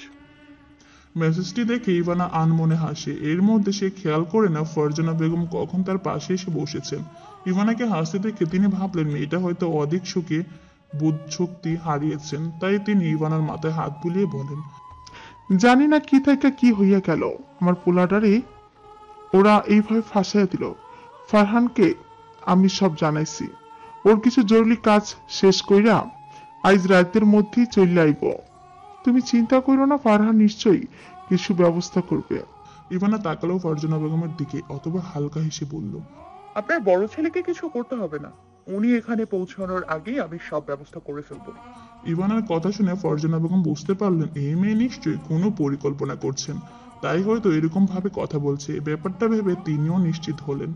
মেসেজটি দেখে ইভানা আনমনে হাসে। এর মধ্যে সে খেয়াল করে না ফারজানা বেগম কখন তার পাশে এসে বসেছেন। ইভানাকে হাসতে দেখে তিনি ভাবলেন মেয়েটা হয়তো অধিক সুখে বোধ শক্তি হারিয়েছেন, তাই তিনি ইভানার মাথায় হাত বুলিয়ে বলেন, জানি না কি থেকে কি হইয়া গেল, আমার পোলাটারে ওরা এইভাবে ফাঁসাইয়া দিল। ফারহানকে আমি সব জানাইছি, ওর কিছু জরুরি কাজ শেষ কইরা আজ রাতের মধ্যেই চলে আইব। তুমি চিন্তা করো না, ফারহান নিশ্চয়ই কিছু ব্যবস্থা করবে। ইভানা তাকালো ফারজানা বেগমের দিকে, অতঃপর হালকা হেসে বলল, আপনার বড় ছেলেকে কিছু করতে হবে না, উনি এখানে পৌঁছানোর আগেই আমি সব ব্যবস্থা করে ফেলবো। ইভানার কথা শুনে ফারজানা বেগম বুঝতে পারলেন এই মেয়ে নিশ্চয়ই কোনো পরিকল্পনা করছেন, তাই হয়তো এরকম ভাবে কথা বলছে। ব্যাপারটা ভেবে তিনিও নিশ্চিত হলেন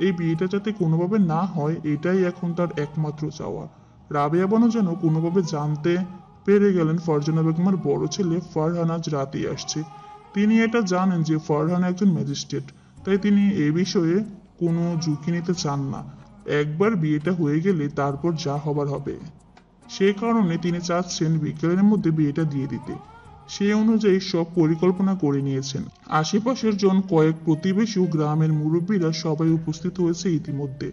এই বিয়েটা যাতে কোনোভাবে না হয়, এটাই এখন তার একমাত্র চাওয়া। রাবেয়া বানু যেন কোনোভাবে জানতে পেরে গেলেন ফারজানা বেগমের বড় ছেলে ফারহান আজ রাতেই আসছে। তিনি এটা জানেন যে ফারহান একজন ম্যাজিস্ট্রেট, তাই তিনি এ বিষয়ে কোনো ঝুঁকি নিতে চান না। একবার বিয়েটা হয়ে গেলে তারপর যা হবার হবে। সে কারণে তিনি চাচ্ছেন বিকেলের মধ্যে বিয়েটা দিয়ে দিতে। সেই অনুযায়ী সব পরিকল্পনা করে নিয়েছেন। আশেপাশের কয়েক প্রতিবেশী ও গ্রামের মুরব্বীরা সবাই উপস্থিত হয়েছে ইতিমধ্যে।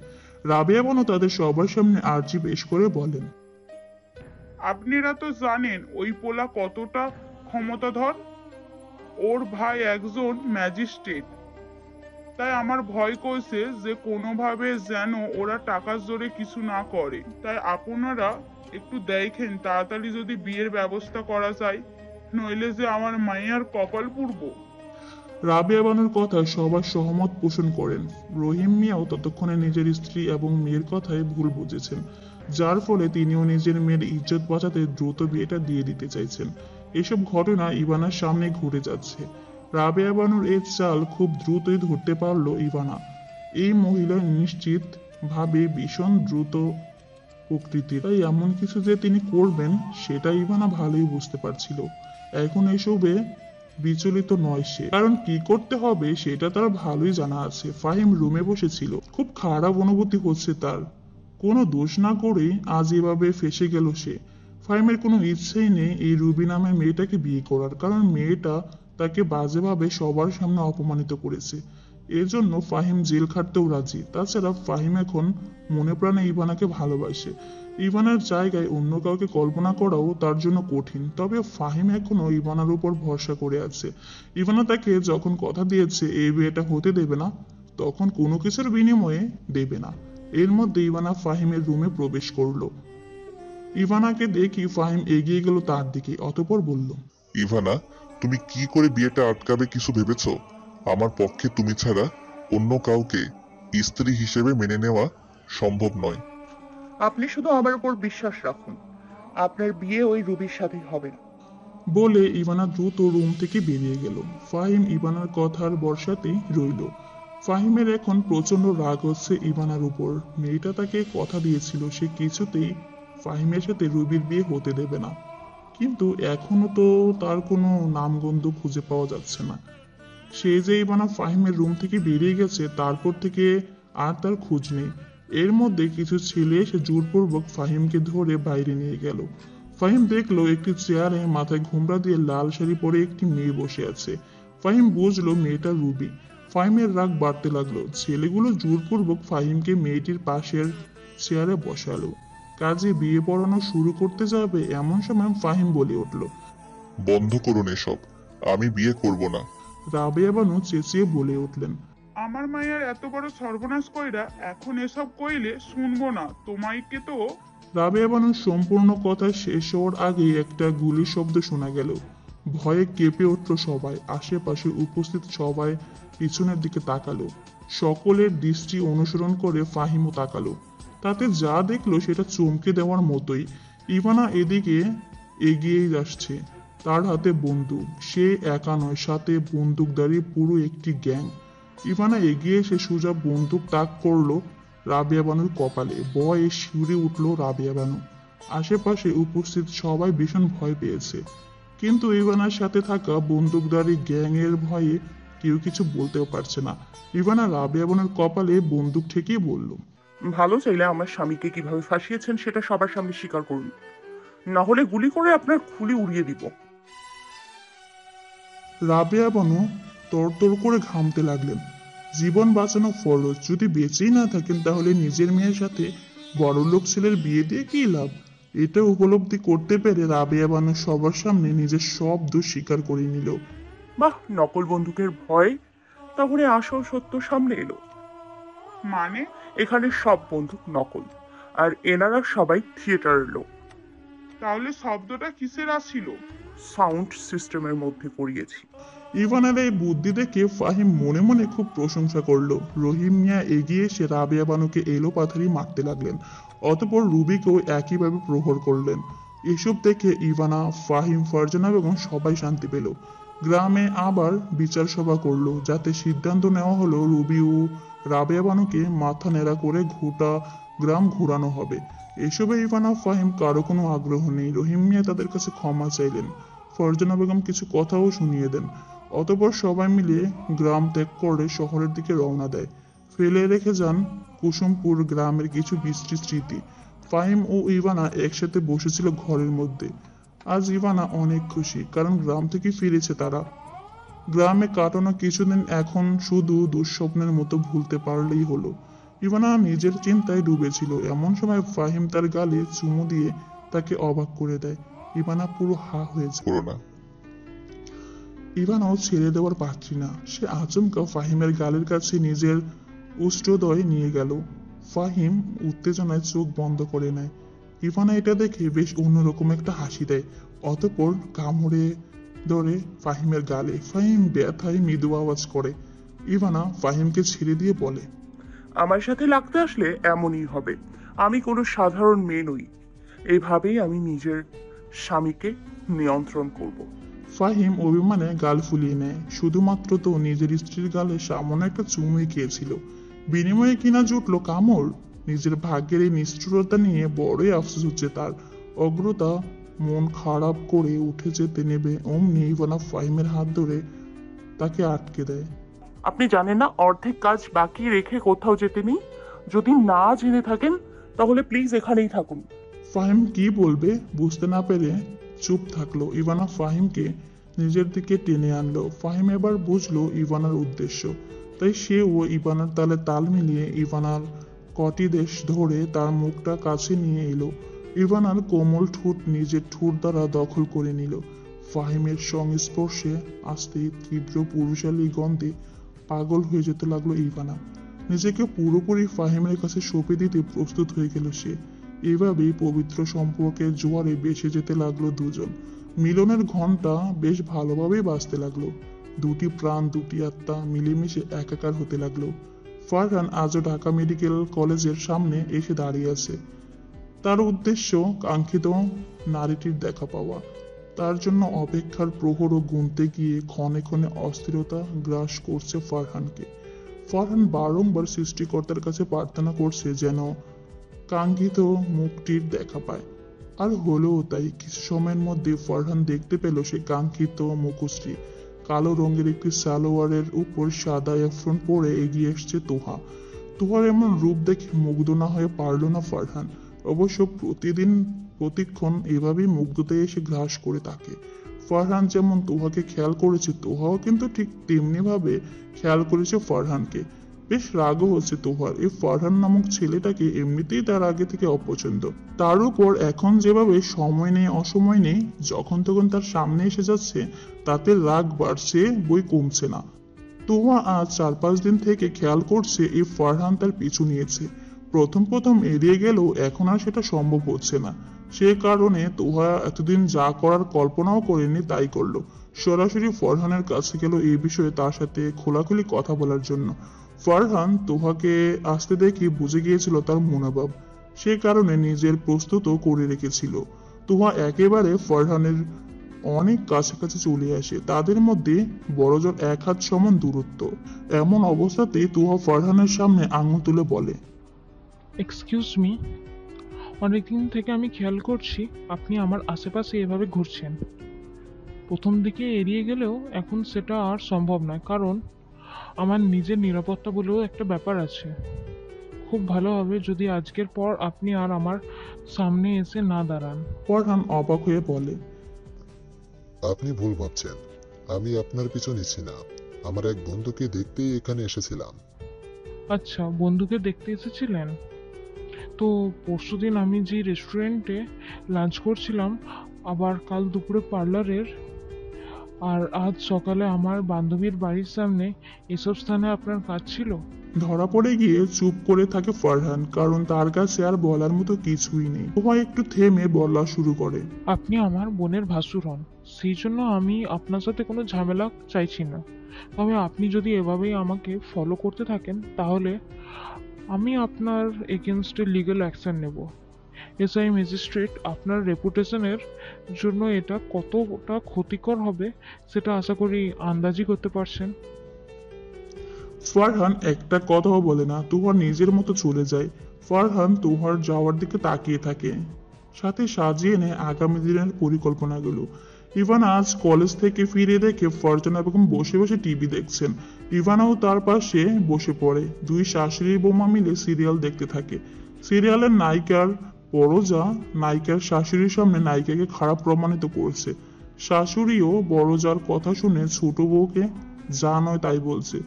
রাবেয়া বানু তাদের সবার সামনে আর্জি পেশ করে বলেন, আপনারা তো জানেন ওই পোলা কতটা ক্ষমতাধর। ওর ভাই একজন ম্যাজিস্ট্রেট, তাই আমার ভয় করছে যে কোনোভাবে যেন ওরা টাকার জোরে কিছু না করে। তাই আপনারা একটু দেখেন তাড়াতাড়ি যদি বিয়ের ব্যবস্থা করা যায়, নইলে যে আমার মাইয়ার কপাল পুড়ব। রাবেয়া বানুর কথায় সবাই সহমত পোষণ করেন। রহিম মিয়াও ততক্ষণে নিজের স্ত্রী এবং মেয়ের কথায় ভুল বুঝেছেন, যার ফলে তিনিও নিজের মেয়ের ইজ্জত বাঁচাতে দ্রুত বিয়েটা দিয়ে দিতে চাইছেন। এসব ঘটনা ইভানার সামনে ঘুরে যাচ্ছে। রাবেয়া বানুর এই চাল খুব দ্রুতই ধরতে পারল ইভানা। এই মহিলা নিশ্চিত ভাবে ভীষণ দ্রুত প্রকৃতির, তাই এমন কিছু যে তিনি করবেন সেটা ইভানা ভালোই বুঝতে পারছিল। এখন এসবে বিচলিত নয় সে, কারণ কি করতে হবে সেটা তার ভালোই জানা আছে। ফাহিম রুমে বসেছিল, খুব খারাপ অনুভূতি হচ্ছে তার। কোনো দোষ না করে আজ এভাবে ফেসে গেল সে। ফাহিমের কোনো ইচ্ছেই নেই এই রুবি নামের মেয়েটাকে বিয়ে করার, কারণ মেয়েটা তাকে বাজেভাবে সবার সামনে অপমানিত করেছে। এর জন্য ফাহিম জেল খাটতেও রাজি। তাছাড়া ফাহিম এখন মনে প্রাণে ইভানাকে ভালোবাসে। ইভানার জায়গায় অন্য কাউকে কল্পনা করাও তার জন্য কঠিন, তবে ফাহিম এখনো ইভানার উপর ভরসা করে আছে। ইভানা তাকে যখন কথা দিয়েছে এই বিয়েটা হতে দেবে না, তখন কোনো কিছুর বিনিময়ে দেবে না। এর মধ্যে ইভানা ফাহিমের রুমে প্রবেশ করলো। ইভানাকে দেখি ফাহিম এগিয়ে গেল তার দিকে, অতঃপর বলল, ইভানা, তুমি কি করে বিয়েটা আটকাবে কিছু ভেবেছো? আমার পক্ষে তুমি ছাড়া অন্য কাউকে স্ত্রী হিসেবে মেনে নেওয়া সম্ভব নয়। আপনি শুধু আমার উপর বিশ্বাস রাখুন, আপনার বিয়ে ওই রুবির সাথেই হবে না। বলে ইভানা দ্রুত রুম থেকে বেরিয়ে গেল। ফাহিম ইভানার কথার ভরসাতেই রইল। ফাহিমের এখন প্রচন্ড রাগ হচ্ছে ইভানার উপর। মেয়েটা তাকে কথা দিয়েছিল সে কিছুতেই ফাহিমের সাথে রুবির বিয়ে হতে দেবে না, কিন্তু এখনো তো তার কোনো নামগন্ধ খুঁজে পাওয়া যাচ্ছে না। সে যে ইভানা ফাহিমের রুম থেকে বেরিয়ে গেছে তারপর থেকে আর তার খোঁজ নেই। এর মধ্যে কিছু ছেলে এসে জোরপূর্বক ফাহিমকে ধরে বাইরে নিয়ে গেল। ফাহিম দেখলো একটি চেয়ারে মাথায় ঘোমরা দিয়ে লাল শাড়ি পরে একটি মেয়ে বসে আছে। ফাহিম বুঝলো মেয়েটা রুবি। ফাহিমের রাগ বাড়তে লাগলো। ছেলেগুলো জোরপূর্বক ফাহিমকে মেয়েটির পাশের চেয়ারে বসালো। কাজে বিয়ে পড়ানো শুরু করতে যাবে এমন সময় ফাহিম বলে উঠল, বন্ধ করুন এসব, আমি বিয়ে করব না। রাবেয়া বানু চেঁচিয়ে বলে উঠলেন, আমার মায়ের এত বড় সর্বনাশ কইরা এখন এসব কইলে শুনবো না তোমাইকে তো। রাবেয়া বানুর সম্পূর্ণ কথা শেষ হওয়ার আগে একটা গুলির শব্দ শোনা গেল। ভয়ে কেঁপে উঠল সবাই। আশেপাশে উপস্থিত সবাই পিছনের দিকে তাকালো। সকলের দৃষ্টি অনুসরণ করে ফাহিমও তাকালো। তাতে যা দেখলো সেটা চমকে দেওয়ার মতোই। ইভানা এদিকে এগিয়েই আসছে, তার হাতে বন্দুক। সে একা নয়, সাথে বন্দুকধারী পুরো একটি গ্যাং। ইভানা এগিয়ে এসে সোজা বন্দুক তাক করলো রাবেয়া বানুর কপালে। ভয়ে শিউরে উঠল রাবেয়া বানু। আশেপাশে উপস্থিত সবাই ভীষণ ভয় পেয়েছে, কিন্তু ইভানার সাথে থাকা বন্দুকধারী গ্যাং এর ভয়ে কেউ কিছু বলতেও পারছে না। ইভানা রাবেয়া বানুর কপালে বন্দুক ঠেকিয়ে বলল, ভালো চাইলে আমার স্বামীকে কিভাবে ফাঁসিয়েছেন সেটা সবার সামনে স্বীকার করুন, না হলে গুলি করে আপনার খুলি উড়িয়ে দিব। রাবেয়া বানু তরতর করে ঘামতে লাগলেন। জীবন বাঁচানো ফরজ, যদি বেঁচেই না থাকেন তাহলে নিজের মেয়ের সাথে বড়লোক ছেলের বিয়ে দিয়ে কি লাভ। এটা উপলব্ধি করতে পেরে রাবেয়া বানু সবার সামনে নিজের সব দোষ স্বীকার করে নিল। বাহ, নকল বন্দুকের ভয় তাহলে আসল সত্য সামনে এলো। মানে? এখানে সব বন্দুক নকল, আর এনারা সবাই থিয়েটারের লোক। তাহলে শব্দটা কিসের আসছিল? সাউন্ড সিস্টেমের মধ্যে করিয়েছি। ইভানের এই বুদ্ধি দেখে ফাহিম মনে মনে খুব প্রশংসা করলো। রহিম মিয়া এগিয়ে এসে রাবেয়া বানুকে এলো পাথারি মারতে লাগলেন। অতঃপর রুবিকেও একইভাবে প্রহর করলেন। এসব দেখে ইভানা, ফাহিম, ফারজানা বেগম সবাই শান্তি পেল। গ্রামে আবার বিচার সভা করলো, যাতে সিদ্ধান্ত নেওয়া হলো রুবি ও রাবেয়া বানুকে মাথা নেড়া করে গোটা গ্রাম ঘোরানো হবে। এসবে ইভানা, ফাহিম কারো কোনো আগ্রহ নেই। রহিম মিয়া তাদের কাছে ক্ষমা চাইলেন। ফারজানা বেগম কিছু কথাও শুনিয়ে দেন। অতঃপর সবাই মিলে গ্রাম ত্যাগ করে শহরের দিকে রওনা দেয়। ফেলে রেখে যান কুসুমপুর গ্রামের কিছু বিশ্রী স্মৃতি। ফাহিম ও ইভানা একসাথে বসেছিল ঘরের মধ্যে। আজ ইভানা অনেক খুশি, কারণ গ্রাম থেকে ফিরেছে তারা। গ্রামে কাটানো কিছুদিন এখন শুধু দুঃস্বপ্নের মতো ভুলতে পারলেই হলো। ইভানা নিজের চিন্তায় ডুবেছিল। এমন সময় ফাহিম তার গালে চুমু দিয়ে তাকে অবাক করে দেয়। ইভানা পুরো হা হয়েছে। করো না। ইভানাও ছেড়ে দেওয়ার পাত্রী না। সে আচমকা ফাহিমের গালের কাছে নিজের উষ্ঠদয় নিয়ে গেল। ফাহিম উত্তেজনায় চোখ বন্ধ করে নেয়। ইভানা এটা দেখে বেশ অন্যরকম একটা হাসি দেয়। অতঃপর কামড়ে ধরে ফাহিমের গালে। ফাহিম ব্যথায় মৃদু আওয়াজ করে। ইভানা ফাহিমকে ছেড়ে দিয়ে বলে, আমার সাথে লাগতে আসলে এমনই হবে। আমি কোনো সাধারণ মেয়ে নই। এভাবেই আমি নিজের স্বামীকে নিয়ন্ত্রণ করব। ফাহিম অভিমানে গাল ফুলিয়ে নেয়। শুধুমাত্র তো নিজের স্ত্রীর গালে সামান্য একটা চুমুই খেয়েছিল, বিনিময়ে কিনা জুটলো কামড়। নিজের ভাগ্যের এই নিষ্ঠুরতা নিয়ে বড়ই আফসোস হচ্ছে তার। অগ্রতা মন খারাপ করে উঠে যেতে নেবে অমনি ইভানা ফাহিমের হাত ধরে তাকে আটকে দেয়। আপনি জানেন না অর্ধেক কাজ বাকি রেখে কোথাও যেতে নেই? যদি না জেনে থাকেন তাহলে প্লিজ এখানেই থাকুন। ফাহিম কি বলবে বুঝতে না পেরে চুপ থাকলো। ইভানা ফাহিমকে নিজের দিকে টেনে আনলো। ফাহিম এবার বুঝলো ইভানার উদ্দেশ্য, তাই সেও ইভানার তালে তাল মিলিয়ে ইভানার কটি দেশ ধরে তার মুখটা কাছে নিয়ে এলো। ইভানার কোমল ঠোঁট নিজের ঠোঁট দ্বারা দখল করে নিল। ফাহিমের সংস্পর্শে আসতে তীব্র পুরুষালী গন্ধে পাগল হয়ে যেতে লাগলো ইভানা। নিজেকে পুরোপুরি ফাহিমের কাছে সঁপে দিতে প্রস্তুত হয়ে গেল সে। এভাবেই পবিত্র সম্পর্কের জোয়ারে ভেসে যেতে লাগলো দুজন। মিলনের ঘন্টা বেশ ভালোভাবেই বাজতে লাগলো। দুটি প্রাণ, দুটি আত্মা মিলেমিশে একাকার হতে লাগলো। ফারহান আজও ঢাকা মেডিকেল কলেজের সামনে এসে দাঁড়িয়ে আছে। তার উদ্দেশ্য কাঙ্ক্ষিত নারীটির দেখা পাওয়া। তার জন্য অপেক্ষার প্রহরও গুনতে গিয়ে ক্ষণে ক্ষণে অস্থিরতা গ্রাস করছে ফারহানকে। ফারহান বারংবার সৃষ্টিকর্তার কাছে প্রার্থনা করছে যেন কাঙ্ক্ষিত মুখটির দেখা পায়। আর হলো তাই। কিছু সময়ের মধ্যে ফারহান দেখতে পেল সে কাঙ্ক্ষিত মুখশ্রী। কালো রঙের একটি সালোয়ারের উপর সাদা এফরন পরে এগিয়ে এসছে তোহা। তোহার এমন রূপ দেখে মুগ্ধ না হয়ে পারল না ফারহান। অবশ্য প্রতিক্ষণ এভাবেই মুগ্ধতায় এসে গ্রাস করে তাকে। ফারহান যেমন তোহাকে খেয়াল করেছে, তোহাও কিন্তু ঠিক তেমনি ভাবে খেয়াল করেছে ফারহানকে। বেশ রাগও হচ্ছে তোহার। এই ফারহান নামক ছেলেটাকে এমনিতেই তার আগে থেকে অপছন্দ। তার উপর এখন যেভাবে সময় নেই অসময় নেই যখন তখন তার সামনে এসে যাচ্ছে, তাতে রাগ বাড়ছে বই কমছে না। তোহা আজ 4-5 দিন থেকে খেয়াল করছে এই ফারহান তার পিছু নিয়েছে। প্রথম এড়িয়ে গেলেও এখন আর সেটা সম্ভব হচ্ছে না। সে কারণে তোহা এতদিন যা করার কল্পনাও করেনি তাই করলো। সরাসরি ফারহানের কাছে গেল এই বিষয়ে তার সাথে খোলাখুলি কথা বলার জন্য। ফারহান তোহাকে আসতে দেখে বুঝে গিয়েছিল তার মনোভাব, সে কারণে নিজের প্রস্তুতও করে রেখেছিল। তুহা একেবারে ফারহানের অনেক কাছাকাছি চলে আসে। তাদের মধ্যে বড়জোর 1 হাত সমান দূরত্ব। এমন অবস্থাতে তুহা ফারহানের সামনে আঙুল তুলে বলে, এক্সকিউজ মি, অনেকদিন থেকে আমি খেয়াল করছি আপনি আমার আশেপাশে এভাবে ঘুরছেন। প্রথম দিকে এড়িয়ে গেলেও এখন সেটা আর সম্ভব নয়, কারণ আমার নিজের নিরাপত্তা বলেও একটা ব্যাপার আছে। খুব ভালো হবে যদি আজকের পর আপনি আর আমার সামনে এসে না দাঁড়ান। ফারহান অবাক হয়ে বলে, আপনি ভুল ভাবছেন, আমি আপনার পিছু নিচ্ছি না। আমার এক বন্ধুকে দেখতেই এখানে এসেছিলাম। আচ্ছা, বন্ধুকে দেখতে এসেছিলেন? তো পরশুদিন আমি যে রেস্টুরেন্টে লাঞ্চ করছিলাম, আবার কাল দুপুরে পার্লারের, আর আজ সকালে আমার বান্ধবীর বাড়ির সামনে, এসব স্থানে আপনার কাজ ছিল? ধরা পড়ে গিয়ে চুপ করে থাকে ফারহান, কারণ তার কাছে আর বলার মতো কিছুই নেই। তুহা একটু থেমে বলা শুরু করে, আপনি আমার বোনের ভাসুর হন, সেই জন্য আমি আপনার সাথে কোনো ঝামেলা চাইছি না। তবে আপনি যদি এভাবেই আমাকে ফলো করতে থাকেন, তাহলে আমি আপনার এগেনস্টে লিগ্যাল অ্যাকশন নেব। এসআই ম্যাজিস্ট্রেট, আপনার রেপুটেশনের জন্য এটা কতটা ক্ষতিকর হবে সেটা আশা করি আন্দাজই করতে পারছেন। ফারহান একটা কথাও বলে না। তুহা নিজের মতো চলে যায়। ফারহান তুহার যাওয়ার দিকে তাকিয়ে থাকে, সাথে সাজিয়ে নেয় আগামী দিনের পরিকল্পনাগুলো। ইভান আজ কলেজ থেকে ফিরে দেখে ফারজানা বেগম বসে বসে টিভি দেখছেন। ইভানাও তার পাশে বসে পড়ে। দুই শাশুড়ি বৌমা মিলে সিরিয়াল দেখতে থাকে। সিরিয়ালের নায়িকার বড়জা নায়িকার শাশুড়ির সামনে নায়িকাকে খারাপ প্রমাণিত করছে। শাশুড়িও বড়জার কথা শুনে ছোট বউকে যা নয় তাই বলছে।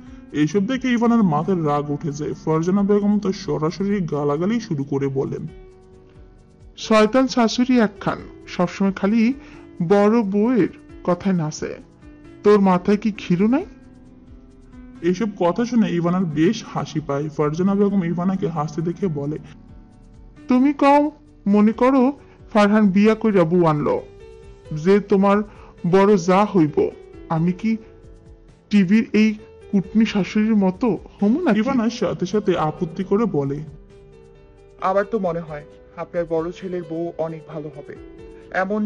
এইসব দেখে ইভানের মাথায় রাগ উঠে যায়। ফারজানা বেগম তো সরাসরি গালাগালি শুরু করে বলেন, শয়তান শাশুড়ি একখান, সবসময় খালি বড় বউয়ের কথায় নাচে। তোর মাথায় কি খিরু নাই? এইসব কথা শুনে ইভানার বেশ হাসি পায়। ফারজানা বেগম ইভানাকে হাসতে দেখে বলে, তুমি কও মনে করো ফারহান বিয়া কইরা বউ আনলো, যে তোমার বড় যা হইব, আমি কি টিভির এই কুটনি শাশুড়ির মতো হমু না? ইভানার সাথে সাথে আপত্তি করে বলে, আবার তো মনে হয় আপনার বড় ছেলের বউ অনেক ভালো হবে, এমন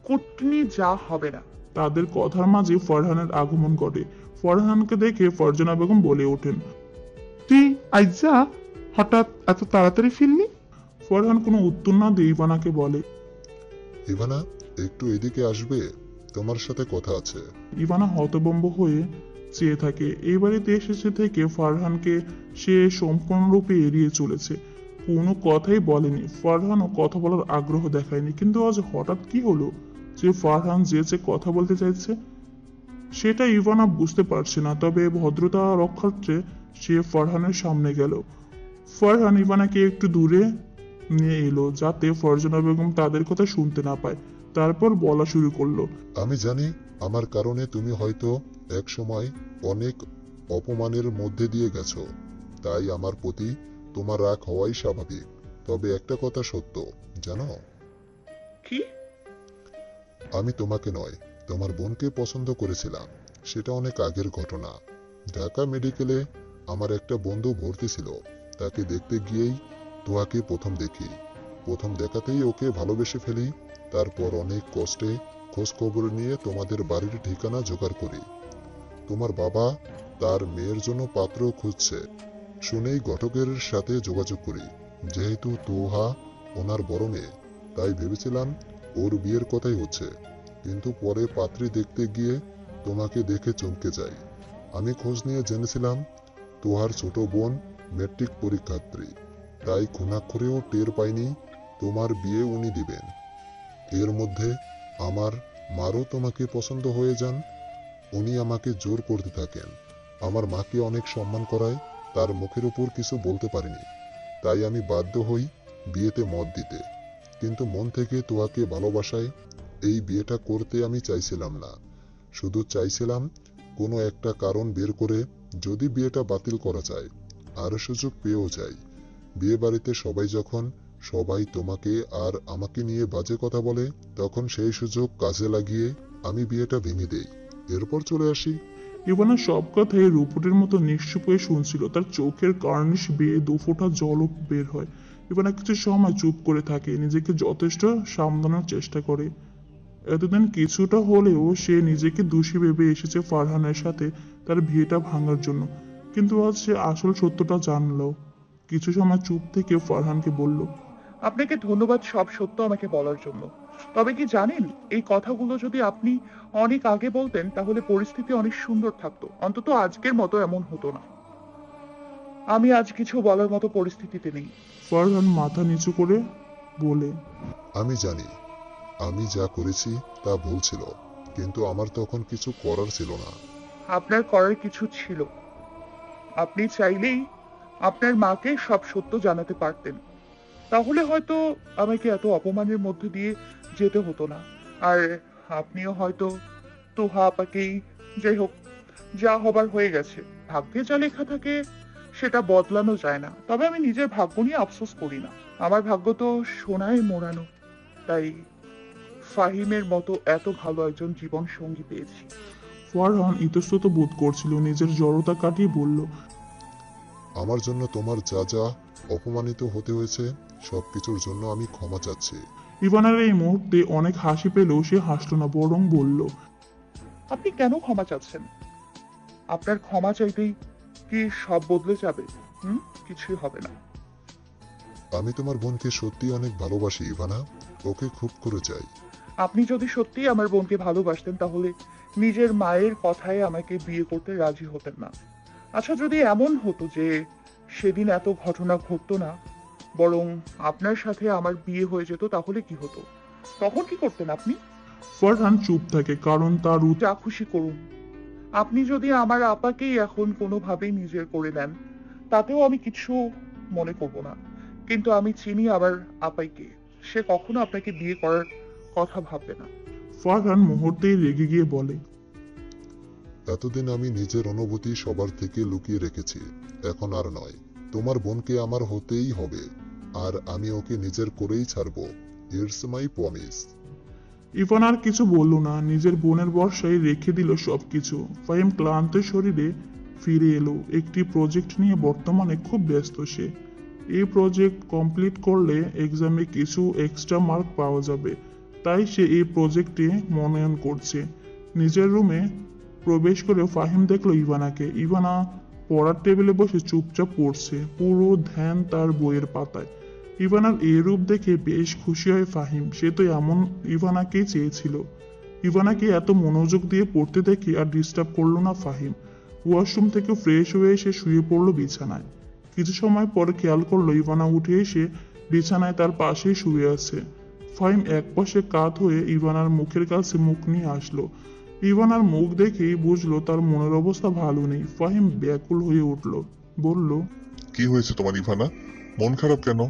কুটনি যা হবে না। তাদের কথার মাঝে ফারহানের আগমন ঘটে। ফারহানকে দেখে ফারজানা বেগম বলে ওঠেন, তুই আইজা হঠাৎ এত তাড়াতাড়ি ফিরলি? ফারহান কোনো উত্তর না দিয়ে ইভানাকে বলে, ইভানা, একটু এদিকে আসবে, তোমার সাথে কথা আছে। ইভানা হতভম্ব হয়ে চেয়ে থাকে। এই বাড়িতে এসেছে থেকে ফারহানকে সে সম্পূর্ণরূপে এড়িয়ে চলেছে, কোনো কথাই বলেনি। ফারহানও কথা বলার আগ্রহ দেখায়নি। কিন্তু আজ হঠাৎ কি হলো যে ফারহান যে কথা বলতে চাইছে সেটা ইভানা বুঝতে পারছে না। তবে ভদ্রতা রক্ষার্থে সে ফারহানের সামনে গেল। ফারহান ইভানাকে একটু দূরে নিয়ে এলো যাতে ফারজানা বেগম তাদের কথা শুনতে না পায়। তারপর বলা শুরু করলো, আমি জানি আমার কারণে তুমি হয়তো এক সময় অনেক অপমানের মধ্যে দিয়ে গেছো, তাই আমার প্রতি তোমার রাগ হওয়াই স্বাভাবিক। তবে একটা কথা সত্য, জানো? কি? আমি তোমাকে নয়, তোমার বোনকে পছন্দ করেছিলাম। সেটা অনেক আগের ঘটনা। ঢাকা মেডিকেলে আমার একটা বন্ধু ভর্তি ছিল। তাকে দেখতে গিয়েই তোমাকে প্রথম দেখি। প্রথম দেখাতেই ওকে ভালোবেসে ফেলি। তারপর অনেক কষ্টে খোঁজ খবর নিয়ে তোমাদের বাড়ির ঠিকানা জোগাড় করি। তোমার বাবা তার মেয়ের জন্য পাত্র খুঁজছে শুনেই ঘটকের সাথে যোগাযোগ করি। যেহেতু তোহা ওনার বড় মেয়ে, তাই ভেবেছিলাম ওর বিয়ের কথাই হচ্ছে। কিন্তু পরে পাত্রী দেখতে গিয়ে তোমাকে দেখে চমকে যাই। আমি খোঁজ নিয়ে জেনেছিলাম তোহার ছোট বোন ম্যাট্রিক পরীক্ষার্থী, তাই খুনাক্ষরেও টের পাইনি তোমার বিয়ে উনি দিবেন। এর মধ্যে আমার মারও তোমাকে পছন্দ হয়ে যান। উনি আমাকে জোর করতে থাকেন। আমার মাকে অনেক সম্মান করায়, তার মুখের উপর কিছু বলতে পারিনি, তাই আমি বাধ্য হই বিয়েতে মত দিতে। কিন্তু মন থেকে তোয়াকে ভালোবাসায় এই বিয়েটা করতে আমি চাইছিলাম না। শুধু চাইছিলাম কোনো একটা কারণ বের করে যদি বিয়েটা বাতিল করা যায়, আর সুযোগ পেয়েও যাই। বিয়ে বাড়িতে সবাই তোমাকে আর আমাকে নিয়ে বাজে কথা বলে, তখন সেই সুযোগ কাজে লাগিয়ে আমি বিয়েটা ভেঙে দেই, এরপর চলে আসি। ইভানা সব কথাই রূপটের মতো নিশ্চুপ হয়ে শুনছিল। তার চোখের কার্নিশ বেয়ে দুফোঁটা জলও বের হয়। ইভানা কিছু সময় চুপ করে থাকে, নিজেকে যথেষ্ট সামলানোর চেষ্টা করে। এতদিন কিছুটা হলেও সে নিজেকে দোষী ভেবে এসেছে ফারহানের সাথে তার বিয়েটা ভাঙার জন্য, কিন্তু আজ সে আসল সত্যটা জানলো। কিছু সময় চুপ থেকে ফারহানকে বলল, আপনাকে ধন্যবাদ সব সত্য আমাকে বলার জন্য। তবে কি জানেন, এই কথাগুলো যদি আপনি অনেক আগে বলতেন তাহলে পরিস্থিতি অনেক সুন্দর থাকতো, অন্তত আজকের মতো এমন হতো না। আমি আজ কিছু বলার মতো পরিস্থিতিতে নেই। ফারহান মাথা নিচু করে বলে, আমি জানি আমি যা করেছি তা ভুল ছিল, কিন্তু আমার তখন কিছু করার ছিল না। আপনার করার কিছু ছিল। আপনি চাইলেই আপনার মাকে সব সত্য জানাতে পারতেন, তাহলে হয়তো আমাকে এত অপমানের মধ্যে দিয়ে যেতে হতো না। আর আপনিও হয়তো তুহা আপাকেই, যাই হোক, যা হবার হয়ে গেছে। ভাগ্যে যা লেখা থাকে সেটা বদলানো যায় না, তবে আমি নিজের ভাগ্য নিয়ে আফসোস করি না। আমার ভাগ্য তো সোনায় মোড়ানো, তাই ফাহিমের মতো এত ভালো একজন জীবন সঙ্গী পেয়েছি। ফারহান ইতস্তত বোধ করছিল, নিজের জড়তা কাটিয়ে বলল, আমার জন্য তোমার যা যা অপমানিত হতে হয়েছে সবকিছুর জন্য আমি ক্ষমা চাচ্ছি। ইভানার এই মুহূর্তে অনেক হাসি পেলেও সে হাসল না, বরং বলল, আপনি কেন ক্ষমা চাচ্ছেন? আপনার ক্ষমা চাইতেই কি সব বদলে যাবে? কিছুই হবে না। আমি তোমার বোনকে সত্যি অনেক ভালোবাসি ইভানা, ওকে খুব করে চাই। আপনি যদি সত্যি আমার বোনকে ভালোবাসতেন তাহলে নিজের মায়ের কথায় আমাকে বিয়ে করতে রাজি হতেন না। আচ্ছা, যদি এমন হতো যে সেদিন এত ঘটনা ঘটতো না, বরং আপনার সাথে আমার বিয়ে হয়ে যেত, তাহলে কি হতো? তখন কি করতেন আপনি? ফারহান চুপ থাকে, কারণ তার যা খুশি করুন। আপনি যদি আমার আপাকেই এখন কোনোভাবেই নিজের করে নেন, তাতেও আমি কিছু মনে করব না। কিন্তু আমি চিনি আবার আপাইকে, সে কখনো আপনাকে বিয়ে করার কথা ভাববে না। ফারহান মুহূর্তেই রেগে গিয়ে বলে, এতদিন আমি নিজের অনুভূতি সবার থেকে লুকিয়ে রেখেছি, এখন আর নয়। তোমার বোনকে আমার হতেই হবে, আর আমি ওকে নিজের করেই ছাড়বো। It's my promise. ইভান আর কিছু বলল না, নিজের বোনের বর্ষায় রেখে দিল সবকিছু। ফাহিম ক্লান্ত শরীরে ফিরে এলো। একটি প্রজেক্ট নিয়ে বর্তমানে খুব ব্যস্ত সে। এই প্রজেক্ট কমপ্লিট করলে এক্সামে কিছু এক্সট্রা মার্ক পাওয়া যাবে, তাই সে এই প্রজেক্টে মনোনয়ন করছে। নিজের রুমে প্রবেশ করে ফাহিম দেখলো ইভানাকে। ইভানা পড়ার টেবিলে বসে চুপচাপ পড়ছে, পুরো ধ্যান তার বইয়ের পাতায়। ইভানার এই রূপ দেখে বেশ খুশি হয় ফাহিম, সে তো এমন ইভানাকেই চেয়েছিল। ইভানাকে এত মনোযোগ দিয়ে পড়তে দেখে আর ডিস্টার্ব করলো না ফাহিম। ওয়াশরুম থেকে ফ্রেশ হয়ে এসে শুয়ে পড়লো বিছানায়। কিছু সময় পরে খেয়াল করলো ইভানা উঠে এসে বিছানায় তার পাশেই শুয়ে আছে। ফাহিম একপাশে কাত হয়ে ইভানার মুখের কাছে মুখ নিয়ে আসলো। ইভানার মুখ দেখেই বুঝলো তার মনের অবস্থা ভালো নেই। ফাহিম ব্যাকুল হয়ে উঠল, বলল, কি হয়েছে তোমার ইভানা? মন খারাপ কেন?